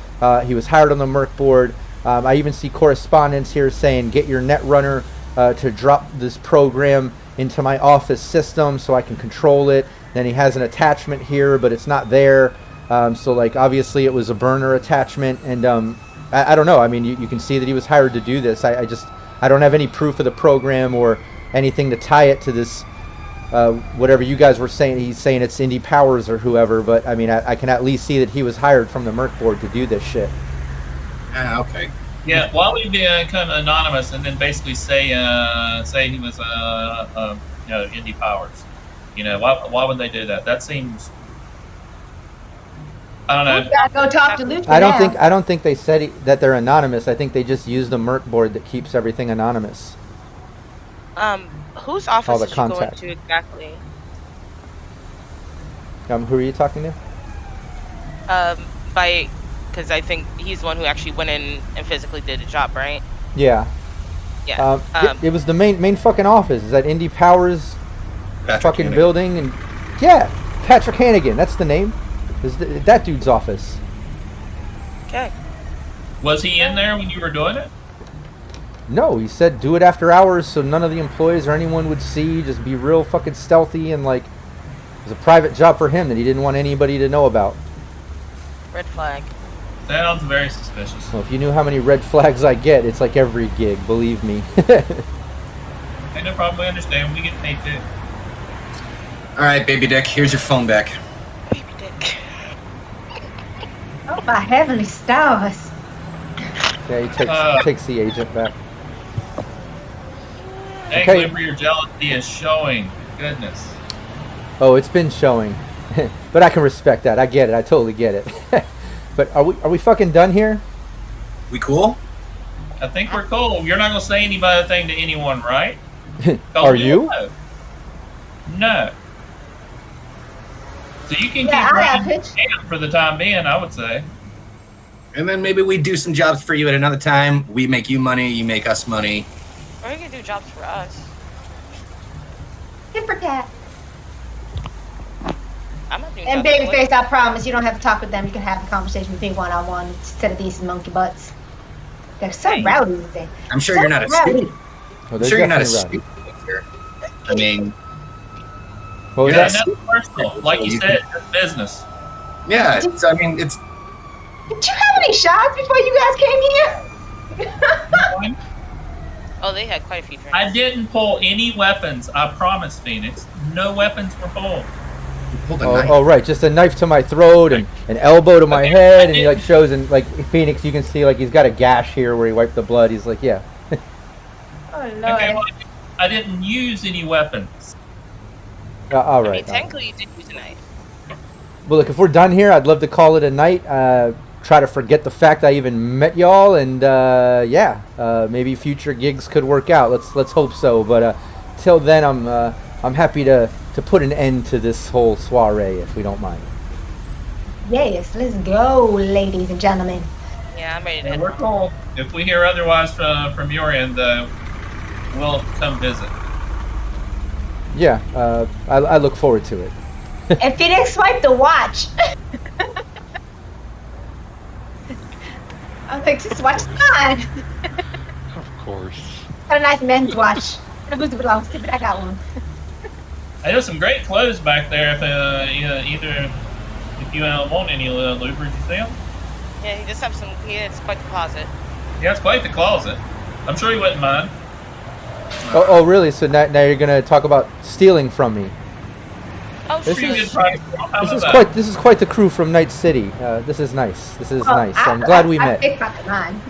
He was hired on the Merc board. I even see correspondence here saying get your netrunner to drop this program into my office system so I can control it. Then he has an attachment here, but it's not there. So like obviously it was a burner attachment, and I don't know. I mean, you can see that he was hired to do this. I don't have any proof of the program or anything to tie it to this. Whatever you guys were saying, he's saying it's Indy Powers or whoever, but I mean, I can at least see that he was hired from the Merc board to do this shit.
Okay.
Yeah, why would he become anonymous and then basically say he was Indy Powers? Why would they do that? That seems, I don't know.
We gotta go talk to Luke.
I don't think they said that they're anonymous. I think they just use the Merc board that keeps everything anonymous.
Whose office
the
did you go
contact.
into exactly?
Who are you talking to?
Because I think he's the one who actually went in and physically did the job, right?
Yeah.
Yeah.
It was the main fucking office. Is that Indy Powers
Patrick
fucking
Hannigan.
building? And yeah, Patrick Hannigan. That's the name. Is that dude's office?
Okay.
Was he in there when you were doing it?
No, he said do it after hours so none of the employees or anyone would see. Just be real fucking stealthy and like it was a private job for him that he didn't want anybody to know about.
Red flag.
Sounds very suspicious.
Well, if you knew how many red flags I get, it's like every gig, believe me.
Hey, no problem. We understand. We get paid too.
All right, baby dick. Here's your phone back.
Baby dick.
Oh my heavenly stars!
Yeah, he takes the agent back.
Hey,
Okay.
Glimmer, your jealousy is showing. Goodness.
Oh, it's been showing, but I can respect that. I get it. I totally get it. But are we fucking done here?
We cool?
I think we're cool. You're not gonna say anything to anyone, right?
Are you?
No. So you can
Yeah,
keep
I have
running
pitched.
camp for the time being, I would say.
And then maybe we do some jobs for you at another time. We make you money, you make us money.
Or you can do jobs for us.
Tip for tat.
I'm not doing
And
jobs for
babyface, I promise you don't have to talk with them. You can have a conversation with me one-on-one instead of these monkey butts. They're so
Hey.
rowdy today.
I'm sure
So
you're not a
rowdy.
student.
Well,
I'm
they're
sure you're not a
definitely
student.
rowdy.
Here. I mean,
What was
You're
that?
not-
And that's personal. Like you said, it's business.
yeah. It's, I mean, it's
Did you have any shots before you guys came here?
Oh, they had quite a few drinks.
I didn't pull any weapons. I promise, Phoenix. No weapons were pulled.
pulled a knife.
Oh, right, just a knife to my throat and an elbow to my head, and he like shows and like Phoenix, you can see like he's got a gash here where he wiped the blood. He's like, yeah.
Oh
Okay,
lord.
well, I didn't use any weapons.
All
I mean,
right.
technically, you did use a knife.
Well, look, if we're done here, I'd love to call it a night. Try to forget the fact I even met y'all, and maybe future gigs could work out. Let's hope so. But till then, I'm happy to put an end to this whole soiree, if we don't mind.
Yes, let's go, ladies and gentlemen.
Yeah, I'm ready to
Yeah,
head
we're
home.
cool. If we hear otherwise from your end, we'll come visit.
Yeah, I look forward to it.
And Phoenix swiped the watch. I was like, just watch mine.
Of course.
Got a nice men's watch. I don't know whose it belongs to, but I got one.
I know some great clothes back there. If you want any loopers, you see them?
Yeah, he just have some. He has quite the closet.
Yeah, it's quite the closet. I'm sure he wouldn't mind.
Oh, really? So now you're gonna talk about stealing from me?
Oh,
This
shoot.
is- This is quite the crew from Night City. This is nice. This is nice. I'm glad we met.
I picked up mine.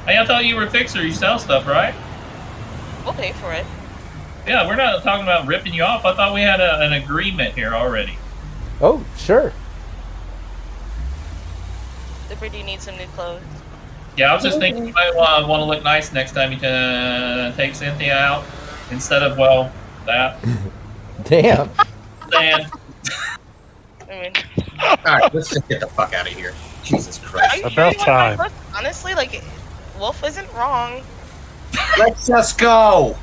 Hey, I thought you were a fixer. You sell stuff, right?
We'll pay for it.
Yeah, we're not talking about ripping you off. I thought we had an agreement here already.
Oh, sure.
Liberty, do you need some new clothes?
Yeah, I was just thinking you might want to look nice next time you take Cynthia out instead of, well, that.
Damn.
Dan.
I mean,
All right, let's just get the fuck out of here. Jesus
are
Christ.
you sure
About
you want to buy
time.
clothes? Honestly, like, Wolf isn't wrong.
Let's just go.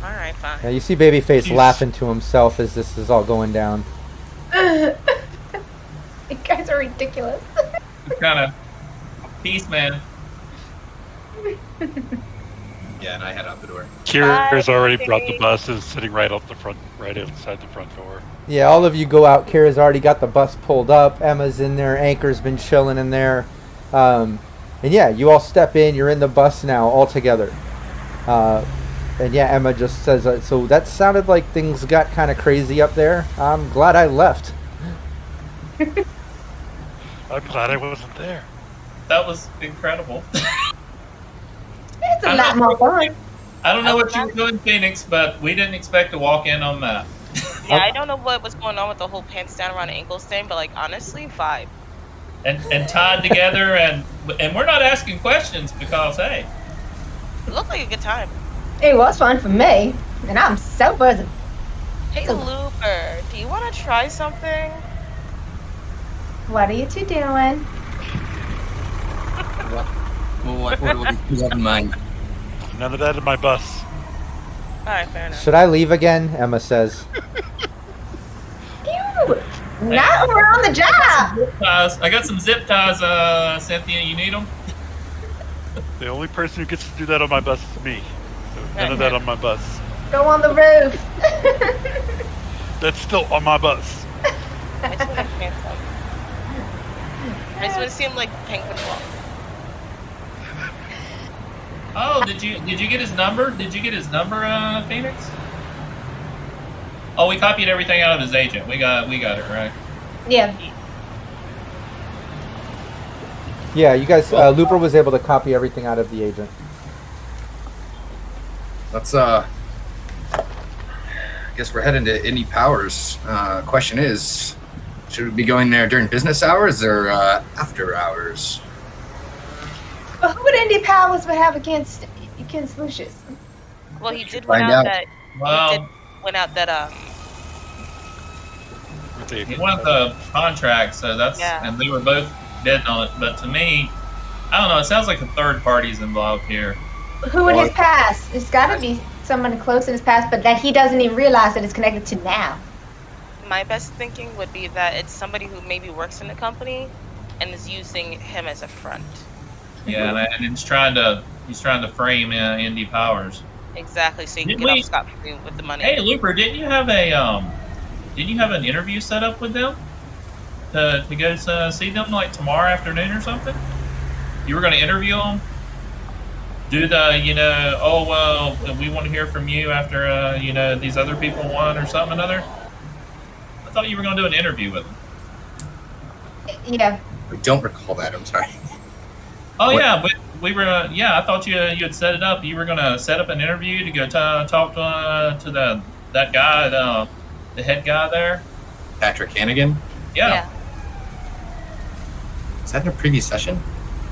All right, fine.
Now you see Babyface
Jeez.
laughing to himself as this is all going down.
You guys are ridiculous.
Kind of peace, man.
Yeah, and I head out the door.
Kira's
Bye,
already brought the
Baby.
bus. Is sitting right outside the front door.
Yeah, all of you go out. Kira's already got the bus pulled up. Emma's in there. Anchor's been chilling in there. And yeah, you all step in. You're in the bus now, all together. And yeah, Emma just says, so that sounded like things got kind of crazy up there. I'm glad I left.
I'm glad I wasn't there.
That was incredible.
It's a lot more fun.
I don't know what you were doing, Phoenix, but we didn't expect to walk in on that.
Yeah, I don't know what was going on with the whole pants down around the ankles thing, but like honestly, vibe.
And tied together, and we're not asking questions because, hey,
It looked like a good time.
It was fun for me, and I'm so buzzing.
Hey, Looper, do you want to try something?
What are you two doing?
What do you have in mind?
None of that in my bus.
All right, fair enough.
Should I leave again? Emma says.
Ew, not around the job.
ties. I got some zip ties, Cynthia. You need them?
The only person who gets to do that on my bus is me. So none of that on my bus.
Go on the roof.
That's still on my bus.
I just want to pants up. I just want to see him like penguin walk.
Oh, did you get his number? Did you get his number, Phoenix? Oh, we copied everything out of his agent. We got it right.
Yeah.
Yeah, you guys, Looper was able to copy everything out of the agent.
Let's I guess we're heading to Indy Powers. Question is, should we be going there during business hours or after hours?
But who would Indy Powers would have against Lucius?
Well, he did
Find
win out
out.
that.
Well,
He did win out that.
he won the contract, so that's
Yeah.
and they were both bidding on it. But to me, I don't know. It sounds like a third party's involved here.
Who in his past? It's got to be someone close in his past, but that he doesn't even realize that it's connected to now.
My best thinking would be that it's somebody who maybe works in the company and is using him as a front.
Yeah, and he's trying to frame Indy Powers.
Exactly, so you can
Didn't
get
we-
off scot-free with the money.
Hey, Looper, didn't you have an interview set up with them to go see them like tomorrow afternoon or something? You were going to interview them, do the oh well, we want to hear from you after these other people won or something or another. I thought you were going to do an interview with them.
Yeah.
I don't recall that. I'm sorry.
Oh
What?
yeah, but we were. I thought you had set it up. You were gonna set up an interview to go talk to that guy, the head guy there.
Patrick Hannigan.
Yeah.
Is that in a previous session?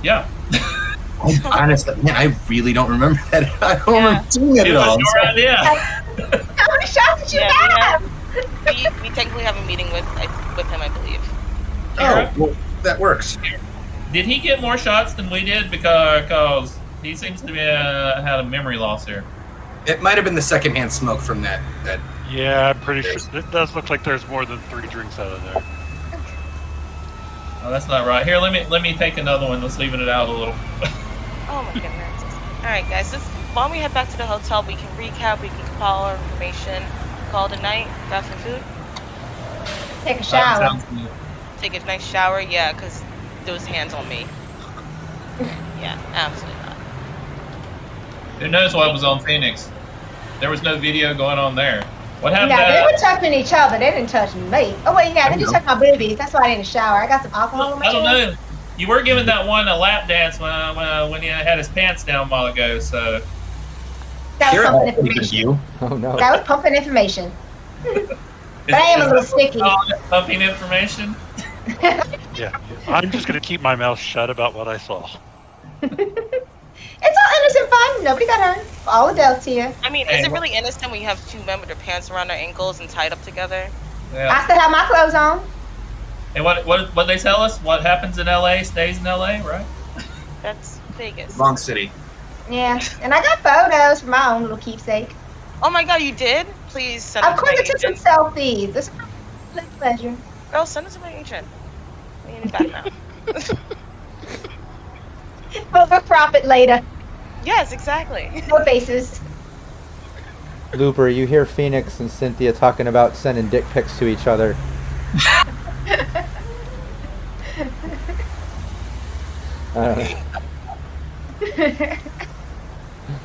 Yeah.
Honestly, man, I really don't remember that. I don't remember seeing it
It
at all.
was your idea.
How many shots did you have?
We technically have a meeting with him, I believe.
Oh, well, that works.
Did he get more shots than we did? Because he seems to be had a memory loss here.
It might have been the secondhand smoke from that.
Yeah, I'm pretty sure. It does look like there's more than 3 drinks out of there.
Oh, that's not right. Here, let me take another one. Let's leaving it out a little.
Oh my goodness. Alright guys, while we head back to the hotel, we can recap, we can compile our information, call it a night, grab some food,
Take a shower.
Sounds good.
take a nice shower, yeah, because those hands on me. Yeah, absolutely not.
Who knows what was on Phoenix? There was no video going on there. What happened?
Yeah, they were touching each other. They didn't touch me. Oh wait, yeah, they just touched my boobies. That's why I didn't shower. I got some alcohol in my
I don't
hands.
know. You were giving that one a lap dance when he had his pants down a while ago. So
That was
You're
pumping
all sleeping,
information.
you.
Oh no.
That was pumping information. But I am a little sticky.
Pumping information.
Yeah, I'm just gonna keep my mouth shut about what I saw.
It's all innocent fun. Nobody got hurt. All adults here.
I mean,
Hey,
is it really innocent when you have two men with their pants around their ankles and tied up together?
Yeah.
I still have my clothes on.
And what they tell us? What happens in LA stays in LA, right?
That's Vegas.
Wrong city.
Yeah, and I got photos for my own little keepsake.
Oh my god, you did? Please send
Of
them to
course,
my
I took some
agent.
selfies. This is my pleasure.
Girl, send them to my agent. We need it back now.
We'll look profit later.
Yes, exactly.
No faces.
Looper, you hear Phoenix and Cynthia talking about sending dick pics to each other.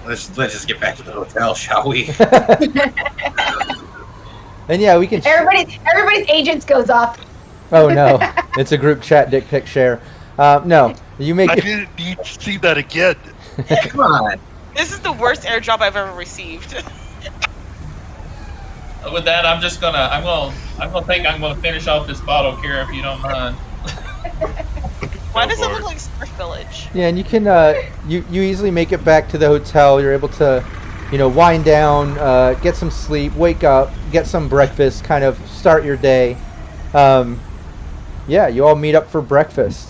Let's just get back to the hotel, shall we?
And yeah, we can.
Everybody's agents goes off.
Oh no, it's a group chat dick pic share. No, you make
I
it.
didn't need to see that again.
Come on.
This is the worst airdrop I've ever received.
With that, I'm gonna finish off this bottle, Kira, if you don't mind.
Why
Go
does it
for
look like Surf Village?
Yeah, and you can you easily make it back to the hotel. You're able to, wind down, get some sleep, wake up, get some breakfast, kind of start your day. Yeah, you all meet up for breakfast.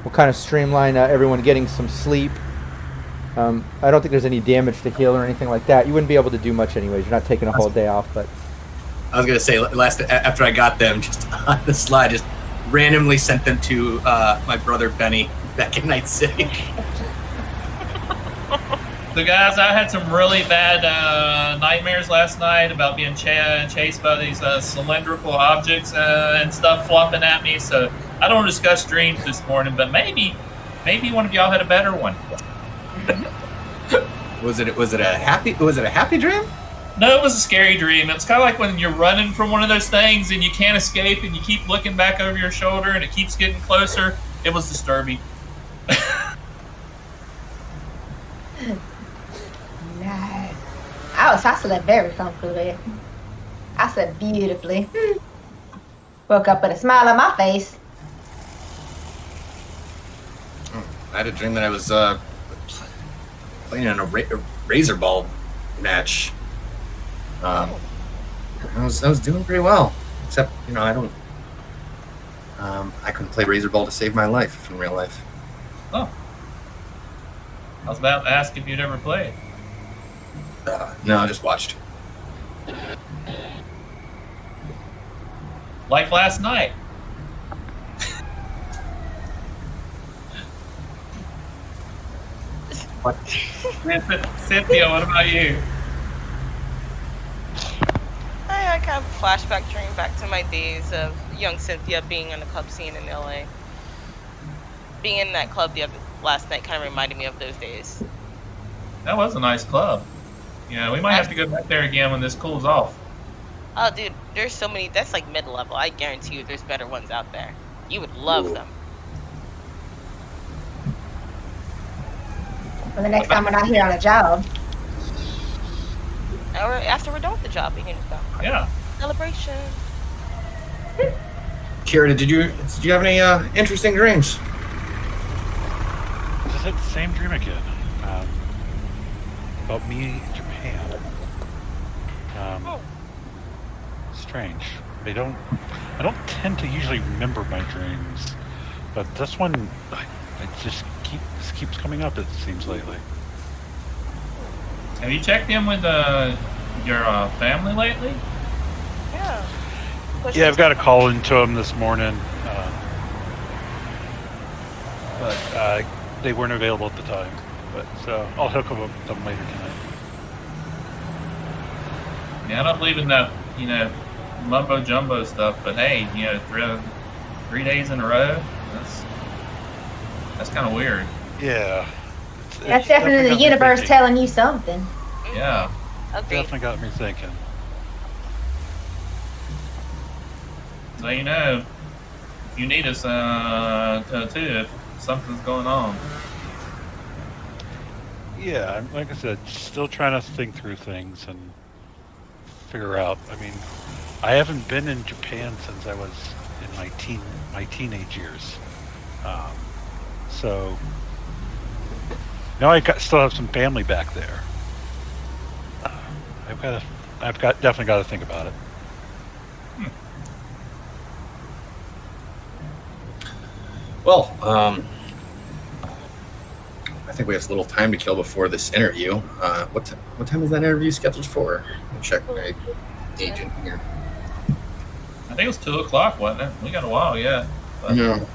We'll kind of streamline everyone getting some sleep. I don't think there's any damage to heal or anything like that. You wouldn't be able to do much anyways. You're not taking a whole day off, but
I was gonna say after I got them, just on the slide, just randomly sent them to my brother Benny back in Night City.
So guys, I had some really bad nightmares last night about being chased by these cylindrical objects and stuff flopping at me. So I don't discuss dreams this morning, but maybe one of y'all had a better one.
Was it a happy dream?
No, it was a scary dream. It's kind of like when you're running from one of those things and you can't escape and you keep looking back over your shoulder and it keeps getting closer. It was disturbing.
Nice. I slept very comfortably. I slept beautifully. Woke up with a smile on my face.
I had a dream that I was playing in a razor ball match. I was doing pretty well, except I don't. I couldn't play razor ball to save my life in real life.
Oh. I was about to ask if you'd ever played.
No, I just watched.
Like last night.
What?
Cynthia, what about you?
I kind of flashback dream back to my days of young Cynthia being in the club scene in LA. Being in that club last night kind of reminded me of those days.
That was a nice club. Yeah, we might have to go back there again when this cools off.
Oh, dude, there's so many. That's like mid-level. I guarantee you there's better ones out there. You would love them.
For the next time we're not here on a job.
Or after we're done with the job, we can go.
Yeah.
Celebration.
Kira, did you have any interesting dreams?
Just had the same dream again. About me in Japan. Strange. I don't tend to usually remember my dreams, but this one, this keeps coming up. It seems lately.
Have you checked in with your family lately?
Yeah.
Yeah, I've got a call into them this morning, but they weren't available at the time. But so I'll hook up with them later tonight.
Yeah, I don't believe in that, mumbo jumbo stuff. But hey, 3 days in a row, that's kind of weird.
Yeah.
That's definitely the universe telling you something.
Yeah.
Agreed.
Definitely got me thinking.
So if you need us too, if something's going on.
Yeah, like I said, still trying to think through things and figure out. I mean, I haven't been in Japan since I was in my teenage years. So now still have some family back there. I've definitely got to think about it.
Well, I think we have a little time to kill before this interview. What time is that interview scheduled for? Let me check my agent here.
I think it was 2:00, wasn't it? We got a while yet. But,
No.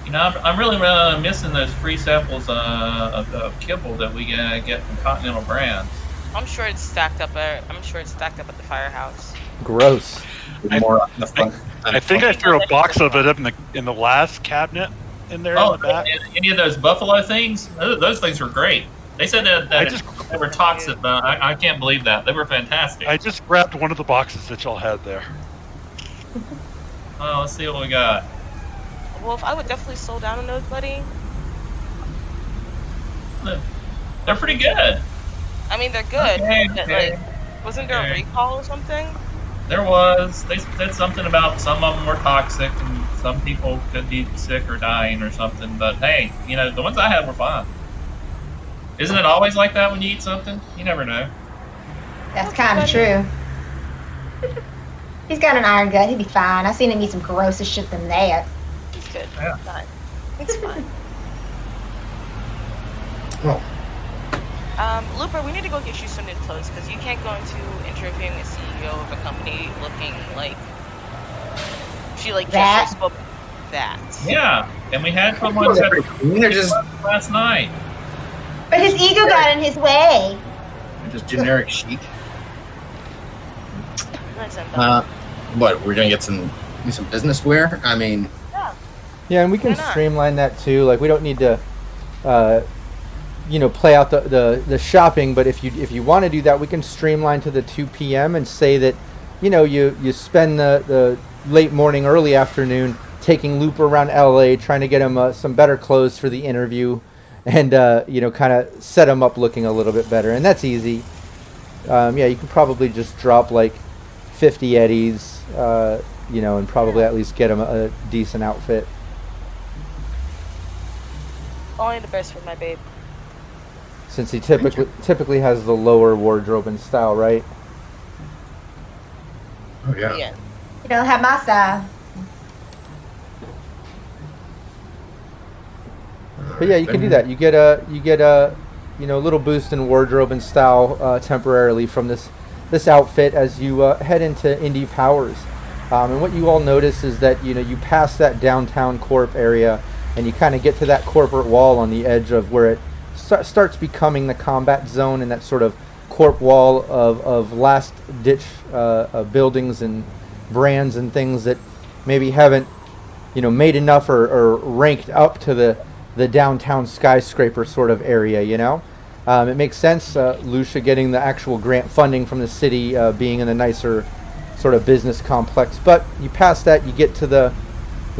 I'm really missing those free samples of kibble that we get from Continental Brands.
I'm sure it's stacked up at the firehouse.
Gross.
More on the front.
I think I threw a box of it up in the last cabinet in there in the back.
Any of those buffalo things? Those things were great. They said that they were toxic, but I can't believe that. They were fantastic.
I just grabbed one of the boxes that y'all had there.
Oh, let's see what we got.
Wolf, I would definitely slow down on those, buddy.
They're pretty good.
I mean, they're good.
Okay,
But,
okay.
wasn't there a recall or something?
There was. They said something about some of them were toxic and some people could be sick or dying or something. But hey, the ones I had were fine. Isn't it always like that when you eat something? You never know.
That's kind of true. He's got an iron gut. He'll be fine. I've seen him eat some grosser shit than that.
It's good.
Yeah.
Fine. It's fine.
Oh,
Looper, we need to go get you some new clothes because you can't go into interviewing a CEO of a company looking like she
That?
just spoke that.
Yeah, and we had someone
they're pretty clean. They're just
last night.
But his ego got in his way.
generic chic.
Listen,
What, we're gonna get some business wear? I mean,
Yeah, and we can
Why not?
streamline that too. Like we don't need to, play out the shopping. But if you want to do that, we can streamline to the 2 p.m. and say that, you spend the late morning, early afternoon taking Looper around LA, trying to get him some better clothes for the interview, and kind of set him up looking a little bit better. And that's easy. You could probably just drop like 50 eddies, and probably at least get him a decent outfit.
only the best for my babe.
Since he typically has the lower wardrobe and style, right?
oh yeah.
Yeah.
You don't have my style.
But yeah, you can do that. You get a little boost in wardrobe and style temporarily from this outfit as you head into Indy Powers. And what you all notice is that you pass that downtown corp area and you kind of get to that corporate wall on the edge of where it starts becoming the combat zone, and that sort of corp wall of last ditch buildings and brands and things that maybe haven't made enough or ranked up to the downtown skyscraper sort of area. It makes sense. Lucia getting the actual grant funding from the city, being in the nicer sort of business complex. But you pass that, you get to the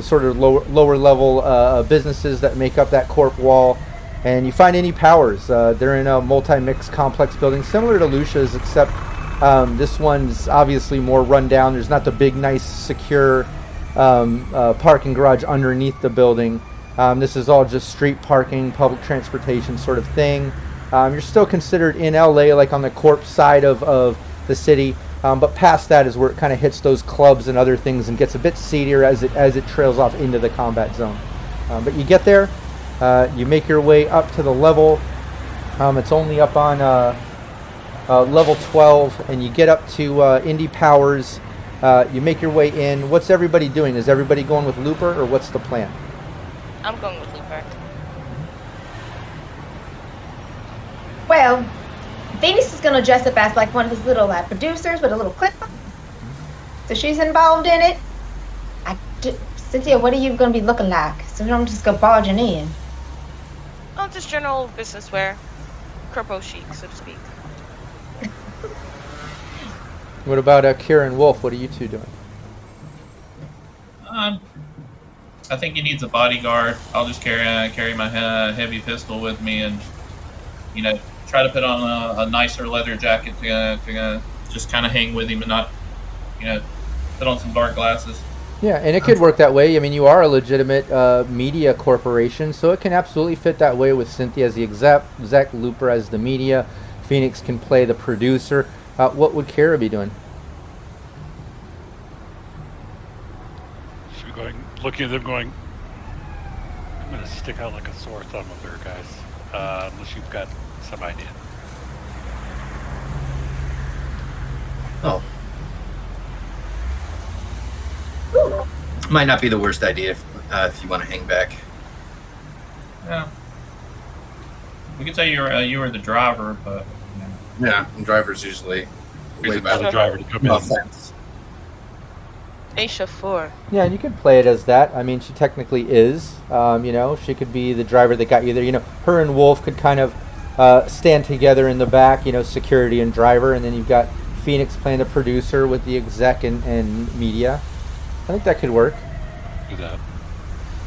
sort of lower level businesses that make up that corp wall, And you find Indy Powers. They're in a multi-mix complex building similar to Lucia's, except this one's obviously more run down. There's not the big, nice, secure parking garage underneath the building. This is all just street parking, public transportation sort of thing. You're still considered in LA, like on the corp side of the city, but past that is where it kind of hits those clubs and other things and gets a bit seedier as it trails off into the combat zone. But you get there, you make your way up to the level. It's only up on level 12, and you get up to Indy Powers. You make your way in. What's everybody doing? Is everybody going with Looper, or what's the plan?
I'm going with Looper.
Well, Phoenix is going to dress up as like one of his little producers with a little clip. So she's involved in it. Cynthia, what are you going to be looking like? So don't just go barging in.
Oh, just general business wear. Corpo chic, so to speak.
What about Kira and Wolf? What are you two doing?
I think he needs a bodyguard. I'll just carry my heavy pistol with me, and try to put on a nicer leather jacket to just kind of hang with him and not put on some dark glasses.
Yeah, and it could work that way. I mean, you are a legitimate media corporation, so it can absolutely fit that way with Cynthia as the exec, Looper as the media. Phoenix can play the producer. What would Kara be doing?
She's looking at them going, I'm going to stick out like a sore thumb up there, guys. Unless you've got some idea.
Oh. Might not be the worst idea if you want to hang back.
Yeah. We could say you were the driver, but
Yeah, and drivers usually
Wait for the driver to come in.
offense.
A chauffeur.
Yeah, and you could play it as that. I mean, she technically is. She could be the driver that got you there. Her and Wolf could kind of stand together in the back, security and driver, and then you've got Phoenix playing the producer with the exec and media. I think that could work.
Do that.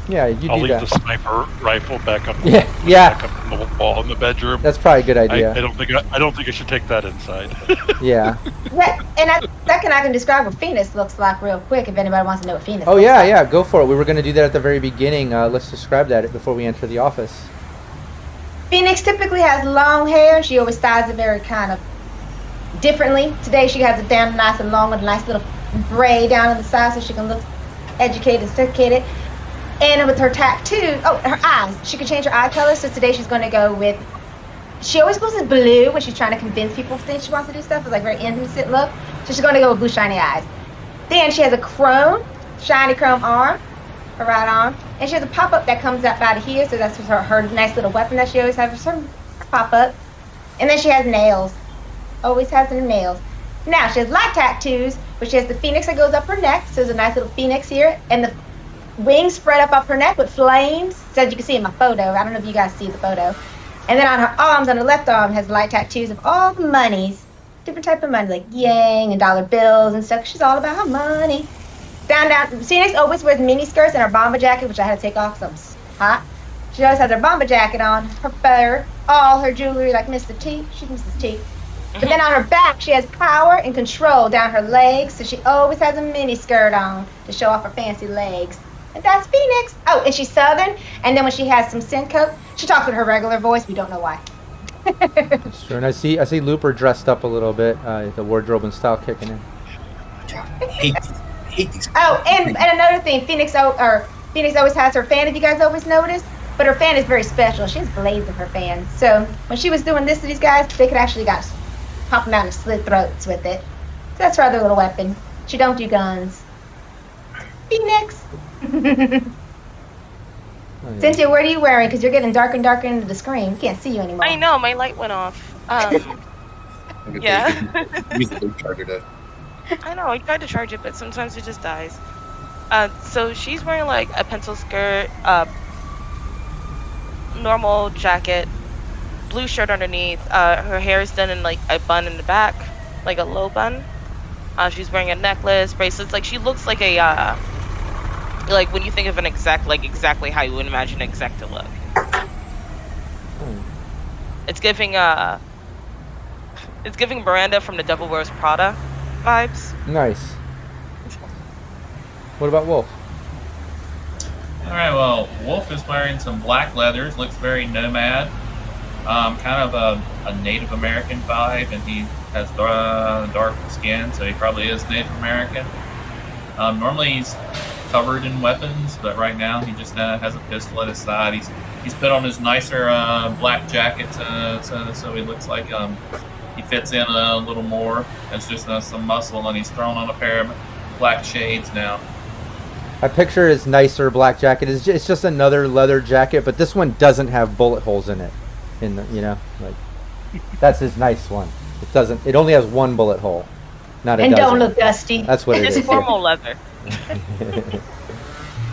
Yeah, you
I'll
do
leave
that.
the sniper rifle back up.
Yeah.
Back up in the wall in the bedroom.
That's probably a good idea.
I don't think I should take that inside.
Yeah.
Yeah, and I can describe what Phoenix looks like real quick if anybody wants to know what Phoenix
Oh
looks
yeah,
like.
yeah. Go for it. We were going to do that at the very beginning. Let's describe that before we enter the office.
Phoenix typically has long hair. She always styles it very kind of differently. Today she has it down nice and long with a nice little braid down on the side so she can look educated and sophisticated. And with her tattoo, her eyes. She can change her eye color. So today she's going to go with, she always goes with blue when she's trying to convince people that she wants to do stuff. It's like very innocent look. So she's going to go with blue shiny eyes. Then she has a shiny chrome arm, her right arm. And she has a pop-up that comes up out of here. So that's her nice little weapon that she always has, her pop-up. And then she has nails. Always has her nails. Now she has light tattoos, but she has the phoenix that goes up her neck. So there's a nice little phoenix here. And the wings spread up her neck with flames. So as you can see in my photo. I don't know if you guys see the photo. And then on her arms, on her left arm, has light tattoos of all the monies. Different type of money, like yang and dollar bills and stuff. She's all about her money. Down. Phoenix always wears mini skirts and her bomber jacket, which I had to take off because I'm hot. She always has her bomber jacket on, her fur, all her jewelry, like Mr. T. She's Mrs. T. But then on her back, she has power and control down her legs, so she always has a mini skirt on to show off her fancy legs. And that's Phoenix. Oh, and she's Southern, and then when she has some sin coat, she talks with her regular voice. We don't know why.
That's true. And I see Looper dressed up a little bit, the wardrobe and style kicking in.
I hate these.
Oh, and another thing, Phoenix always has her fan, if you guys always notice. But her fan is very special. She has blades in her fan. So when she was doing this to these guys, they could actually pop them out and slit throats with it. So that's her other little weapon. She don't do guns. Phoenix.
Oh, yeah.
Cynthia, what are you wearing? Because you're getting darker and darker into the screen. We can't see you anymore.
I know, my light went off. Yeah.
Use the big charger to.
I know, I tried to charge it, but sometimes it just dies. So she's wearing like a pencil skirt, normal jacket, blue shirt underneath. Her hair is done in like a bun in the back, like a low bun. She's wearing a necklace, bracelets. Like she looks like a like when you think of an exec, like exactly how you would imagine an exec to look. It's giving Miranda from The Devil Wears Prada vibes.
Nice. What about Wolf?
All right. Well, Wolf is wearing some black leathers. Looks very nomad. Kind of a Native American vibe, and he has dark skin, so he probably is Native American. Normally he's covered in weapons, but right now he just has a pistol at his side. He's put on his nicer black jacket, so he looks like he fits in a little more. It's just some muscle, and he's thrown on a pair of black shades now.
I picture his nicer black jacket. It's just another leather jacket, but this one doesn't have bullet holes in it. That's his nice one. It only has one bullet hole, not a
And
dozen.
don't look dusty.
That's what it
It's
is.
formal leather.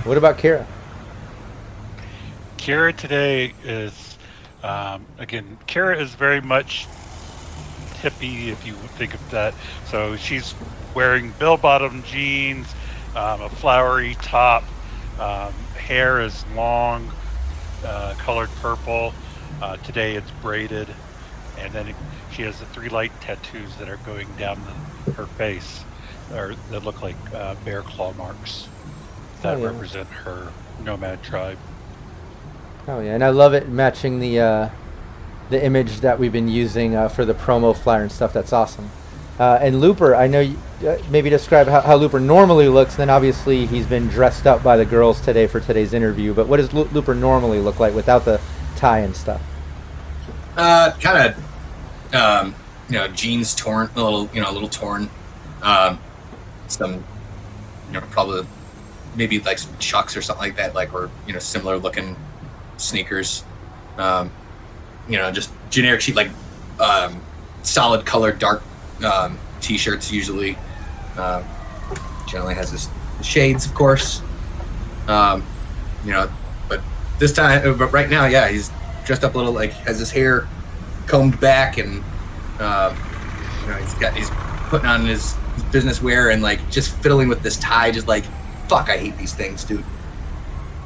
What about Kira?
Kira today is, again, Kira is very much hippie, if you think of that. So she's wearing bell-bottom jeans, a flowery top, hair is long, colored purple. Today it's braided, and then she has the 3 light tattoos that are going down her face, or that look like bear claw marks that represent her nomad tribe.
Oh yeah, and I love it matching the image that we've been using for the promo flyer and stuff. That's awesome. And Looper, I know you, maybe describe how Looper normally looks. Then obviously he's been dressed up by the girls today for today's interview. But what does Looper normally look like without the tie and stuff?
Kind of, jeans torn, a little torn. Some, probably maybe like some Chucks or something like that, or similar looking sneakers. Just generic sheet, solid colored dark t-shirts usually. Generally has his shades, of course. But this time, but right now, yeah, he's dressed up a little, has his hair combed back, and he's putting on his business wear and just fiddling with this tie, just fuck, I hate these things, dude.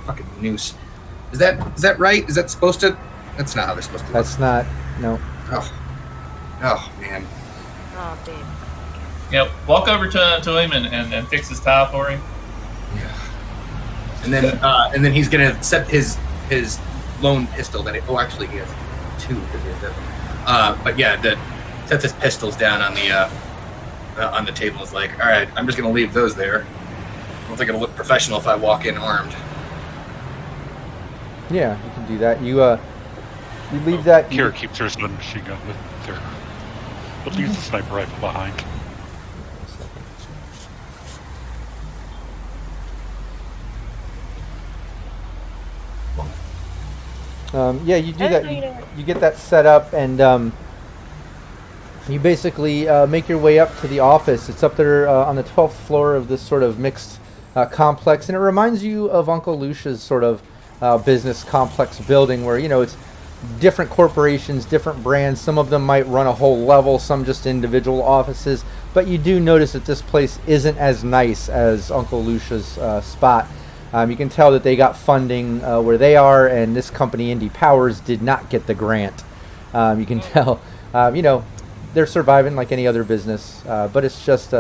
Fucking noose. Is that right? Is that supposed to? That's not how they're supposed to.
That's not. No.
Oh man.
Oh, babe.
Yeah, walk over to him and fix his tie for him.
Yeah. And then he's gonna set his lone pistol that actually he has 2 because he has that. But yeah, sets his pistols down on the table. Is all right, I'm just gonna leave those there. I don't think it'll look professional if I walk in armed.
Yeah, you can do that. You leave that.
Kira keeps her submachine gun with her, but leaves the sniper rifle behind.
You do that. You get that set up, and you basically make your way up to the office. It's up there on the 12th floor of this sort of mixed complex, and it reminds you of Uncle Lucia's sort of business complex building, where it's different corporations, different brands. Some of them might run a whole level, some just individual offices. But you do notice that this place isn't as nice as Uncle Lucia's spot. You can tell that they got funding where they are, and this company, Indy Powers, did not get the grant. You can tell, they're surviving like any other business, but it's just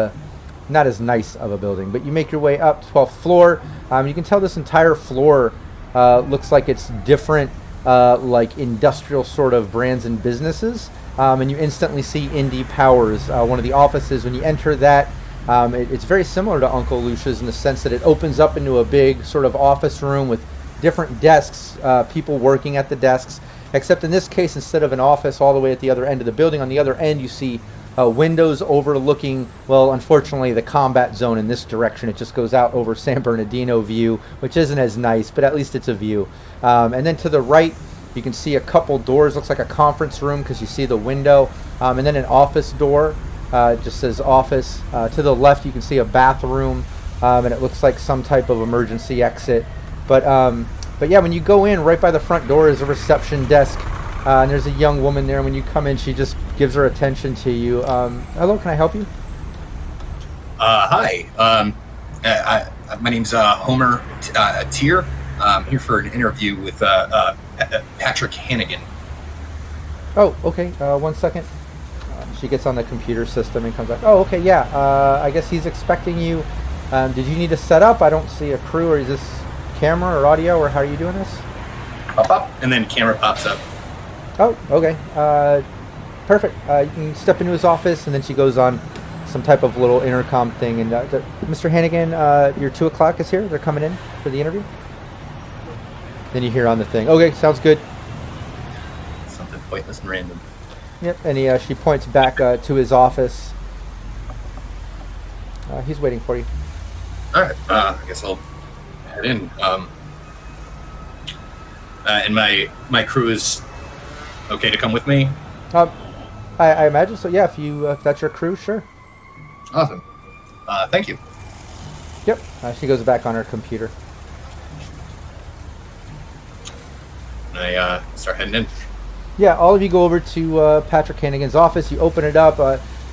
not as nice of a building. But you make your way up 12th floor. You can tell this entire floor looks like it's different, industrial sort of brands and businesses. And you instantly see Indy Powers, one of the offices. When you enter that, it's very similar to Uncle Lucia's in the sense that it opens up into a big sort of office room with different desks, people working at the desks, except in this case, instead of an office all the way at the other end of the building, on the other end you see windows overlooking, well, unfortunately, the combat zone in this direction. It just goes out over San Bernardino view, which isn't as nice, but at least it's a view. And then to the right, you can see a couple doors. Looks like a conference room because you see the window, and then an office door. It just says office. To the left, you can see a bathroom, and it looks like some type of emergency exit. But yeah, when you go in, right by the front door is a reception desk, and there's a young woman there. When you come in, she just gives her attention to you. Hello, can I help you?
Hi. My name's Homer Tier. I'm here for an interview with Patrick Hannigan.
Oh, okay. 1 second. She gets on the computer system and comes back. Oh, okay, yeah. I guess he's expecting you. Did you need to set up? I don't see a crew, or is this camera or audio, or how are you doing this?
Pop up, and then camera pops up.
Oh, okay. Perfect. You can step into his office, and then she goes on some type of little intercom thing. And Mr. Hannigan, your 2 o'clock is here. They're coming in for the interview. Then you hear on the thing. Okay, sounds good.
Something pointless and random.
Yep. And she points back to his office. He's waiting for you.
All right. I guess I'll head in. And my crew is okay to come with me.
I imagine so. Yeah. If that's your crew, sure.
Awesome. Thank you.
Yep. She goes back on her computer.
And I start heading in.
Yeah, all of you go over to Patrick Hannigan's office. You open it up.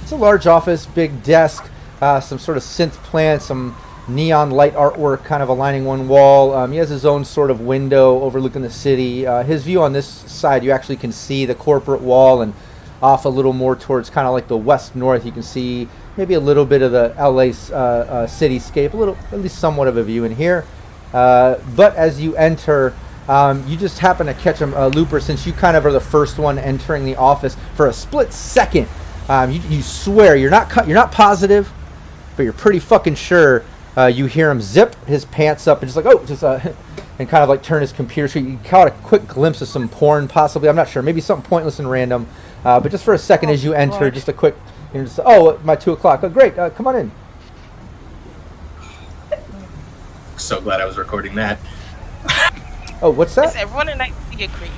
It's a large office, big desk, some sort of synth plant, some neon light artwork kind of aligning one wall. He has his own sort of window overlooking the city. His view on this side, you actually can see the corporate wall, and off a little more towards kind of like the west-north, you can see maybe a little bit of the LA cityscape, a little, at least somewhat of a view in here. But as you enter, you just happen to catch him, Looper, since you kind of are the first one entering the office. For a split second, you swear you're not positive, but you're pretty fucking sure. You hear him zip his pants up and just like and kind of like turn his computer. So you caught a quick glimpse of some porn, possibly. I'm not sure, maybe something pointless and random. But just for a second, as you enter,
Lord.
just a quick. My 2 o'clock. Oh, great. Come on in.
So glad I was recording that.
Oh, what's
Is
that?
everyone in night get creepy?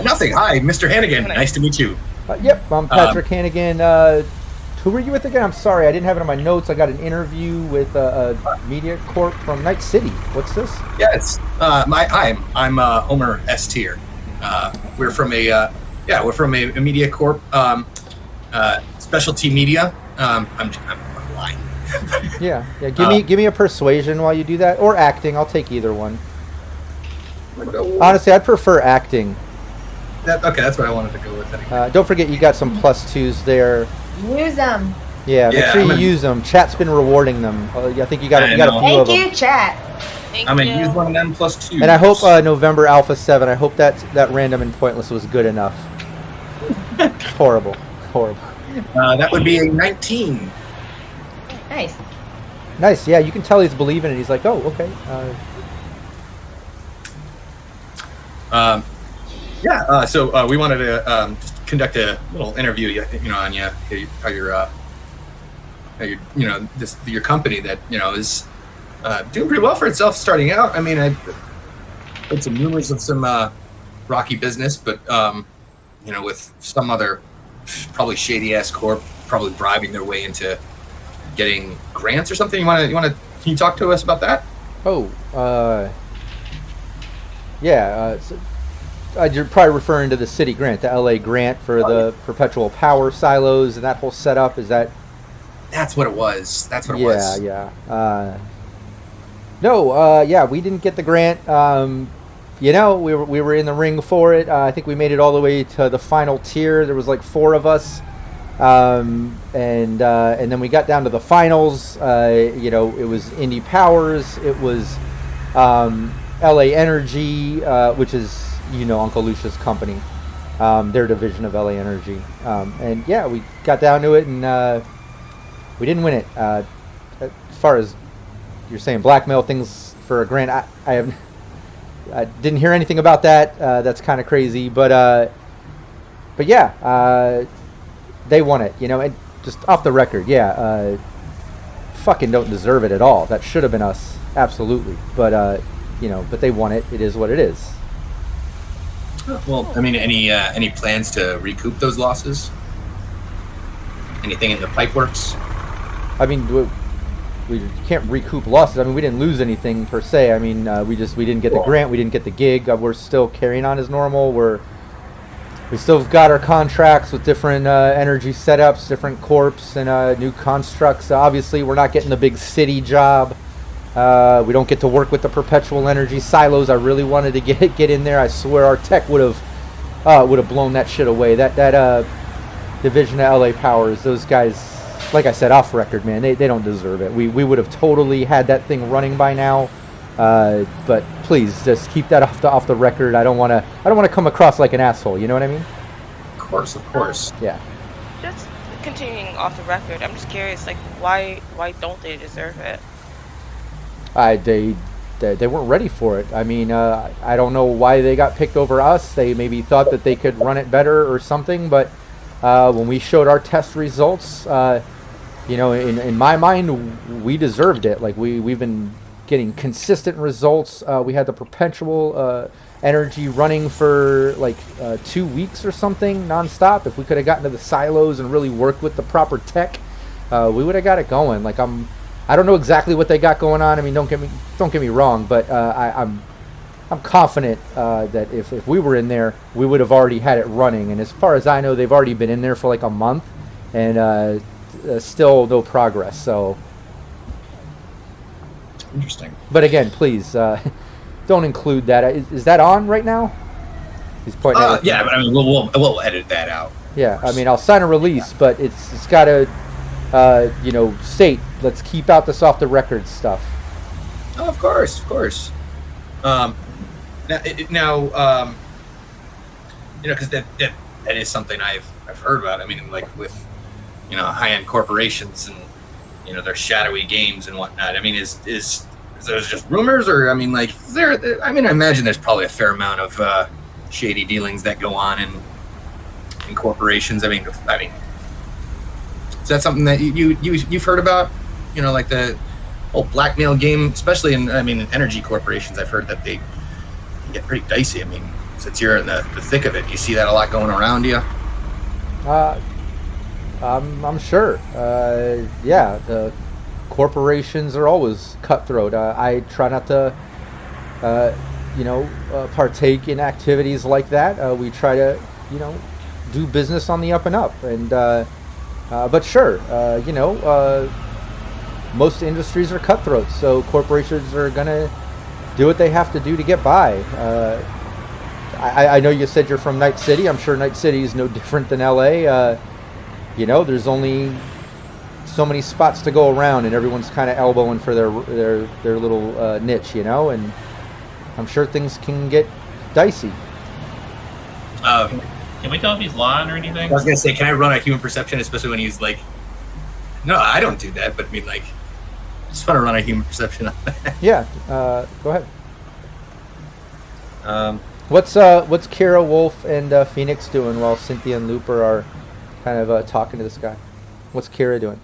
Nothing. Hi, Mr. Hannigan. Nice to meet you.
Yep, I'm Patrick Hannigan. Who were you with again? I'm sorry, I didn't have it on my notes. I got an interview with a Media Corp from Night City. What's this?
Yes. I'm Homer S. Tier. We're from a Media Corp, specialty media. I'm lying.
Yeah. Give me a persuasion while you do that, or acting. I'll take either one. Honestly, I'd prefer acting.
Okay, that's what I wanted to go with. Anyway.
Don't forget, you got some +2s there.
Use them.
Yeah, make sure you use them. Chat's been rewarding them. I think you got a few of them.
Thank you, chat.
Thank
I'm
you.
gonna use one of them +2.
And I hope November Alpha 7. I hope that random and pointless was good enough. Horrible.
That would be a 19.
Nice.
Nice. Yeah, you can tell he's believing it. He's like, oh, okay.
So we wanted to just conduct a little interview, on you, how your company that is doing pretty well for itself starting out. I mean, I heard some rumors of some rocky business, but with some other probably shady ass corp probably bribing their way into getting grants or something. Can you talk to us about that?
You're probably referring to the city grant, the LA grant for the perpetual power silos and that whole setup. Is that?
That's what it was. It was.
Yeah. We didn't get the grant. We were in the ring for it. I think we made it all the way to the final tier. There was like 4 of us. And then we got down to the finals. It was Indy Powers. It was LA Energy, which is Uncle Lucia's company, their division of LA Energy. We got down to it, and we didn't win it. As far as you're saying, blackmail things for a grant, I didn't hear anything about that. That's kind of crazy, but they won it. And just off the record, fucking don't deserve it at all. That should have been us, absolutely. But but they won it. It is what it is.
Well, I mean, any plans to recoup those losses? Anything in the pipe works?
I mean, we can't recoup losses. I mean, we didn't lose anything per se. I mean, we didn't get the grant. We didn't get the gig. We're still carrying on as normal. We still got our contracts with different energy setups, different corps, and new constructs. Obviously, we're not getting the big city job. We don't get to work with the perpetual energy silos. I really wanted to get in there. I swear our tech would have would have blown that shit away. That division of LA Powers, those guys, like I said, off record, man, they don't deserve it. We would have totally had that thing running by now. But please just keep that off the record. I don't want to come across like an asshole. You know what I mean?
Of course.
Yeah.
Just continuing off the record, I'm just curious, like, why don't they deserve it?
They weren't ready for it. I mean, I don't know why they got picked over us. They maybe thought that they could run it better or something. But when we showed our test results, in my mind, we deserved it. Like we've been getting consistent results. We had the perpetual energy running for like 2 weeks or something nonstop. If we could have gotten to the silos and really worked with the proper tech, we would have got it going. Like I don't know exactly what they got going on. I mean, don't get me wrong, but I'm confident that if we were in there, we would have already had it running. And as far as I know, they've already been in there for like a month, and still no progress. So
Interesting.
But again, please don't include that. Is that on right now? He's pointing at it.
Yeah, but I mean, we'll edit that out.
Yeah, I mean, I'll sign a release, but it's got to, state, let's keep out this off the record stuff.
Oh, of course. Now, because that is something I've heard about. I mean, like with, high-end corporations and, their shadowy games and whatnot. I mean, is those just rumors, or I mean, like, I imagine there's probably a fair amount of shady dealings that go on in corporations. I mean, is that something that you've heard about? Like the whole blackmail game, especially in energy corporations. I've heard that they can get pretty dicey. I mean, since you're in the thick of it, do you see that a lot going around you?
I'm sure. Yeah, the corporations are always cutthroat. I try not to, partake in activities like that. We try to, do business on the up and up. And but sure, most industries are cutthroats, so corporations are gonna do what they have to do to get by. I know you said you're from Night City. I'm sure Night City is no different than LA. There's only so many spots to go around, and everyone's kind of elbowing for their little niche, and I'm sure things can get dicey.
Can we tell if he's lying or anything?
I was gonna say, can I run a human perception, especially when he's like, no, I don't do that, but I mean, like, I just want to run a human perception on that.
Yeah, go ahead. What's Kira, Wolf, and Phoenix doing while Cynthia and Looper are kind of talking to this guy? What's Kira doing?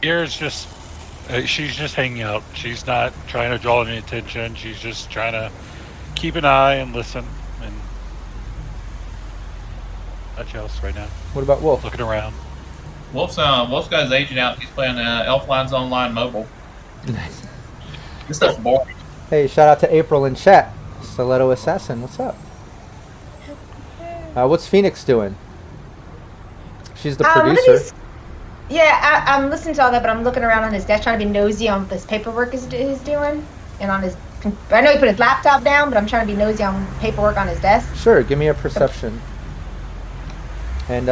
Kira's just, she's just hanging out. She's not trying to draw any attention. She's just trying to keep an eye and listen. And much else right now.
What about Wolf?
Looking around.
Wolf's got his agent out. He's playing Elfline's Online Mobile.
Nice.
This stuff's boring.
Hey, shout out to April in chat. Stiletto Assassin, what's up? What's Phoenix doing? She's the producer.
I'm listening to all that, but I'm looking around on his desk trying to be nosy on what this paperwork he's doing. And on his, I know he put his laptop down, but I'm trying to be nosy on paperwork on his desk.
Sure, give me a perception. And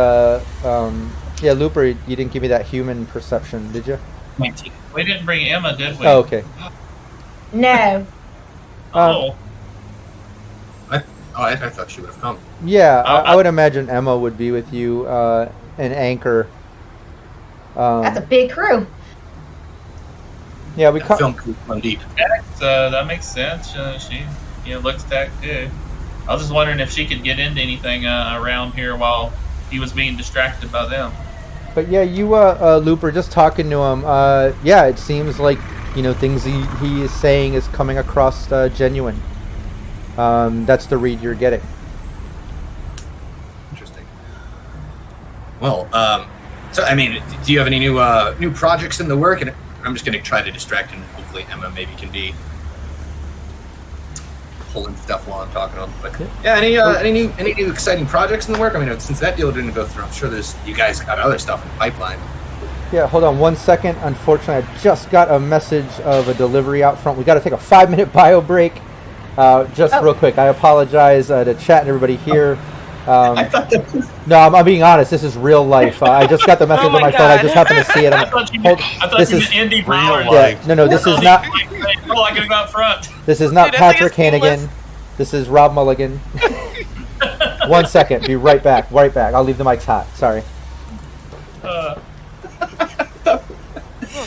yeah, Looper, you didn't give me that human perception, did you?
19.
We didn't bring Emma, did we?
Oh, okay.
No.
I thought she would have come.
Yeah, I would imagine Emma would be with you, and Anchor.
That's a big crew.
Yeah, we caught.
Film crew run deep.
That makes sense. She looks tech too. I was just wondering if she could get into anything around here while he was being distracted by them.
But yeah, you, Looper, just talking to him. Yeah, it seems like things he is saying is coming across genuine. That's the read you're getting.
Interesting. Well, so I mean, do you have any new projects in the work? And I'm just going to try to distract, and hopefully Emma maybe can be pulling stuff while I'm talking to him. But yeah, any new exciting projects in the work? I mean, since that deal didn't go through, I'm sure you guys got other stuff in the pipeline.
Yeah, hold on 1 second. Unfortunately, I just got a message of a delivery out front. We got to take a 5-minute bio break. Just real quick, I apologize to chat and everybody here.
I thought that was...
No, I'm being honest. This is real life. I just got the message on my phone. I just happened to see it.
I thought you meant Indy Power.
life.
No, this is not.
Like it out front.
This is not
Dude, that's
Patrick
like a
Hannigan. This is Rob Mulligan. 1 second. Be right back. Right back. I'll leave the mics hot. Sorry.
Oh,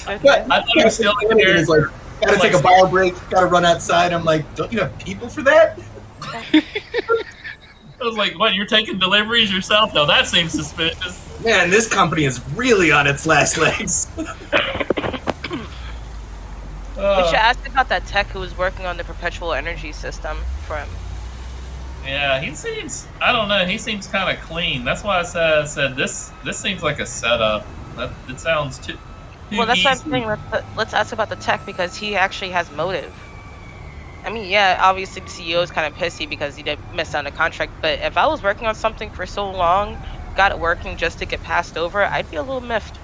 I thought he was still in here.
It's like, gotta take a bio break, gotta run outside. I'm like, don't you have people for that?
I was like, what, you're taking deliveries yourself? No, that seems suspicious.
Man, this company is really on its last legs.
We should ask about that tech who was working on the perpetual energy system for him.
Yeah, he seems, I don't know, he seems kind of clean. That's why I said this seems like a setup. It sounds too
Well, that's
easy.
what I'm saying. Let's ask about the tech because he actually has motive. I mean, yeah, obviously the CEO is kind of pissy because he did miss out on a contract, but if I was working on something for so long, got it working just to get passed over, I'd be a little miffed.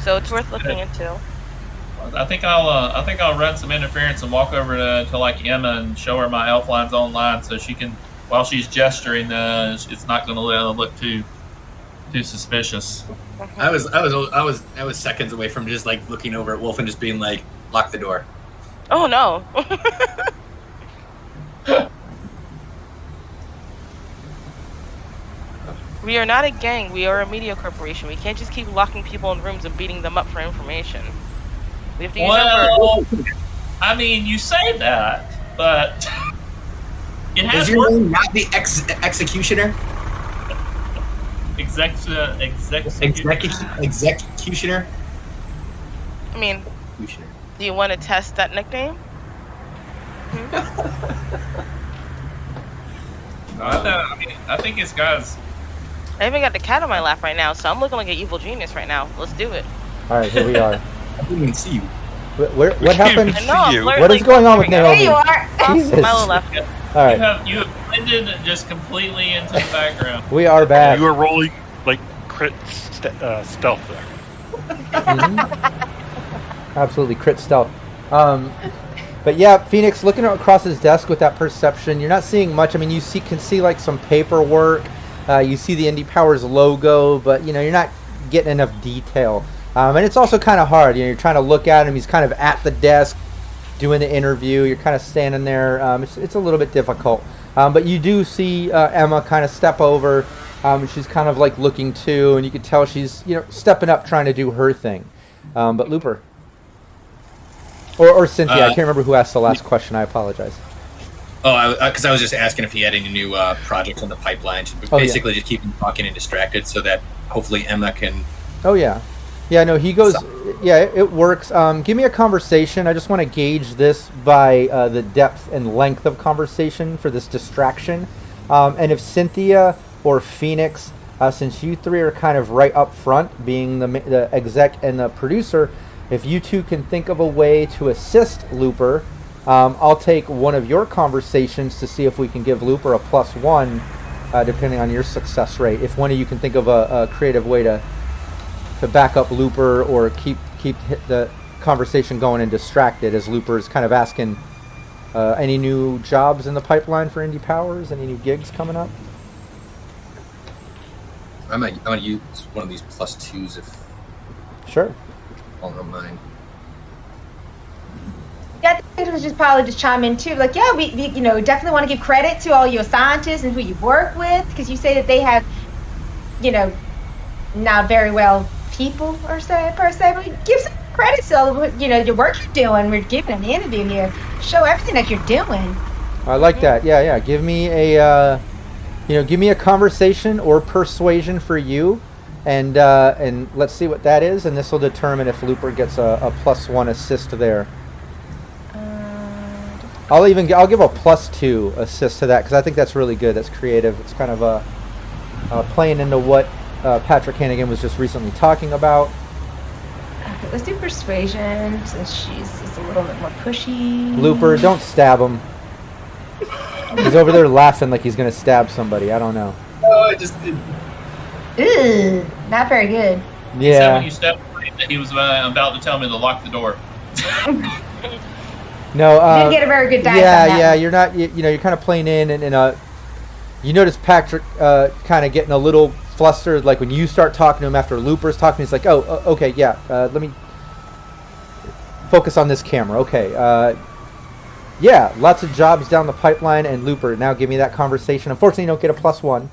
So it's worth looking into.
I think I'll run some interference and walk over to like Emma and show her my elf lines online so she can, while she's gesturing, it's not going to look too suspicious.
I was seconds away from just like looking over at Wolf and just being like, lock the door.
Oh no. We are not a gang, we are a media corporation. We can't just keep locking people in rooms and beating them up for information. We have to use
Well, I mean, you say that, but it has
Is your
worked.
name not the executioner? Executioner?
I mean,
Executioner.
do you want to test that nickname?
I think it's guys.
I even got the cat on my lap right now, so I'm looking like an evil genius right now. Let's do it.
All right, here we are.
I didn't even see you.
What happened?
I know, I'm
you.
literally
What is going on with
there
Naomi?
There you are.
Jesus.
Milo left.
All right,
You have blended just completely into the background.
we are back.
You were rolling like crit stealth there.
Absolutely, crit stealth. But yeah, Phoenix, looking across his desk with that perception, you're not seeing much. I mean, can see like some paperwork. You see the Indy Powers logo, but you're not getting enough detail. And it's also kind of hard. You're trying to look at him. He's kind of at the desk doing the interview. You're kind of standing there. It's a little bit difficult. But you do see Emma kind of step over. She's kind of like looking too, and you can tell she's stepping up, trying to do her thing. But Looper. Or Cynthia, I can't remember who asked the last question. I apologize.
Oh, because I was just asking if he had any new projects in the pipeline. Basically, just keep him talking and distracted so that hopefully Emma can...
Oh, yeah. Yeah, no, he goes... Yeah, it works. Give me a conversation. I just want to gauge this by the depth and length of conversation for this distraction. And if Cynthia or Phoenix, since you three are kind of right up front, being the exec and the producer, if you two can think of a way to assist Looper... I'll take one of your conversations to see if we can give Looper a +1, depending on your success rate. If one of you can think of a creative way to back up Looper or keep the conversation going and distracted, as Looper is kind of asking any new jobs in the pipeline for Indy Powers, any new gigs coming up.
I'm gonna use one of these +2s if
Sure.
all don't mind.
Yeah, I think it was just probably just chime in too. Like, yeah, we definitely want to give credit to all your scientists and who you work with, because you say that they have, not very well people per se, but give some credit to all of your work you're doing. We're giving an interview here, show everything that you're doing.
I like that. Yeah. Give me a conversation or persuasion for you, and let's see what that is, and this will determine if Looper gets a +1 assist there. I'll give a +2 assist to that because I think that's really good. That's creative. It's kind of playing into what Patrick Hannigan was just recently talking about.
Okay, let's do persuasion since she's just a little bit more pushy.
Looper, don't stab him. He's over there laughing like he's gonna stab somebody. I don't know.
No, I just did.
Ooh, not very good.
He said when
Yeah.
you stepped away that he was about to tell me to lock the door.
No,
Didn't get a very good dice on
yeah,
that
yeah.
one.
You're not. You're kind of playing in, and you notice Patrick kind of getting a little flustered, like when you start talking to him after Looper's talking. He's like, "Oh, okay, yeah. Let me focus on this camera." Okay. Yeah, lots of jobs down the pipeline, and Looper. Now give me that conversation. Unfortunately, you don't get a +1,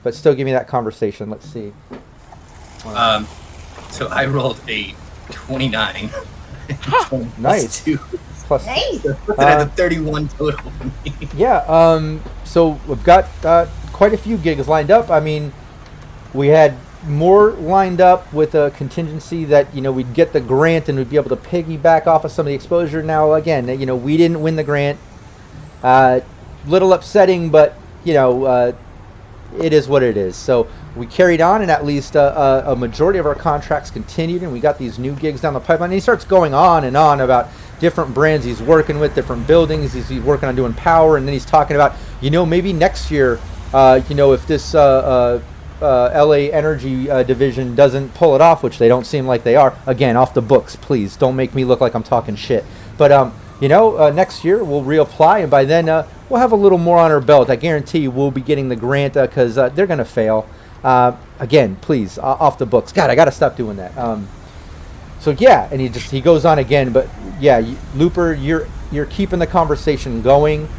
but still give me that conversation. Let's see.
So I rolled a 29.
Nice.
+2.
Plus,
Nice.
That's a 31 total for me.
yeah. So we've got quite a few gigs lined up. I mean, we had more lined up with a contingency that we'd get the grant and we'd be able to piggyback off of some of the exposure. Now again, we didn't win the grant. Little upsetting, but it is what it is. So we carried on, and at least a majority of our contracts continued, and we got these new gigs down the pipeline. And he starts going on and on about different brands he's working with, different buildings he's working on doing power, and then he's talking about maybe next year, if this LA Energy division doesn't pull it off, which they don't seem like they are. Again, off the books, please. Don't make me look like I'm talking shit. But next year we'll reapply, and by then we'll have a little more on our belt. I guarantee you we'll be getting the grant because they're going to fail. Again, please, off the books. God, I got to stop doing that. So yeah, and he goes on again, but yeah, Looper, you're keeping the conversation going,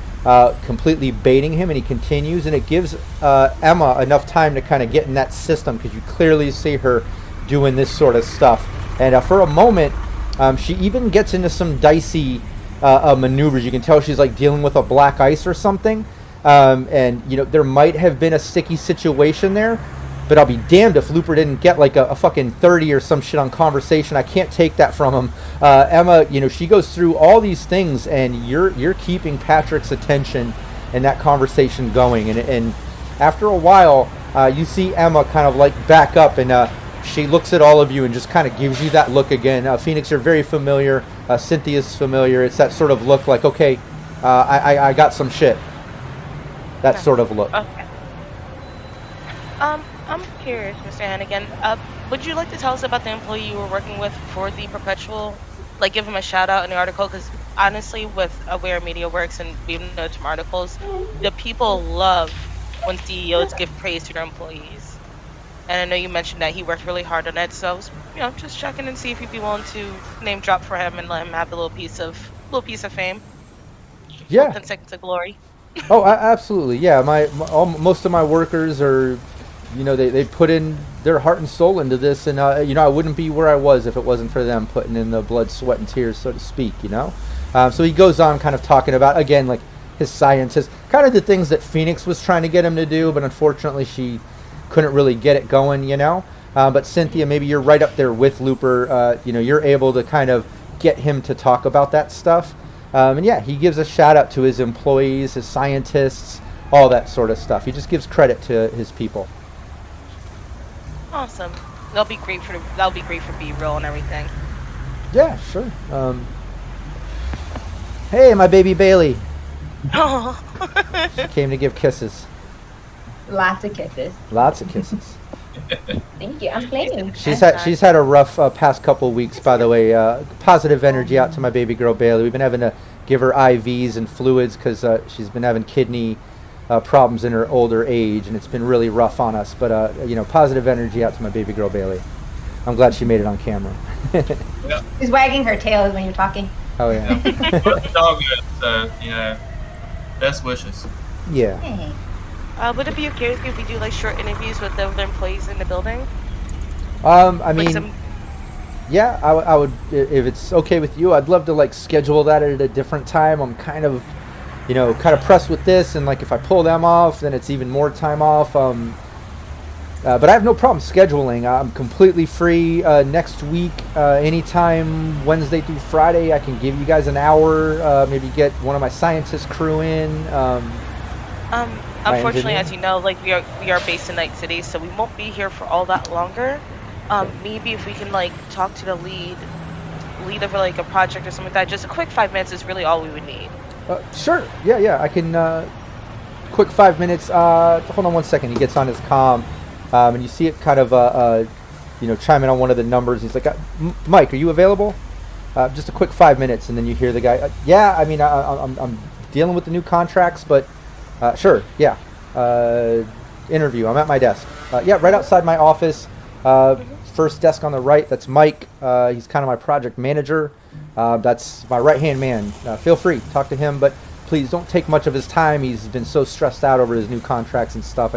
completely baiting him, and he continues, and it gives Emma enough time to kind of get in that system, because you clearly see her doing this sort of stuff. And for a moment, she even gets into some dicey maneuvers. You can tell she's like dealing with a black ice or something, and there might have been a sticky situation there. But I'll be damned if Looper didn't get like a fucking 30 or some shit on conversation. I can't take that from him. Emma, she goes through all these things, and you're keeping Patrick's attention and that conversation going. And after a while, you see Emma kind of like back up, and she looks at all of you and just kind of gives you that look again. Phoenix, you're very familiar. Cynthia's familiar. It's that sort of look like, okay, I got some shit. That sort of look.
Okay. I'm curious, Mr. Hannigan. Would you like to tell us about the employee you were working with for the Perpetual? Like, give him a shout out in the article, because honestly, with where media works and we've noted some articles, the people love when CEOs give praise to their employees. And I know you mentioned that he worked really hard on it, so I was, just checking and see if you'd be willing to name drop for him and let him have a little piece of fame.
Yeah.
10 seconds of glory.
Oh, absolutely. Yeah. Most of my workers are. They put in their heart and soul into this, and I wouldn't be where I was if it wasn't for them putting in the blood, sweat, and tears, so to speak. So he goes on, kind of talking about again, like his scientists, kind of the things that Phoenix was trying to get him to do, but unfortunately she couldn't really get it going. But Cynthia, maybe you're right up there with Looper. You're able to kind of get him to talk about that stuff. And yeah, he gives a shout out to his employees, his scientists, all that sort of stuff. He just gives credit to his people.
Awesome. That'll be great for B-roll and everything.
Yeah, sure. Hey, my baby Bailey.
Oh.
She came to give kisses.
Lots of kisses.
Lots of kisses.
Thank you. I'm playing.
She's had a rough past couple weeks, by the way. Positive energy out to my baby girl Bailey. We've been having to give her IVs and fluids because she's been having kidney problems in her older age, and it's been really rough on us. But positive energy out to my baby girl Bailey. I'm glad she made it on camera.
Yeah.
She's wagging her tail when you're talking.
Oh yeah.
It's all good. So best wishes.
Yeah.
Hey.
Would it be okay if we do like short interviews with the other employees in the building?
I mean, yeah, I would, if it's okay with you, I'd love to like schedule that at a different time. I'm kind of pressed with this, and like if I pull them off, then it's even more time off. But I have no problem scheduling. I'm completely free next week, anytime Wednesday through Friday. I can give you guys an hour, maybe get one of my scientist crew in.
Unfortunately, as you know, like we are based in Night City, so we won't be here for all that longer. Maybe if we can like talk to the lead of like a project or something like that, just a quick 5 minutes is really all we would need.
Sure. Yeah. I can. Quick 5 minutes. Hold on one second. He gets on his comm, and you see it kind of chiming on one of the numbers. He's like, "Mike, are you available?" Just a quick 5 minutes, and then you hear the guy. Yeah, I mean, I'm dealing with the new contracts, but sure, yeah. Interview. I'm at my desk. Yeah, right outside my office. First desk on the right. That's Mike. He's kind of my project manager. That's my right-hand man. Feel free, talk to him, but please don't take much of his time. He's been so stressed out over his new contracts and stuff.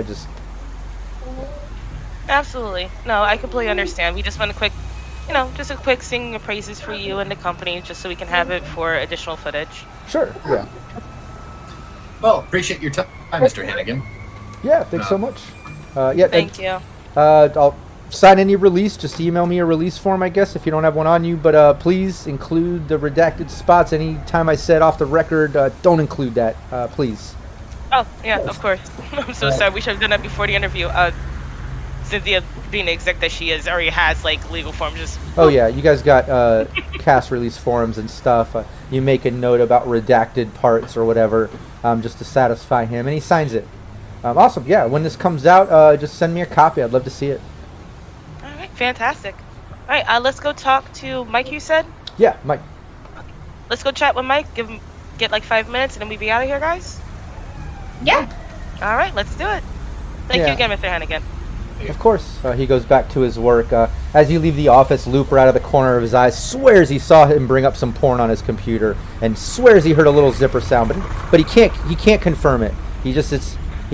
Absolutely. No, I completely understand. We just want a quick, just a quick singing of praises for you and the company, just so we can have it for additional footage.
Sure, yeah.
Well, appreciate your time, Mr. Hannigan.
Yeah, thanks so much. Yeah,
Thank you.
I'll sign any release. Just email me a release form, I guess, if you don't have one on you. But please include the redacted spots. Anytime I said off the record, don't include that, please.
Oh, yeah, of course. I'm so sorry. We should have done that before the interview. Cynthia, being the exec that she is, already has, legal forms. Just
Oh, yeah, you guys got cast release forms and stuff. You make a note about redacted parts or whatever, just to satisfy him, and he signs it. Awesome, yeah, when this comes out, just send me a copy. I'd love to see it.
All right, fantastic. All right, let's go talk to Mike, you said?
Yeah, Mike.
Let's go chat with Mike, get 5 minutes, and then we be out of here, guys?
Yeah.
All right, let's do it. Thank you again, Mr. Hannigan.
Of course. He goes back to his work. As you leave the office, Looper, out of the corner of his eye, swears he saw him bring up some porn on his computer, and swears he heard a little zipper sound, but he can't confirm it. He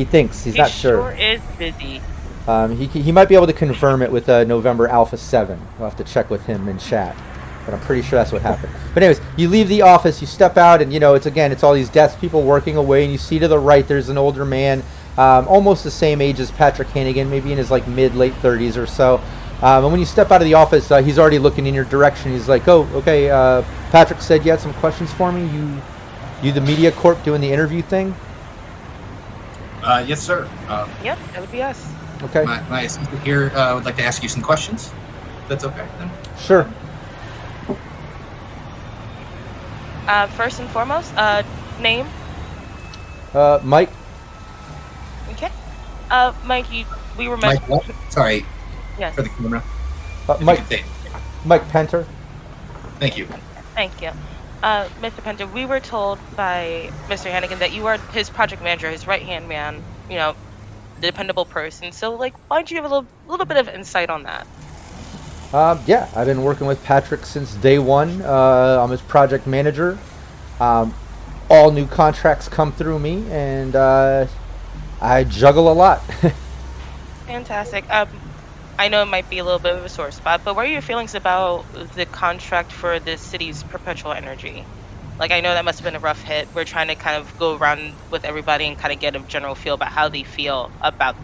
thinks he's not sure.
He sure is busy.
He might be able to confirm it with November Alpha 7. We'll have to check with him in chat, but I'm pretty sure that's what happened. But anyways, you leave the office, you step out, and it's all these desk people working away, and you see to the right there's an older man, almost the same age as Patrick Hannigan, maybe in his mid-late 30s or so. And when you step out of the office, he's already looking in your direction. He's like, "Oh, okay. Patrick said you had some questions for me. You the Media Corp doing the interview thing?"
Yes, sir.
Yep, that would be us.
Okay.
My assistant here would like to ask you some questions. That's okay, then.
Sure.
First and foremost, name.
Mike.
Okay. Mike, we were
Mike, what? Sorry.
Yes.
For the camera.
Mike Penter.
Thank you.
Thank you. Mr. Penter, we were told by Mr. Hannigan that you are his project manager, his right-hand man, the dependable person. So, why don't you give a little bit of insight on that?
Yeah, I've been working with Patrick since day one. I'm his project manager. All new contracts come through me, and I juggle a lot.
Fantastic. I know it might be a little bit of a sore spot, but what are your feelings about the contract for the city's perpetual energy? I know that must have been a rough hit. We're trying to kind of go around with everybody and kind of get a general feel about how they feel about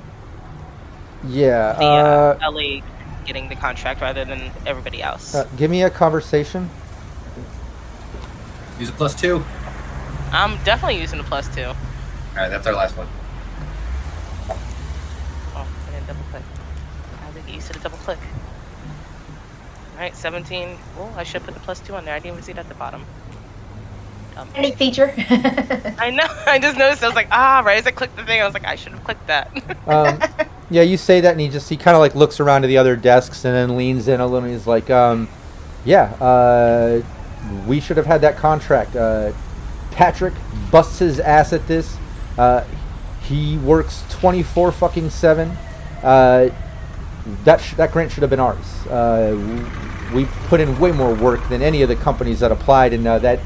the LA getting the contract rather than everybody else.
Give me a conversation.
Use a +2.
I'm definitely using a +2.
All right, that's our last one.
Oh, I didn't double click. I think you used to double click. All right, 17. Well, I should put the +2 on there. I didn't even see it at the bottom.
Any feature.
I know. I just noticed. I was like, right as I clicked the thing, I was like, I should have clicked that.
Yeah, you say that, and he kind of looks around to the other desks and then leans in a little. And he's like, we should have had that contract. Patrick busts his ass at this. He works 24/7. That grant should have been ours. We put in way more work than any of the companies that applied, and that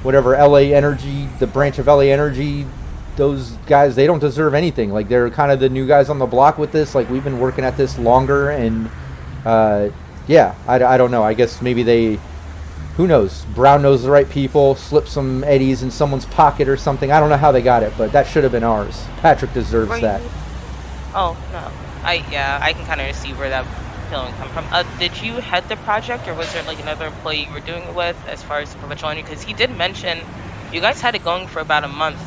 whatever LA Energy, the branch of LA Energy, those guys, they don't deserve anything. They're kind of the new guys on the block with this. We've been working at this longer, and I don't know. I guess maybe they, who knows? Brown knows the right people, slipped some eddies in someone's pocket or something. I don't know how they got it, but that should have been ours. Patrick deserves that.
Oh, no. I can kind of see where that feeling come from. Did you head the project, or was there another employee you were doing it with as far as the perpetual energy? Because he did mention you guys had it going for about a month,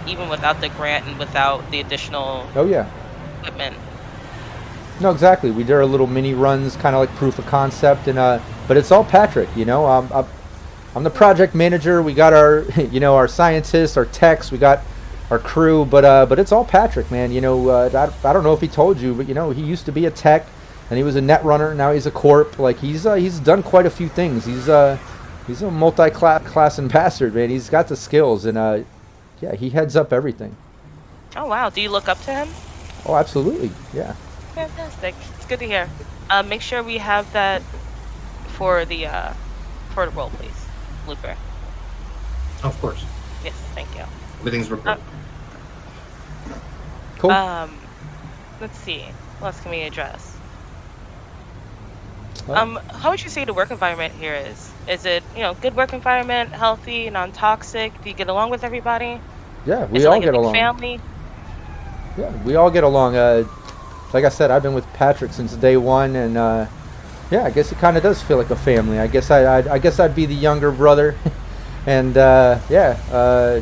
even without the grant and without the additional equipment.
No, exactly. We did our little mini runs, kind of like proof of concept, and but it's all Patrick. I'm the project manager. We got our our scientists, our techs. We got our crew, but it's all Patrick, man. I don't know if he told you, but he used to be a tech, and he was a net runner. Now he's a corp. He's done quite a few things. He's He's a multi-class and bastard, man. He's got the skills, and yeah, he heads up everything.
Oh wow, do you look up to him?
Oh, absolutely, yeah.
Fantastic. It's good to hear. Make sure we have that for the role, please, Looper.
Of course.
Yes, thank you.
Everything's recorded.
Cool.
Let's see. What else can we address?
Oh.
How would you say the work environment here is? Is it, good work environment, healthy, non-toxic? Do you get along with everybody?
Yeah,
Is
we
it
all
like a
get
big
along.
family?
Yeah, we all get along. Like I said, I've been with Patrick since day one, and yeah, I guess it kind of does feel like a family. I guess I'd be the younger brother, and yeah,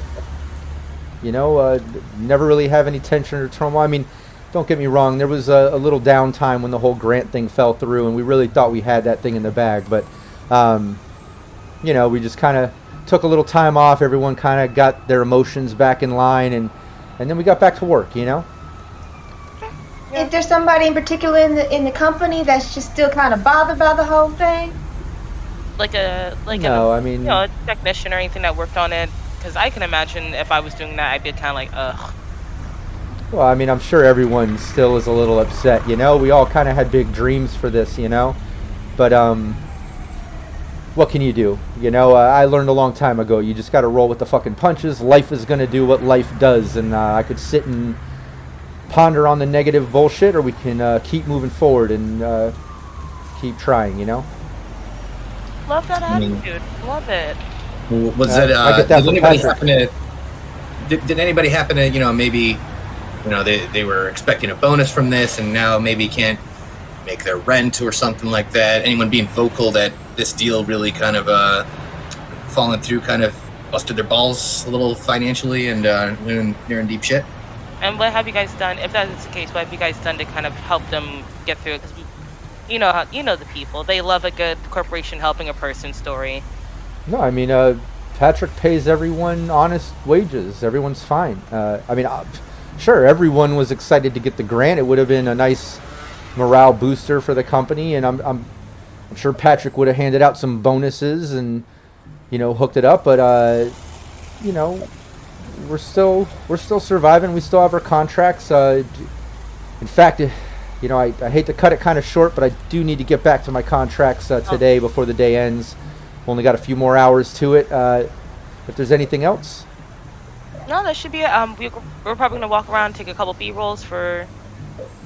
never really have any tension or turmoil. I mean, don't get me wrong. There was a little downtime when the whole grant thing fell through, and we really thought we had that thing in the bag. But we just kind of took a little time off. Everyone kind of got their emotions back in line, and then we got back to work.
Is there somebody in particular in the company that's just still kind of bothered by the whole thing?
No, I mean,
a technician or anything that worked on it? Because I can imagine if I was doing that, I'd be kind of like, ugh.
Well, I mean, I'm sure everyone still is a little upset. We all kind of had big dreams for this, but what can you do? I learned a long time ago. You just got to roll with the fucking punches. Life is gonna do what life does, and I could sit and ponder on the negative bullshit, or we can keep moving forward and keep trying.
Love that attitude. Love it.
Was it?
I get that
did
from
anybody
Patrick.
happen to? Did anybody happen to? Maybe, they were expecting a bonus from this, and now maybe can't make their rent or something like that. Anyone being vocal that this deal really kind of fallen through, kind of busted their balls a little financially, and they're in deep shit.
And what have you guys done, if that is the case, what have you guys done to kind of help them get through it? Because you know the people. They love a good corporation helping a person story.
No, I mean, Patrick pays everyone honest wages. Everyone's fine. I mean, sure, everyone was excited to get the grant. It would have been a nice morale booster for the company, and I'm sure Patrick would have handed out some bonuses and hooked it up. But we're still surviving. We still have our contracts. In fact, I hate to cut it kind of short, but I do need to get back to my contracts today before the day ends. Only got a few more hours to it. If there's anything else.
No, that should be it. We're probably gonna walk around, take a couple B-rolls for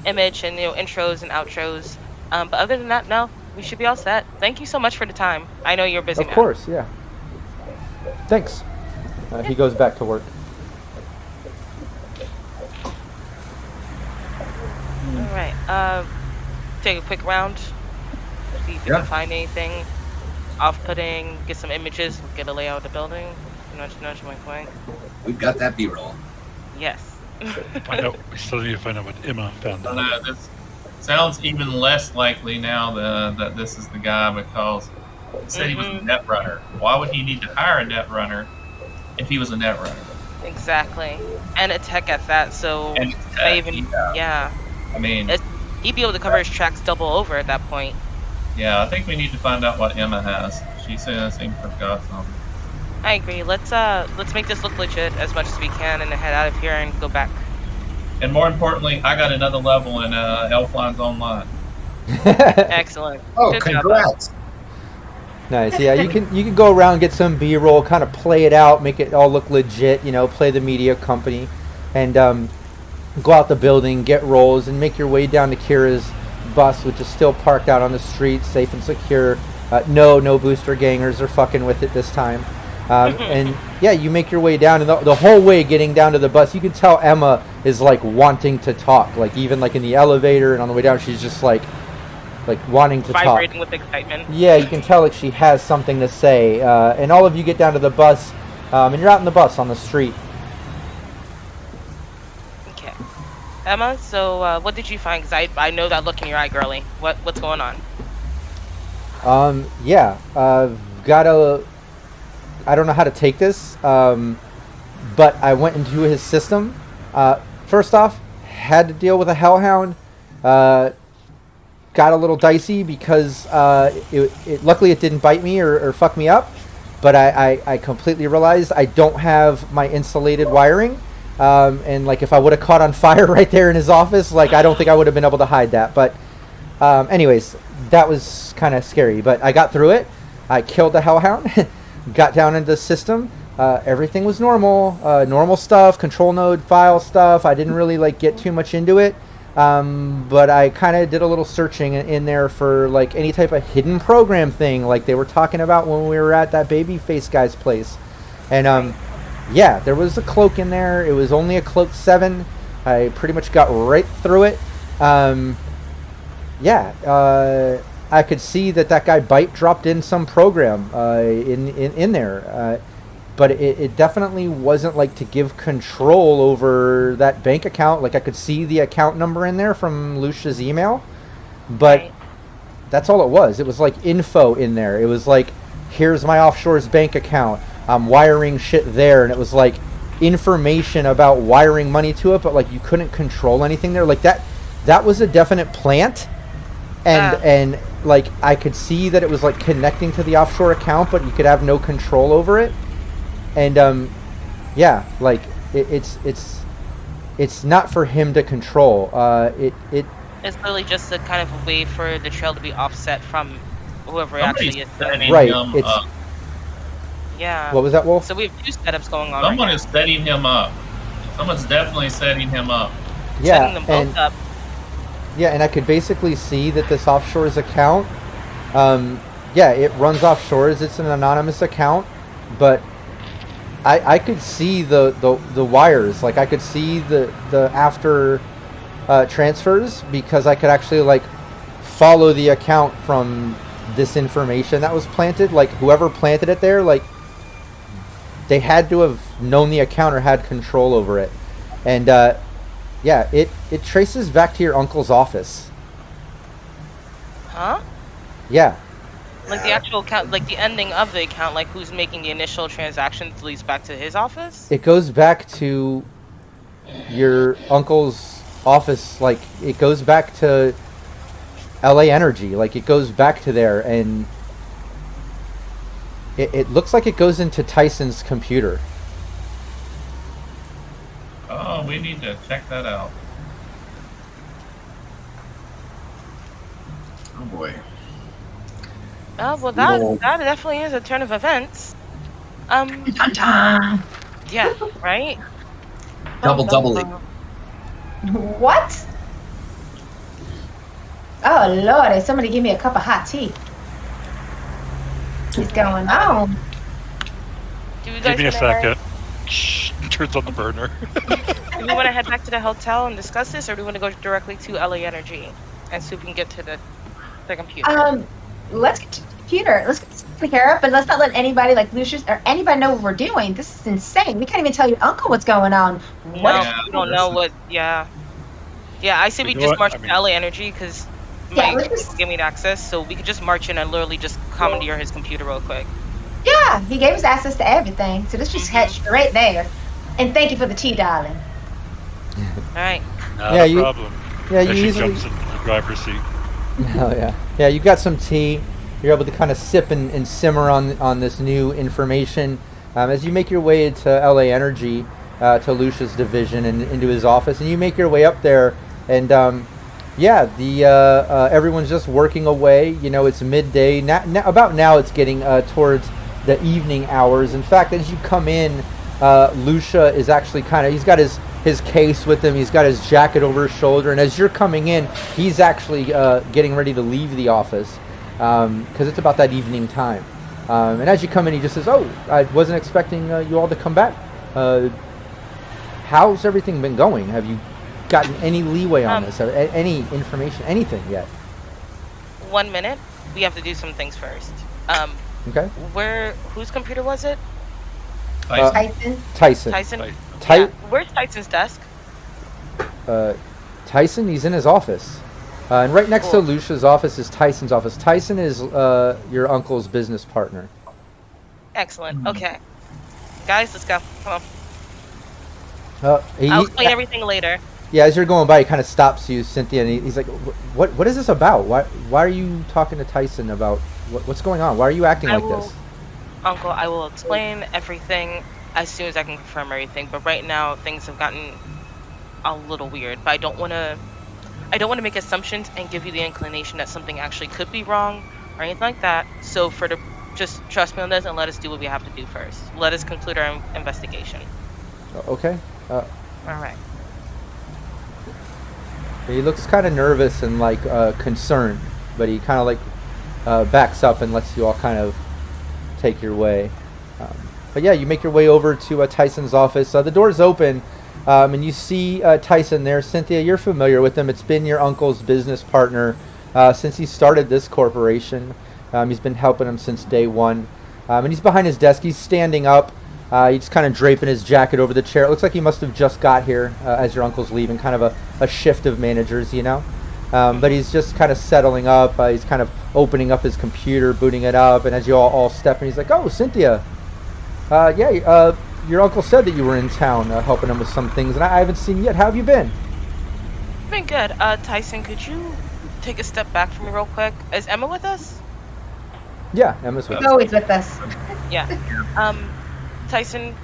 image and intros and outros. But other than that, no, we should be all set. Thank you so much for the time. I know you're a busy man.
Of course, yeah. Thanks. He goes back to work.
All right. Take a quick round. See if you can find anything off-putting. Get some images. Get a layout of the building. Nudge, wink, wink.
We've got that B-roll.
Yes.
We still need to find out what Emma found.
This sounds even less likely now that this is the guy, because he said he was a net runner. Why would he need to hire a net runner if he was a net runner?
Exactly. And a tech at that, so
And it's tech,
yeah.
I mean,
he'd be able to cover his tracks double over at that point.
yeah, I think we need to find out what Emma has. She seems to have got something.
I agree. Let's make this look legit as much as we can, and then head out of here and go back.
And more importantly, I got another level in Elfline's Online.
Excellent.
Oh,
Good job,
congrats!
Nice. Yeah, you can go around, get some B-roll, kind of play it out, make it all look legit. Play the media company, and go out the building, get rolls, and make your way down to Kira's bus, which is still parked out on the street, safe and secure. No booster gangers are fucking with it this time. And yeah, you make your way down, and the whole way getting down to the bus, you can tell Emma is like wanting to talk. Like even like in the elevator and on the way down, she's just like wanting to
vibrating
talk.
with excitement.
Yeah, you can tell like she has something to say. And all of you get down to the bus, and you're out in the bus on the street.
Okay. Emma, so what did you find? Because I know that look in your eye, girly. What's going on?
Yeah, I don't know how to take this, but I went into his system. First off, had to deal with a hellhound. Got a little dicey because luckily it didn't bite me or fuck me up. but I completely realized I don't have my insulated wiring. And like if I would have caught on fire right there in his office, like I don't think I would have been able to hide that. But anyways, that was kind of scary. But I got through it. I killed the hellhound, got down into the system. Everything was normal, normal stuff, control node file stuff. I didn't really like get too much into it. But I kind of did a little searching in there for like any type of hidden program thing like they were talking about when we were at that Babyface guy's place. And yeah, there was a cloak in there. It was only a cloak 7. I pretty much got right through it. Yeah, I could see that guy Bite dropped in some program in there. But it definitely wasn't like to give control over that bank account. Like I could see the account number in there from Lucia's email, but that's all it was. It was like info in there. It was like, here's my offshore's bank account. I'm wiring shit there, and it was like information about wiring money to it, but like you couldn't control anything there. Like that was a definite plant, and like I could see that it was like connecting to the offshore account, but you could have no control over it. And yeah, like it's not for him to control.
It's really just a kind of a way for the trail to be offset from whoever
Somebody's
actually is.
setting
Right,
him
it's-
up.
Yeah.
What was that, Wolf?
So we have 2 setups going on.
Someone
right
is setting him up. Someone's definitely setting him up.
now.
Yeah,
Setting them both
and
up.
yeah, and I could basically see that this offshore's account, yeah, it runs offshores. It's an anonymous account, but I could see the wires. Like I could see the after transfers because I could actually like follow the account from this information that was planted. Like whoever planted it there, like they had to have known the account or had control over it. And yeah, it traces back to your uncle's office.
Huh?
Yeah.
Like the actual account, like the ending of the account, like who's making the initial transaction leads back to his office?
It goes back to your uncle's office. Like it goes back to LA Energy. Like it goes back to there, and it looks like it goes into Tyson's computer.
Oh, we need to check that out.
Oh boy.
Oh, well,
No.
that definitely is a turn of events.
Dun-dun.
Yeah, right?
Doubling.
What? Oh Lord, somebody give me a cup of hot tea. What's going on?
Do you
Give
guys
me a
wanna-
second. Shh, turns on the burner.
Do we want to head back to the hotel and discuss this, or do we want to go directly to LA Energy and see if we can get to the computer?
Let's get to the computer. Let's get this taken care of, but let's not let anybody like Lucius or anybody know what we're doing. This is insane. We can't even tell your uncle what's going on.
No,
Yeah,
we don't know what. Yeah, I say we
You know
just
what?
march
I
to
mean-
LA Energy because
Yeah,
my
let's just-
give me access, so we could just march in and literally just commandeer his computer real quick.
Yeah, he gave us access to everything. So let's just head straight there. And thank you for the tea, darling.
All right.
Not
Yeah,
a
you-
problem.
Yeah,
As
you
she
easily.
jumps into the driver's seat.
Oh yeah, yeah. You got some tea. You're able to kind of sip and simmer on this new information as you make your way to LA Energy, to Lucia's division and into his office, and you make your way up there, and yeah, the everyone's just working away. You know, it's midday. About now, it's getting towards the evening hours. In fact, as you come in, Lucia is actually he's got his case with him. He's got his jacket over his shoulder, and as you're coming in, he's actually getting ready to leave the office because it's about that evening time. And as you come in, he just says, "Oh, I wasn't expecting you all to come back. How's everything been going? Have you gotten any leeway on this? Any information? Anything yet?"
1 minute. We have to do some things first.
Okay.
Whose computer was it?
Tyson.
Tyson.
Tyson.
Tyson.
Ty-
Yeah. Where's Tyson's desk?
Tyson, he's in his office. And right next
Cool.
to Lucia's office is Tyson's office. Tyson is your uncle's business partner.
Excellent. Okay. Guys, let's go. Come on.
He-
I'll explain everything later.
Yeah, as you're going by, he kind of stops you, Cynthia, and he's like, "What is this about? Why are you talking to Tyson about what's going on? Why are you acting
I
like
will-
this?"
Uncle, I will explain everything as soon as I can confirm everything. But right now, things have gotten a little weird. But I don't want to make assumptions and give you the inclination that something actually could be wrong or anything like that. So just trust me on this and let us do what we have to do first. Let us conclude our investigation.
Okay.
All right.
He looks kind of nervous and like concerned, but he kind of like backs up and lets you all kind of take your way. But yeah, you make your way over to Tyson's office. The door's open, and you see Tyson there. Cynthia, you're familiar with him. It's been your uncle's business partner since he started this corporation. He's been helping him since day one. And he's behind his desk. He's standing up. He's kind of draping his jacket over the chair. It looks like he must have just got here as your uncle's leaving, kind of a shift of managers, you know. But he's just kind of settling up. He's kind of opening up his computer, booting it up. And as you all step in, he's like, "Oh, Cynthia. Your uncle said that you were in town helping him with some things, and I haven't seen you yet. How have you been?"
Been good. Tyson, could you take a step back for me real quick? Is Emma with us?
Yeah, Emma's with
He's
you.
always with us.
Yeah. Tyson,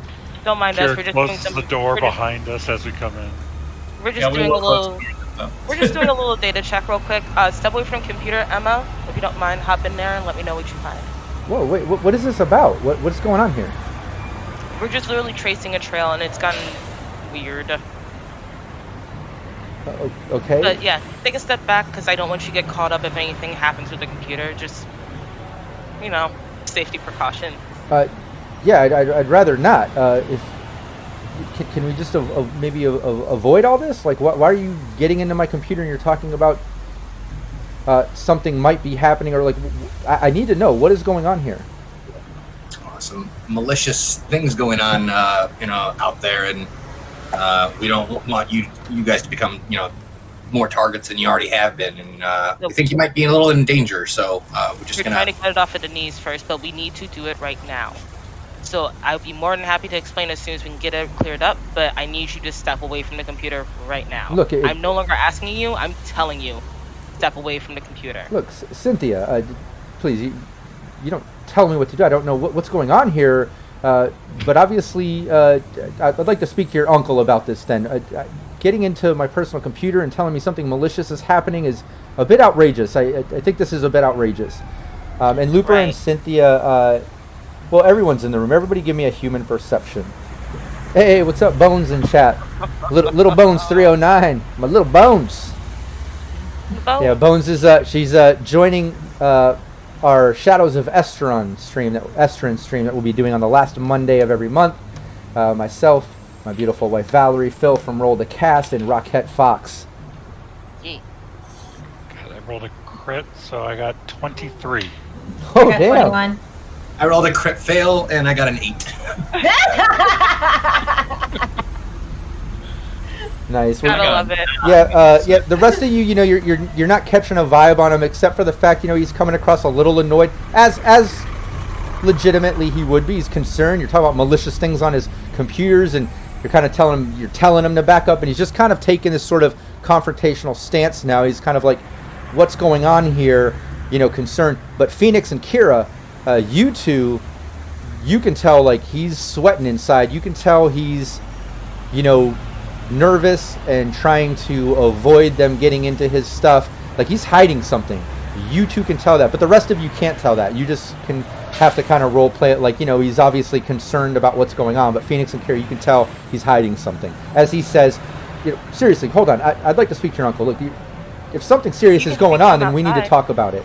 don't mind us.
Jared
We're just doing
closes
some.
the door behind us as we come in.
We're just
Yeah, we
doing a
will close
little.
the-
We're just doing a little data check real quick. Step away from computer, Emma. If you don't mind, hop in there and let me know what you find.
Whoa, wait, what is this about? What's going on here?
We're just literally tracing a trail, and it's gotten weird.
Okay.
But yeah, take a step back because I don't want you to get caught up if anything happens with the computer. Just, safety precaution.
Yeah, I'd rather not. Can we just maybe avoid all this? Like, why are you getting into my computer and you're talking about something might be happening, or like, I need to know what is going on here.
Some malicious things going on, out there, and we don't want you guys to become, more targets than you already have been, and we think you might be a little in danger. So we're just
We're
gonna.
trying to get it off at the knees first, but we need to do it right now. So I'll be more than happy to explain as soon as we can get it cleared up, but I need you to step away from the computer right now.
Look,
I'm no longer asking you, I'm telling you, step away from the computer.
Look, Cynthia, please, you don't tell me what to do. I don't know what's going on here, but obviously, I'd like to speak to your uncle about this then. Getting into my personal computer and telling me something malicious is happening is a bit outrageous. I think this is a bit outrageous. And Looper and
Right.
Cynthia, well, everyone's in the room. Everybody give me a human perception. Hey, what's up, Bones in chat? Little Bones 309. My little Bones. Yeah, Bones is she's joining our Shadows of Estron stream that we'll be doing on the last Monday of every month. Myself, my beautiful wife Valerie, Phil from Roll the Cast, and Rockette Fox.
Yeah.
God, I rolled a crit, so I got 23.
Oh
I got
damn!
21.
I rolled a crit fail, and I got an 8.
Nice.
Gotta
Well,
love it.
yeah. The rest of you, you're not catching a vibe on him, except for the fact, he's coming across a little annoyed, as legitimately he would be. He's concerned. You're talking about malicious things on his computers, and you're kind of telling him to back up, and he's just kind of taking this sort of confrontational stance now. He's kind of like, what's going on here? Concerned. But Phoenix and Kira, you two, you can tell like he's sweating inside. You can tell he's, nervous and trying to avoid them getting into his stuff. Like he's hiding something. You two can tell that, but the rest of you can't tell that. You just have to kind of role play it like, he's obviously concerned about what's going on, but Phoenix and Kira, you can tell he's hiding something. As he says, seriously, hold on, I'd like to speak to your uncle. Look, if something serious is going on, then we need to talk about it.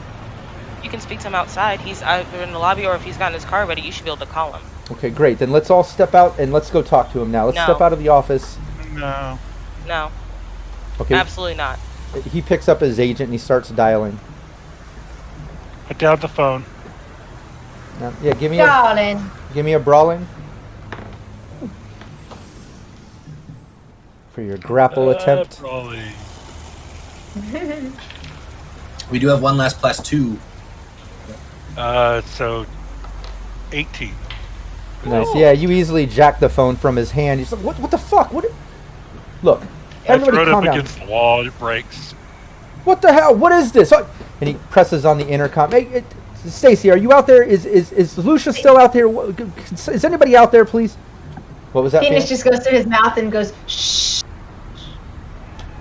You can speak to him outside. He's either in the lobby, or if he's got in his car ready, you should be able to call him.
Okay, great. Then let's all step out and let's go talk to him now. Let's
No.
step out of the office.
No.
No,
Okay.
absolutely not.
He picks up his agent and he starts dialing.
Put down the phone.
Yeah, give me a brawling for your grapple attempt.
Probably.
We do have one last +2.
So 18.
Nice. Yeah, you easily jack the phone from his hand. He's like, "What the fuck? Look,
I
everybody
throw it
calm
up
down.
against the wall, it breaks.
What the hell? What is this?" And he presses on the intercom. Hey, Stacy, are you out there? Is Lucia still out there? Is anybody out there, please? What was that?
Phoenix just goes through his mouth and goes, shh.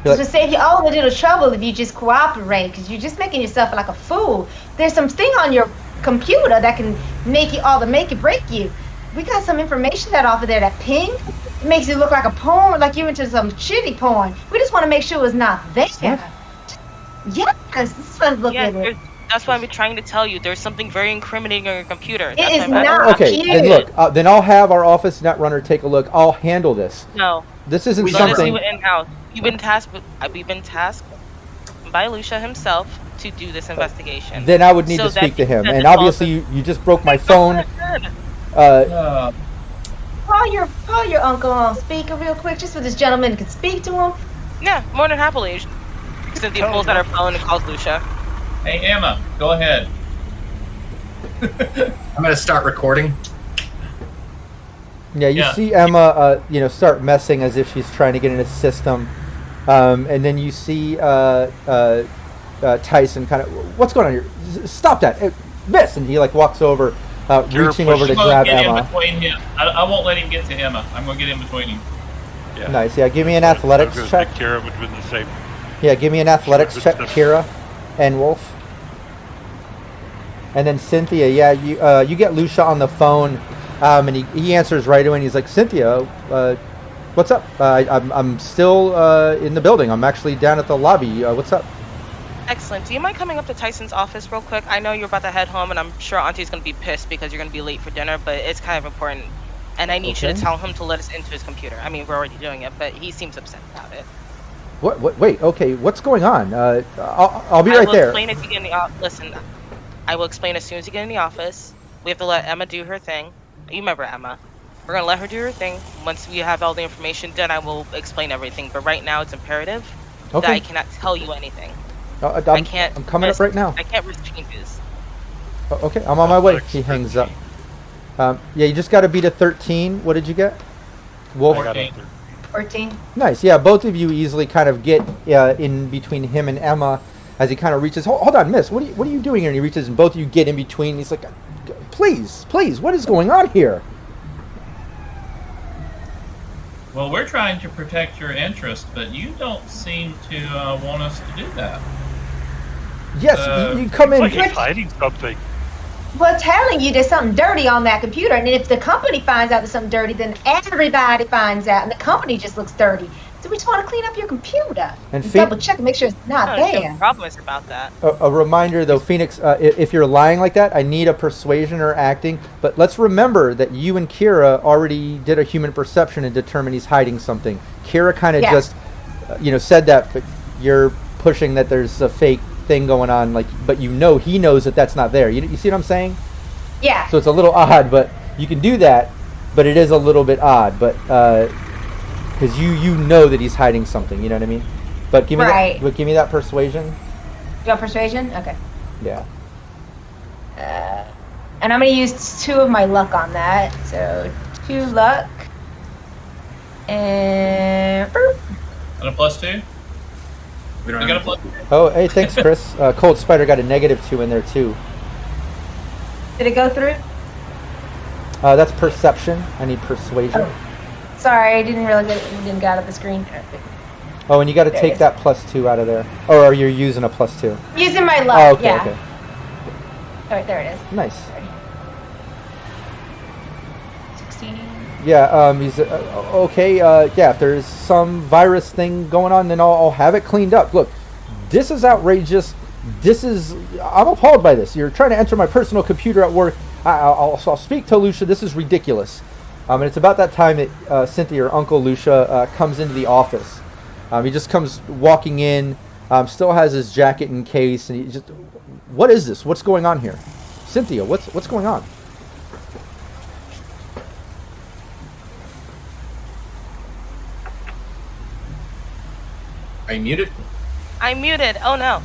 You're
To save you all a little trouble if you just cooperate, because you're just making yourself like a fool. There's some thing on your computer that can make it break you. We got some information that off of there, that ping. It makes you look like a porn, like you're into some shitty porn. We just want to make sure it's not there.
What?
Yes, this is fun to look at it.
That's why I'm trying to tell you. There's something very incriminating on your computer.
It
That's
is
why I'm
not.
Okay,
Cute.
then look. Then I'll have our office netrunner take a look. I'll handle this.
No.
This isn't
Let us do
something.
it in-house. We've been tasked by Lucia himself to do this investigation.
Then I would need
So
to speak to
that
him.
he
And
doesn't
obviously,
also-
you just broke my phone.
Call your uncle on speaker real quick, just so this gentleman can speak to him.
Yeah, more than happily. Cynthia pulls out her phone and calls Lucia.
Hey, Emma, go ahead.
I'm gonna start recording.
Yeah, you
Yeah.
see Emma, start messing as if she's trying to get in a system, and then you see Tyson kind of, what's going on here? Stop that, miss! And he like walks over, reaching over to
I'm gonna
grab
get in
Emma.
between him. I won't let him get to Emma. I'm gonna get in between him.
Yeah.
Nice. Yeah, give me an athletics check.
Kira would have been the same.
Yeah, give me an athletics
Sure,
check,
good stuff.
Kira and Wolf. And then Cynthia, yeah, you get Lucia on the phone, and he answers right away. And he's like, Cynthia, what's up? I'm still in the building. I'm actually down at the lobby. What's up?
Excellent. Do you mind coming up to Tyson's office real quick? I know you're about to head home, and I'm sure Auntie's going to be pissed because you're going to be late for dinner, but it's kind of important. And I need you
Okay.
to tell him to let us into his computer. I mean, we're already doing it, but he seems upset about it.
What? Wait. Okay. What's going on? I'll be
I
right
will
there.
explain if you get in the office. Listen, I will explain as soon as you get in the office. We have to let Emma do her thing. You remember Emma. We're going to let her do her thing. Once we have all the information, then I will explain everything. But right now, it's imperative that I
Okay.
cannot tell you anything.
I
I can't.
I'm coming up
risk-
right now.
I can't risk changes.
Okay, I'm on my way.
Athletics
He hangs up.
13.
Yeah, you just got to beat a 13. What did you get? Wolf.
I got a
14.
Nice. Yeah, both of you easily kind of get in between him and Emma as he kind of reaches. Hold on, miss. What are you doing here? And he reaches, and both of you get in between. He's like, please, what is going on here?
Well, we're trying to protect your interest, but you don't seem to want us to do that.
Yes, you come in.
Like he's hiding something.
Well, telling you there's something dirty on that computer, and if the company finds out there's something dirty, then everybody finds out, and the company just looks dirty. So we just want to clean up your computer
And
and double check and make sure it's
I
not
don't see
there.
what the problem is about that.
A reminder, though, Phoenix, if you're lying like that, I need a persuasion or acting. But let's remember that you and Kira already did a human perception and determined he's hiding something. Kira kind of
Yeah.
just, said that, but you're pushing that there's a fake thing going on. But he knows that that's not there. You see what I'm saying?
Yeah.
So it's a little odd, but you can do that. But it is a little bit odd, but because you know that he's hiding something. You know what I mean? But give me
Right.
give me that persuasion.
You got persuasion? Okay.
Yeah.
And I'm going to use 2 of my luck on that. So 2 luck. And boop.
And a +2?
We don't
You got a
have
plus?
Oh, hey, thanks, Chris. Cold Spider got a -2 in there too.
Did it go through?
That's perception. I need persuasion.
Sorry, I didn't realize it didn't get out of the screen.
Oh, and you got to
There it
take
is.
that +2 out of there. Or are you using a +2?
Using my luck,
Oh, okay,
yeah.
okay.
All right, there it is.
Nice.
16.
Yeah, he's okay. Yeah, if there's some virus thing going on, then I'll have it cleaned up. Look, this is outrageous. I'm appalled by this. You're trying to enter my personal computer at work. I'll speak to Lucia. This is ridiculous. And it's about that time that Cynthia, your uncle Lucia, comes into the office. He just comes walking in, still has his jacket in case, and he just, what is this? What's going on here? Cynthia, what's going on?
Are you muted?
I'm muted. Oh no.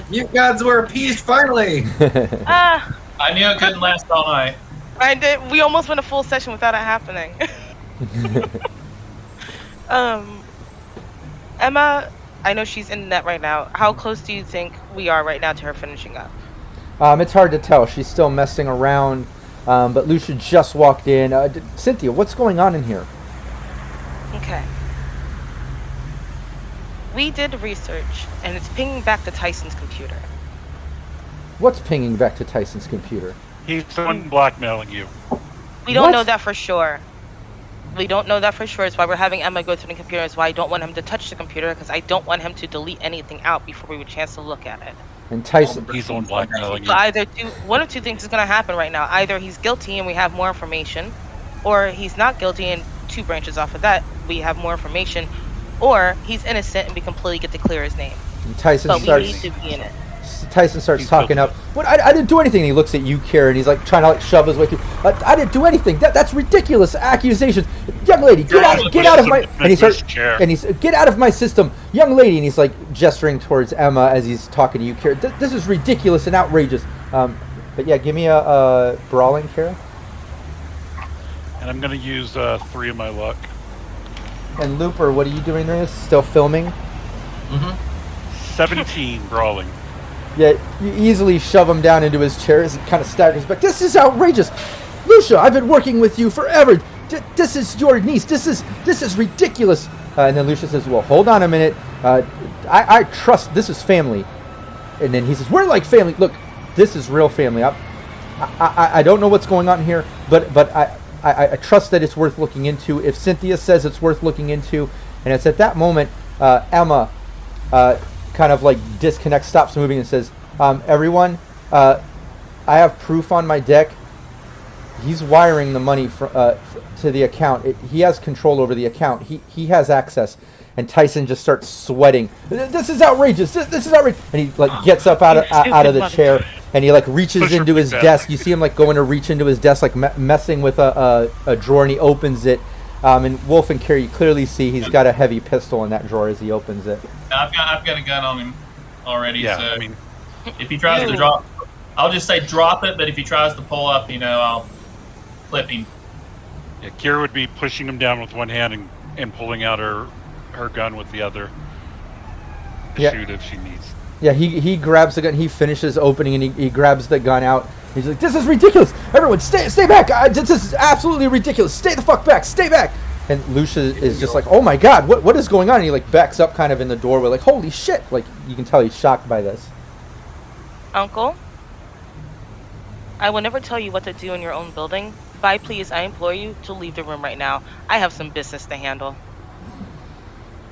Mute gods were appeased finally.
Ah,
I knew it couldn't last all night.
I did. We almost went a full session without it happening. Emma, I know she's in net right now. How close do you think we are right now to her finishing up?
It's hard to tell. She's still messing around, but Lucia just walked in. Cynthia, what's going on in here?
Okay. We did research, and it's pinging back to Tyson's computer.
What's pinging back to Tyson's computer?
He's the one blackmailing you.
We don't
What?
know that for sure. We don't know that for sure. It's why we're having Emma go through the computer. It's why I don't want him to touch the computer, because I don't want him to delete anything out before we have a chance to look at it.
And Tyson,
He's the one blackmailing
So
you.
either one of two things is going to happen right now. Either he's guilty and we have more information, or he's not guilty and 2 branches off of that we have more information, or he's innocent and we completely get to clear his name.
and Tyson
But we
starts.
need to be in it.
Tyson starts
He's
talking
guilty.
up. What? I didn't do anything. And he looks at you, Kara, and he's like trying to like shove his way through. I didn't do anything. That's ridiculous accusations. Young lady, get out of my. And he starts.
Chair.
And he's get out of my system, young lady. And he's like gesturing towards Emma as he's talking to you, Kara. This is ridiculous and outrageous. But yeah, give me a brawling, Kara.
And I'm going to use 3 of my luck.
And Looper, what are you doing there? Still filming?
Mm-hmm.
17 brawling.
Yeah, you easily shove him down into his chair as he kind of staggers back. This is outrageous, Lucia. I've been working with you forever. This is your niece. This is ridiculous. And then Lucia says, "Well, hold on a minute. I trust. This is family." And then he says, "We're like family. Look, this is real family. I don't know what's going on here, but I trust that it's worth looking into. If Cynthia says it's worth looking into," and it's at that moment Emma kind of like disconnects, stops moving, and says, "Everyone, I have proof on my deck. He's wiring the money to the account. He has control over the account. He has access." And Tyson just starts sweating. "This is outrageous. This is outrageous." And he like gets up out of the chair, and he like reaches
Push
into
her
his
back.
desk. You see him like going to reach into his desk, like messing with a drawer, and he opens it. And Wolf and Carrie, you clearly see he's got a heavy pistol in that drawer as he opens it.
I've got a gun on him already.
Yeah,
so
I mean,
if he tries to drop, I'll just say drop it. But if he tries to pull up, I'll clip him.
yeah, Kira would be pushing him down with one hand and pulling out her gun with the other to
Yeah.
shoot if she needs.
Yeah, he grabs the gun. He finishes opening, and he grabs the gun out. He's like, "This is ridiculous! Everyone, stay back! This is absolutely ridiculous! Stay the fuck back! Stay back!" And Lucia is just like, "Oh my god, what is going on?" And he like backs up kind of in the doorway, like, "Holy shit!" Like you can tell he's shocked by this.
Uncle, I will never tell you what to do in your own building. But please, I implore you to leave the room right now. I have some business to handle.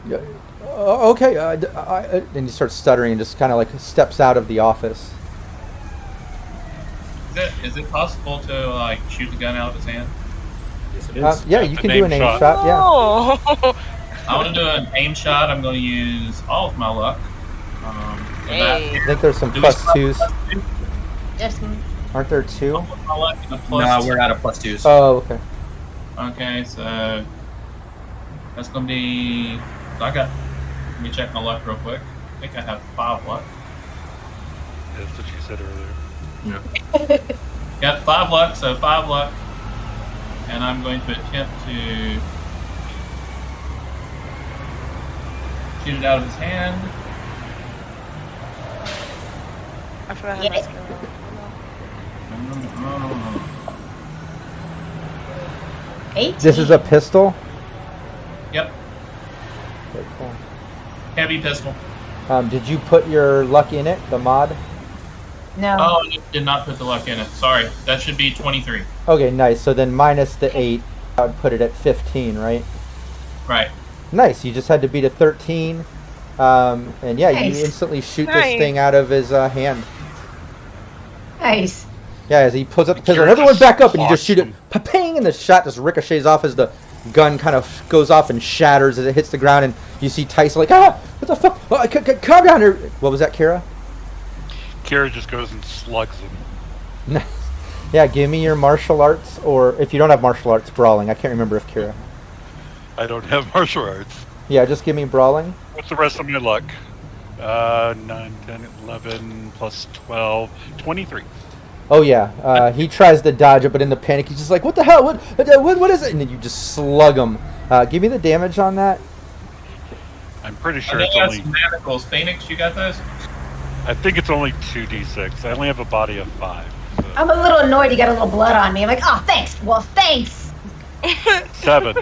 Yeah, okay. And he starts stuttering and just kind of like steps out of the office.
Is it possible to like shoot the gun out of his hand?
Yes, it is.
Yeah,
That's
you
a
can do an
name
aim
shot.
shot. Yeah.
Oh,
I want to do an aim shot. I'm going to use all of my luck. For that.
hey.
I think there's some
Do we
plus
stop
twos.
at +2?
Just
Aren't there two?
I'll put my luck in the
No,
plus
we're out of +2s.
Oh, okay.
Okay, so that's gonna be. Let me check my luck real quick. I think I have 5 luck.
That's what you said earlier.
Got 5 luck, so 5 luck, and I'm going to attempt to shoot it out of his hand.
I forgot how
Get
my
it.
skill is.
eight.
This is a pistol.
Yep,
Okay, cool.
heavy pistol.
Did you put your luck in it, the mod?
No.
Oh, I did not put the luck in it. Sorry, that should be 23.
Okay, nice. So then minus the 8, I would put it at 15, right?
Right.
Nice. You just had to beat a 13. And yeah,
Nice.
you instantly shoot this
Nice.
thing out of his hand.
Nice.
Yeah, as he pulls up the pistol,
Kira
and everyone
just
back up, and you just
clocks
shoot it,
him.
pa-ping, and the shot just ricochets off as the gun kind of goes off and shatters as it hits the ground, and you see Tyson like, "Ah, what the fuck? Oh, calm down!" Or what was that, Kira?
Kira just goes and slugs him.
Nice. Yeah, give me your martial arts, or if you don't have martial arts, brawling. I can't remember if Kira.
I don't have martial arts.
Yeah, just give me brawling.
What's the rest of my luck? 9, 10, 11, plus 12, 23.
Oh yeah, he tries to dodge it, but in the panic, he's just like, "What the hell? What is it?" And then you just slug him. Give me the damage on that.
I'm pretty
I
sure
think
it's
I got
only.
some manacles. Phoenix, you got those?
I think it's only 2d6. I only have a body of 5. So.
I'm a little annoyed you got a little blood on me. I'm like, oh, thanks, Wolf, thanks.
7.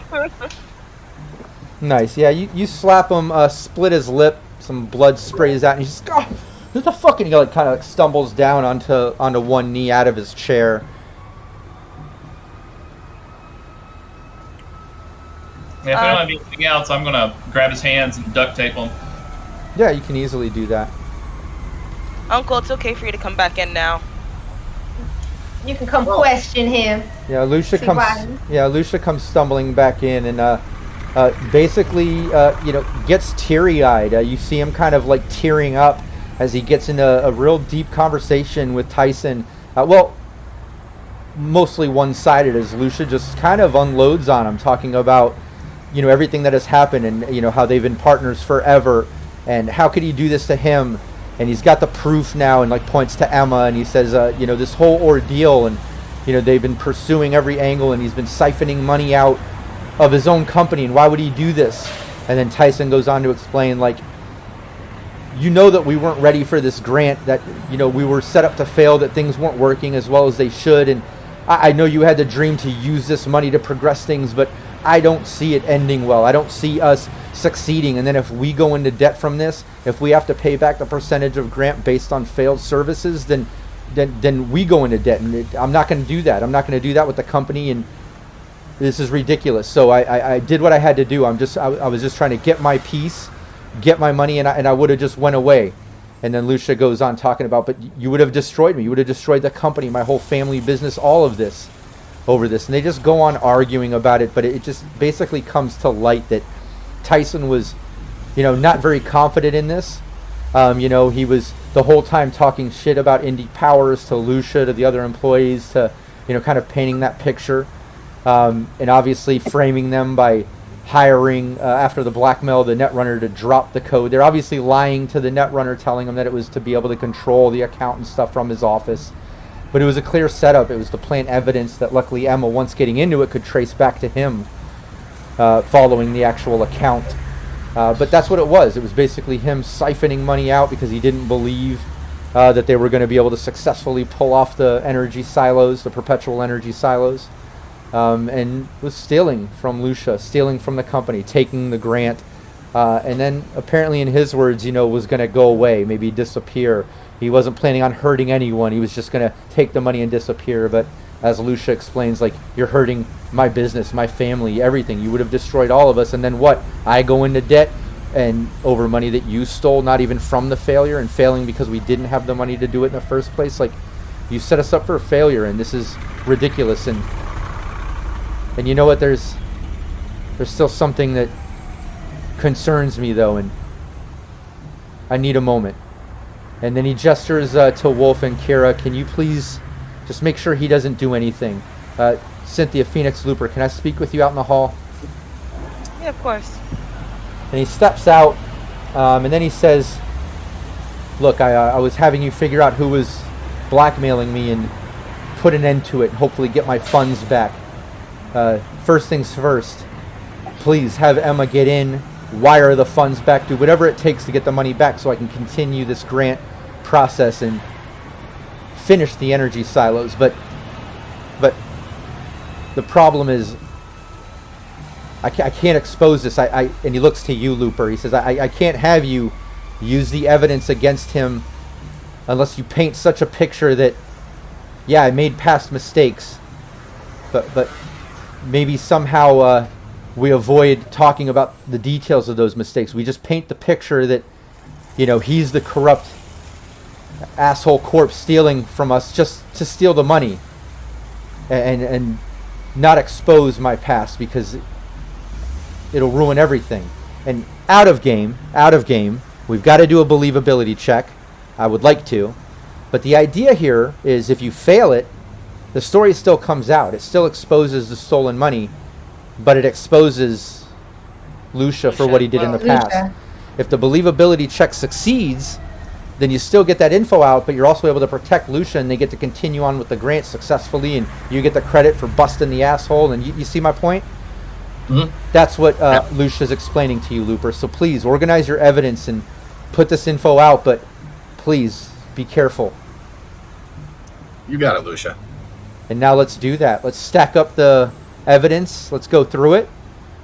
Nice. Yeah, you slap him, split his lip, some blood sprays out, and he's just, oh, what the fuck? And he like, kind of stumbles down onto one knee out of his chair.
Yeah, if I don't have anything else, I'm going to grab his hands and duct tape them.
Yeah, you can easily do that.
Uncle, it's okay for you to come back in now.
You can come question him.
Yeah, Lucia
See
comes.
why?
Yeah, Lucia comes stumbling back in and basically, gets teary-eyed. You see him kind of like tearing up as he gets into a real deep conversation with Tyson. Mostly one-sided, as Lucia just kind of unloads on him, talking about, everything that has happened and, how they've been partners forever, and how could he do this to him? And he's got the proof now, and like points to Emma, and he says, this whole ordeal, and they've been pursuing every angle, and he's been siphoning money out of his own company, and why would he do this? And then Tyson goes on to explain, like, that we weren't ready for this grant, that we were set up to fail, that things weren't working as well as they should, and I know you had the dream to use this money to progress things, but I don't see it ending well. I don't see us succeeding. And then if we go into debt from this, if we have to pay back the percentage of grant based on failed services, then we go into debt. And I'm not going to do that. I'm not going to do that with the company. And this is ridiculous. So I did what I had to do. I was just trying to get my piece, get my money, and I would have just went away. And then Lucia goes on talking about, but you would have destroyed me. You would have destroyed the company, my whole family business, all of this, over this. And they just go on arguing about it, but it just basically comes to light that Tyson was, not very confident in this. He was the whole time talking shit about Indy Powers to Lucia, to the other employees, to, kind of painting that picture. And obviously framing them by hiring, after the blackmail, the netrunner to drop the code. They're obviously lying to the netrunner, telling him that it was to be able to control the account and stuff from his office. But it was a clear setup. It was to plant evidence that luckily Emma, once getting into it, could trace back to him, following the actual account. But that's what it was. It was basically him siphoning money out because he didn't believe that they were going to be able to successfully pull off the energy silos, the perpetual energy silos. And was stealing from Lucia, stealing from the company, taking the grant, and then apparently in his words, was going to go away, maybe disappear. He wasn't planning on hurting anyone. He was just going to take the money and disappear. But as Lucia explains, like, you're hurting my business, my family, everything. You would have destroyed all of us. And then what? I go into debt and over money that you stole, not even from the failure, and failing because we didn't have the money to do it in the first place. Like, you set us up for failure, and this is ridiculous. And you know what? There's still something that concerns me, though, and I need a moment. And then he gestures to Wolf and Kira. Can you please just make sure he doesn't do anything? Cynthia, Phoenix, Looper, can I speak with you out in the hall?
Yeah, of course.
And he steps out, and then he says, look, I was having you figure out who was blackmailing me and put an end to it and hopefully get my funds back. First things first, please have Emma get in, wire the funds back, do whatever it takes to get the money back so I can continue this grant process and finish the energy silos. But the problem is I can't expose this. And he looks to you, Looper. He says, I can't have you use the evidence against him unless you paint such a picture that, yeah, I made past mistakes, but maybe somehow we avoid talking about the details of those mistakes. We just paint the picture that, he's the corrupt asshole corpse stealing from us just to steal the money, and not expose my past because it'll ruin everything. And out of game, we've got to do a believability check. I would like to, but the idea here is if you fail it, the story still comes out. It still exposes the stolen money, but it exposes Lucia for what he did in the past. If the believability check succeeds, then you still get that info out, but you're also able to protect Lucia, and they get to continue on with the grant successfully, and you get the credit for busting the asshole. And you see my point?
Mm-hmm.
That's what Lucia's explaining to you, Looper. So please organize your evidence and put this info out, but please be careful.
You got it, Lucia.
And now let's do that. Let's stack up the evidence. Let's go through it.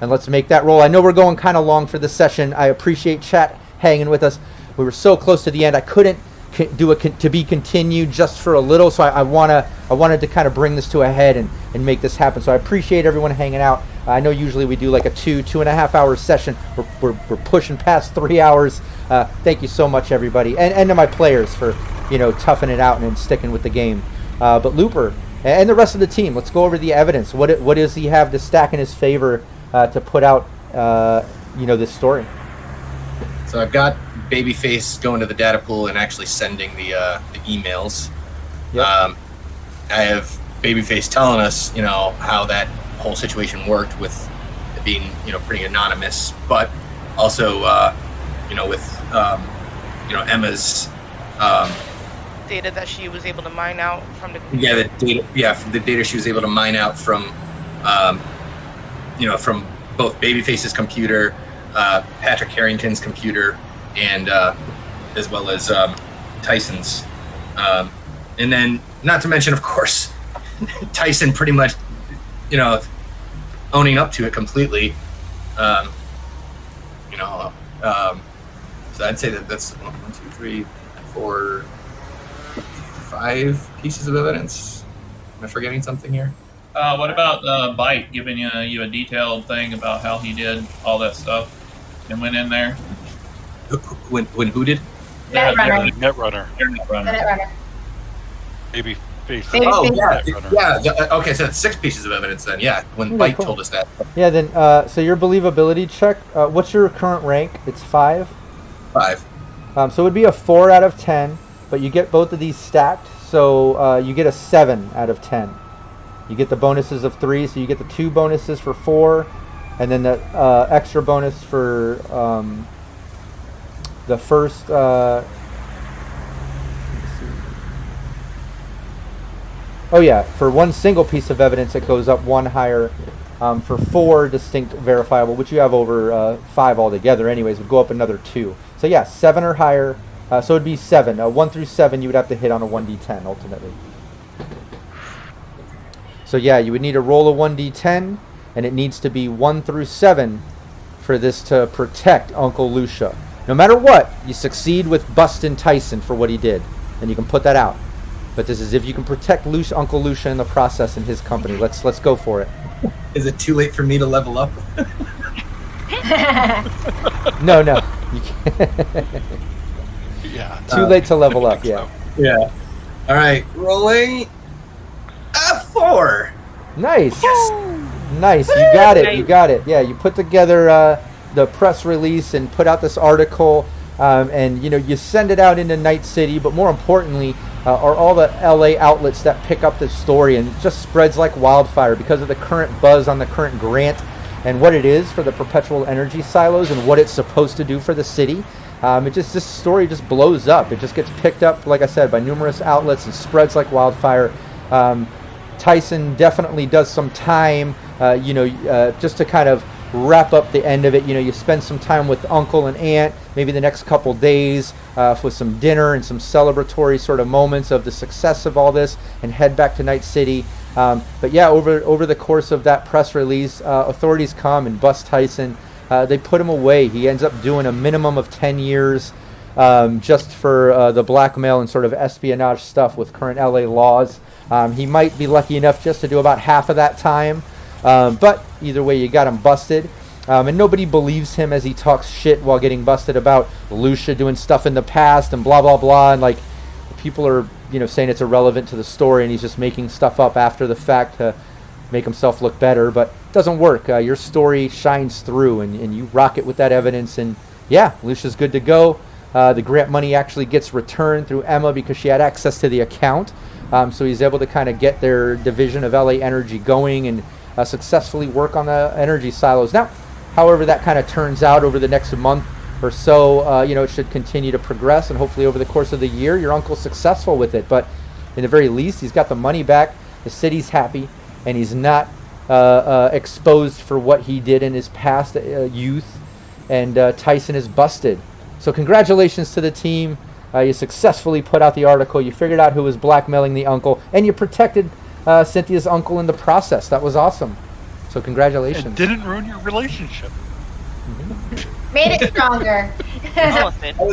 And let's make that roll. I know we're going kind of long for this session. I appreciate chat hanging with us. We were so close to the end. I couldn't do a to be continued just for a little. So I wanted to kind of bring this to a head and make this happen. So I appreciate everyone hanging out. I know usually we do like a 2.5 hour session. We're pushing past 3 hours. Thank you so much, everybody. And to my players for, toughing it out and sticking with the game. But Looper and the rest of the team, let's go over the evidence. What does he have to stack in his favor to put out, this story?
So I've got Babyface going to the data pool and actually sending the emails.
Yep.
I have Babyface telling us, how that whole situation worked with it being, pretty anonymous, but also, with, Emma's
data that she was able to mine out from the
from the data she was able to mine out from, from both Babyface's computer, Patrick Harrington's computer, and as well as Tyson's. And then, not to mention, of course, Tyson pretty much, owning up to it completely. So I'd say that's 1, 2, 3, 4, 5 pieces of evidence. Am I forgetting something here?
What about Bite giving you a detailed thing about how he did all that stuff and went in there?
When who did?
Netrunner.
Netrunner.
Netrunner.
Babyface.
Oh, yeah.
Netrunner.
Yeah. Okay, so that's 6 pieces of evidence then. Yeah, when
Okay,
Bite
cool.
told us that.
Yeah, then, so your believability check, what's your current rank? It's 5.
5.
So it would be a 4 out of 10, but you get both of these stacked, so you get a 7 out of 10. You get the bonuses of 3, so you get the 2 bonuses for 4, and then the extra bonus for the first. Let me see. Oh yeah, for 1 single piece of evidence, it goes up 1 higher. For 4 distinct verifiable, which you have over 5 altogether, anyways, would go up another 2. So yeah, 7 or higher. So it'd be 7. 1 through 7, you would have to hit on a 1d10 ultimately. So yeah, you would need to roll a 1d10, and it needs to be 1 through 7 for this to protect Uncle Lucia. No matter what, you succeed with busting Tyson for what he did, and you can put that out. But this is if you can protect Uncle Lucia in the process in his company. Let's go for it.
Is it too late for me to level up?
No, you can't.
Yeah.
Too late to level up. Yeah.
Yeah. All right, rolling a 4.
Nice. Nice. You got it. You got it. Yeah, you put together the press release and put out this article, and you send it out into Night City. But more importantly, are all the LA outlets that pick up this story, and it just spreads like wildfire because of the current buzz on the current grant and what it is for the perpetual energy silos and what it's supposed to do for the city. This story just blows up. It just gets picked up, like I said, by numerous outlets and spreads like wildfire. Tyson definitely does some time, just to kind of wrap up the end of it. You spend some time with Uncle and Aunt, maybe the next couple days, with some dinner and some celebratory sort of moments of the success of all this, and head back to Night City. But yeah, over the course of that press release, authorities come and bust Tyson. They put him away. He ends up doing a minimum of 10 years just for the blackmail and sort of espionage stuff with current LA laws. He might be lucky enough just to do about half of that time. But either way, you got him busted. And nobody believes him as he talks shit while getting busted about Lucia doing stuff in the past and blah, blah, blah. And people are, saying it's irrelevant to the story and he's just making stuff up after the fact to make himself look better. But it doesn't work. Your story shines through and you rock it with that evidence. And yeah, Lucia's good to go. The grant money actually gets returned through Emma because she had access to the account. So he's able to kind of get their division of LA Energy going and successfully work on the energy silos. Now, however that kind of turns out over the next month or so, it should continue to progress, and hopefully over the course of the year, your uncle's successful with it. But in the very least, he's got the money back, the city's happy, and he's not exposed for what he did in his past youth, and Tyson is busted. So congratulations to the team. You successfully put out the article. You figured out who was blackmailing the uncle, and you protected Cynthia's uncle in the process. That was awesome. So congratulations.
It didn't ruin your relationship.
Made it stronger.
Almost did.
I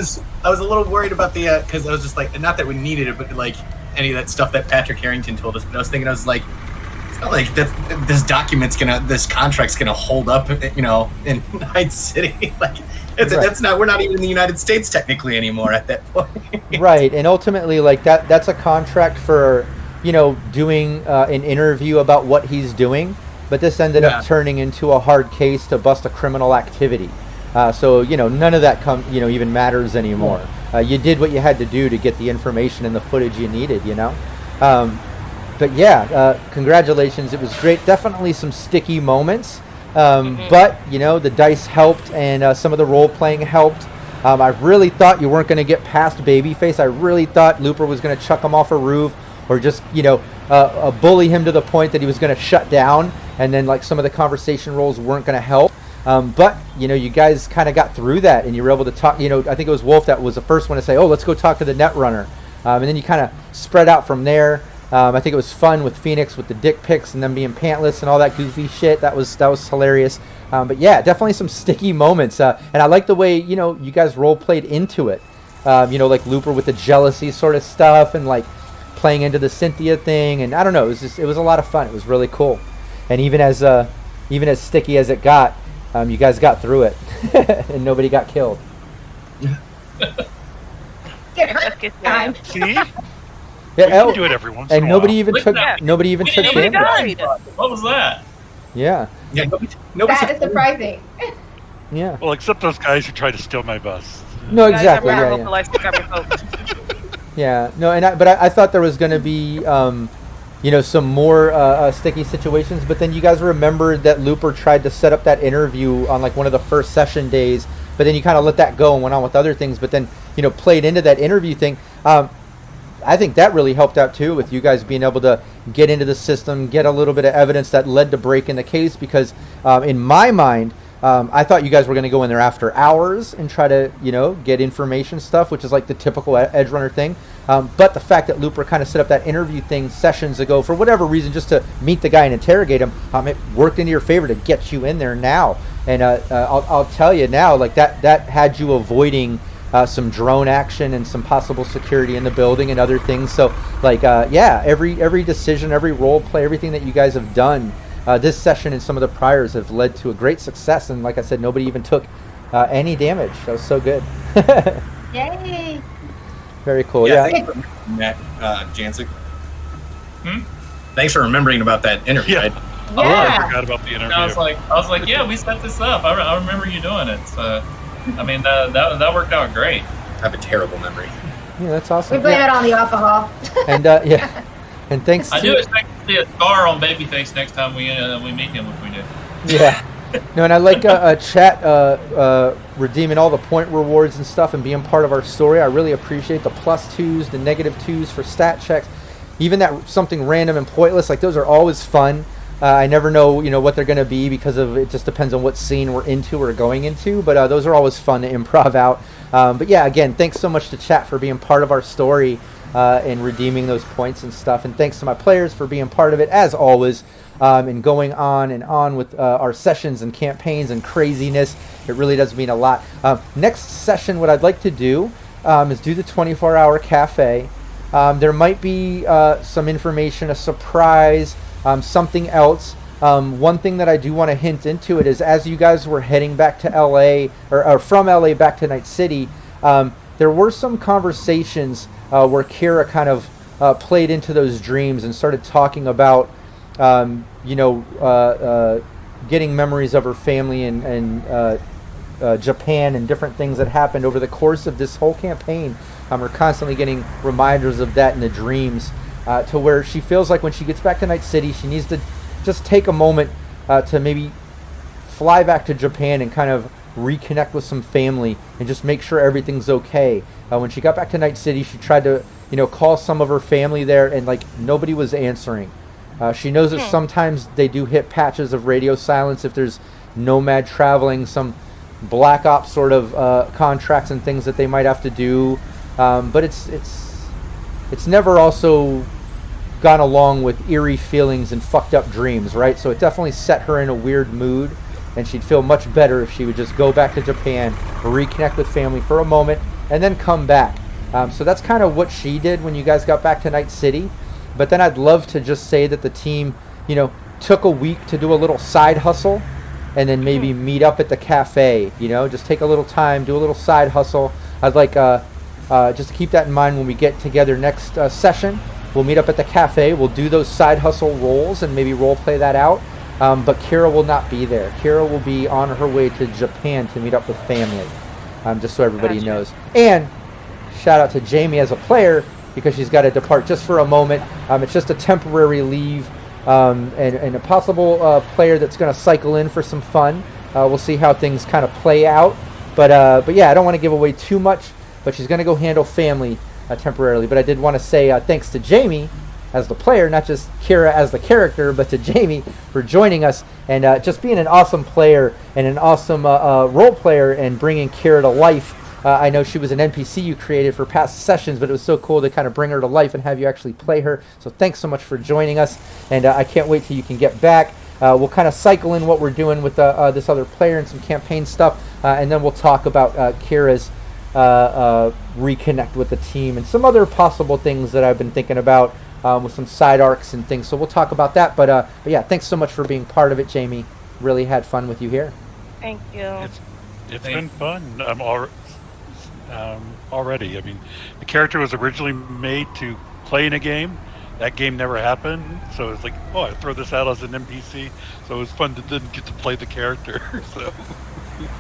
was a little worried about the because I was just like, not that we needed it, but like any of that stuff that Patrick Harrington told us. But I was thinking, I was like, it's not like that. This contract's gonna hold up, in Night City. Like, that's not. We're not even in the United States technically anymore at that point.
Right, and ultimately, like that's a contract for doing an interview about what he's doing. But this ended up turning into a hard case to bust a criminal activity. So none of that even matters anymore. You did what you had to do to get the information and the footage you needed. But yeah, congratulations. It was great. Definitely some sticky moments. But the dice helped, and some of the role playing helped. I really thought you weren't going to get past Babyface. I really thought Looper was going to chuck him off a roof, or just bully him to the point that he was going to shut down, and then like some of the conversation roles weren't going to help. But you guys kind of got through that, and you were able to talk. I think it was Wolf that was the first one to say, "Oh, let's go talk to the netrunner," and then you kind of spread out from there. I think it was fun with Phoenix with the dick pics and them being pantless and all that goofy shit. That was hilarious. But yeah, definitely some sticky moments. And I like the way you guys role played into it. Like Looper with the jealousy sort of stuff, and like playing into the Cynthia thing. And I don't know, it was a lot of fun. It was really cool. And even as sticky as it got, you guys got through it, and nobody got killed.
Get hurt
Good
time.
See?
Yeah,
We can do it every once
and
in a
nobody
while.
even
Look
took
at that.
nobody even took
Nobody
damage.
died.
What was that?
Yeah,
Yeah, nobody
That is surprising.
yeah.
Well, except those guys who tried to steal my bus.
No,
Guys,
exactly.
everyone
Yeah, yeah.
localized discovery folks.
Yeah, no, but I thought there was going to be, some more sticky situations. But then you guys remembered that Looper tried to set up that interview on like one of the first session days. But then you kind of let that go and went on with other things. But then played into that interview thing. I think that really helped out too, with you guys being able to get into the system, get a little bit of evidence that led to breaking the case. Because in my mind, I thought you guys were going to go in there after hours and try to, get information stuff, which is like the typical edge runner thing. But the fact that Looper kind of set up that interview thing sessions ago for whatever reason, just to meet the guy and interrogate him, it worked into your favor to get you in there now. And I'll tell you now, like that had you avoiding some drone action and some possible security in the building and other things. So like, every decision, every role play, everything that you guys have done this session and some of the priors have led to a great success. And like I said, nobody even took any damage. That was so good.
Yay.
Very cool.
Yeah,
Yeah.
thanks for remembering that, Jancic. Thanks for remembering about that interview.
Yeah. I
Yeah.
forgot about the interview.
I was like, yeah, we set this up. I remember you doing it. So, I mean, that worked out great.
I have a terrible memory.
Yeah, that's awesome.
We blame
Yeah.
it on the alcohol.
And and thanks
I
to
do expect to see a scar on Babyface next time we meet him, which we did.
yeah. No, and I like chat redeeming all the point rewards and stuff and being part of our story. I really appreciate the +2s, the -2s for stat checks, even that something random and pointless. Like those are always fun. I never know, what they're going to be because of it. Just depends on what scene we're into or going into. But those are always fun to improv out. But yeah, again, thanks so much to chat for being part of our story and redeeming those points and stuff. And thanks to my players for being part of it as always. And going on and on with our sessions and campaigns and craziness. It really does mean a lot. Next session, what I'd like to do is do the 24-hour cafe. There might be some information, a surprise, something else. One thing that I do want to hint into it is as you guys were heading back to LA or from LA back to Night City, there were some conversations where Kira kind of played into those dreams and started talking about getting memories of her family and Japan and different things that happened over the course of this whole campaign. We're constantly getting reminders of that in the dreams to where she feels like when she gets back to Night City, she needs to just take a moment to maybe fly back to Japan and kind of reconnect with some family and just make sure everything's okay. When she got back to Night City, she tried to, call some of her family there and like nobody was answering. She knows that sometimes they do hit patches of radio silence if there's nomad traveling, some black ops sort of contracts and things that they might have to do. but it's never also gone along with eerie feelings and fucked up dreams, right? So it definitely set her in a weird mood, and she'd feel much better if she would just go back to Japan, reconnect with family for a moment, and then come back. So that's kind of what she did when you guys got back to Night City. But then I'd love to just say that the team, took a week to do a little side hustle, and then maybe meet up at the cafe, just take a little time, do a little side hustle. I'd like just to keep that in mind when we get together next session. We'll meet up at the cafe. We'll do those side hustle roles and maybe role play that out. But Kira will not be there. Kira will be on her way to Japan to meet up with family, just so everybody knows. And shout out to Jamie as a player, because she's got to depart just for a moment. It's just a temporary leave, and a possible player that's going to cycle in for some fun. We'll see how things kind of play out. But yeah, I don't want to give away too much, but she's going to go handle family temporarily. But I did want to say thanks to Jamie as the player, not just Kira as the character, but to Jamie for joining us and just being an awesome player and an awesome role player and bringing Kira to life. I know she was an NPC you created for past sessions, but it was so cool to kind of bring her to life and have you actually play her. So thanks so much for joining us, and I can't wait till you can get back. We'll kind of cycle in what we're doing with this other player and some campaign stuff, and then we'll talk about Kira's reconnect with the team and some other possible things that I've been thinking about with some side arcs and things. So we'll talk about that. But yeah, thanks so much for being part of it, Jamie. Really had fun with you here.
Thank you.
It's been fun. Already. I mean, the character was originally made to play in a game. That game never happened, so it's like, I throw this out as an NPC. So it was fun to then get to play the character. So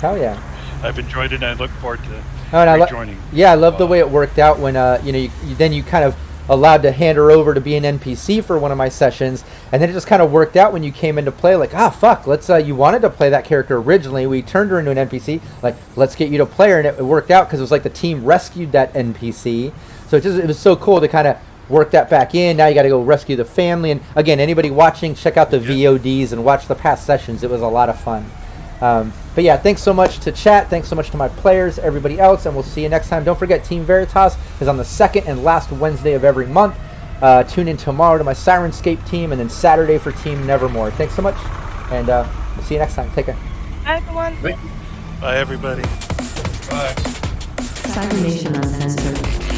hell yeah,
I've enjoyed it, and I look forward to joining.
Yeah, I love the way it worked out when you kind of allowed to hand her over to be an NPC for one of my sessions, and then it just kind of worked out when you came into play. Like, fuck, let's. You wanted to play that character originally. We turned her into an NPC. Like, let's get you to play her, and it worked out because it was like the team rescued that NPC. So it was so cool to kind of work that back in. Now you got to go rescue the family. And again, anybody watching, check out the VODs and watch the past sessions. It was a lot of fun. But yeah, thanks so much to chat. Thanks so much to my players, everybody else, and we'll see you next time. Don't forget, Team Veritas is on the second and last Wednesday of every month. Tune in tomorrow to my Sirenscape team, and then Saturday for Team Nevermore. Thanks so much, and we'll see you next time. Take care.
Bye, everyone.
Bye, everybody.
Bye.
Cybernation Uncensored.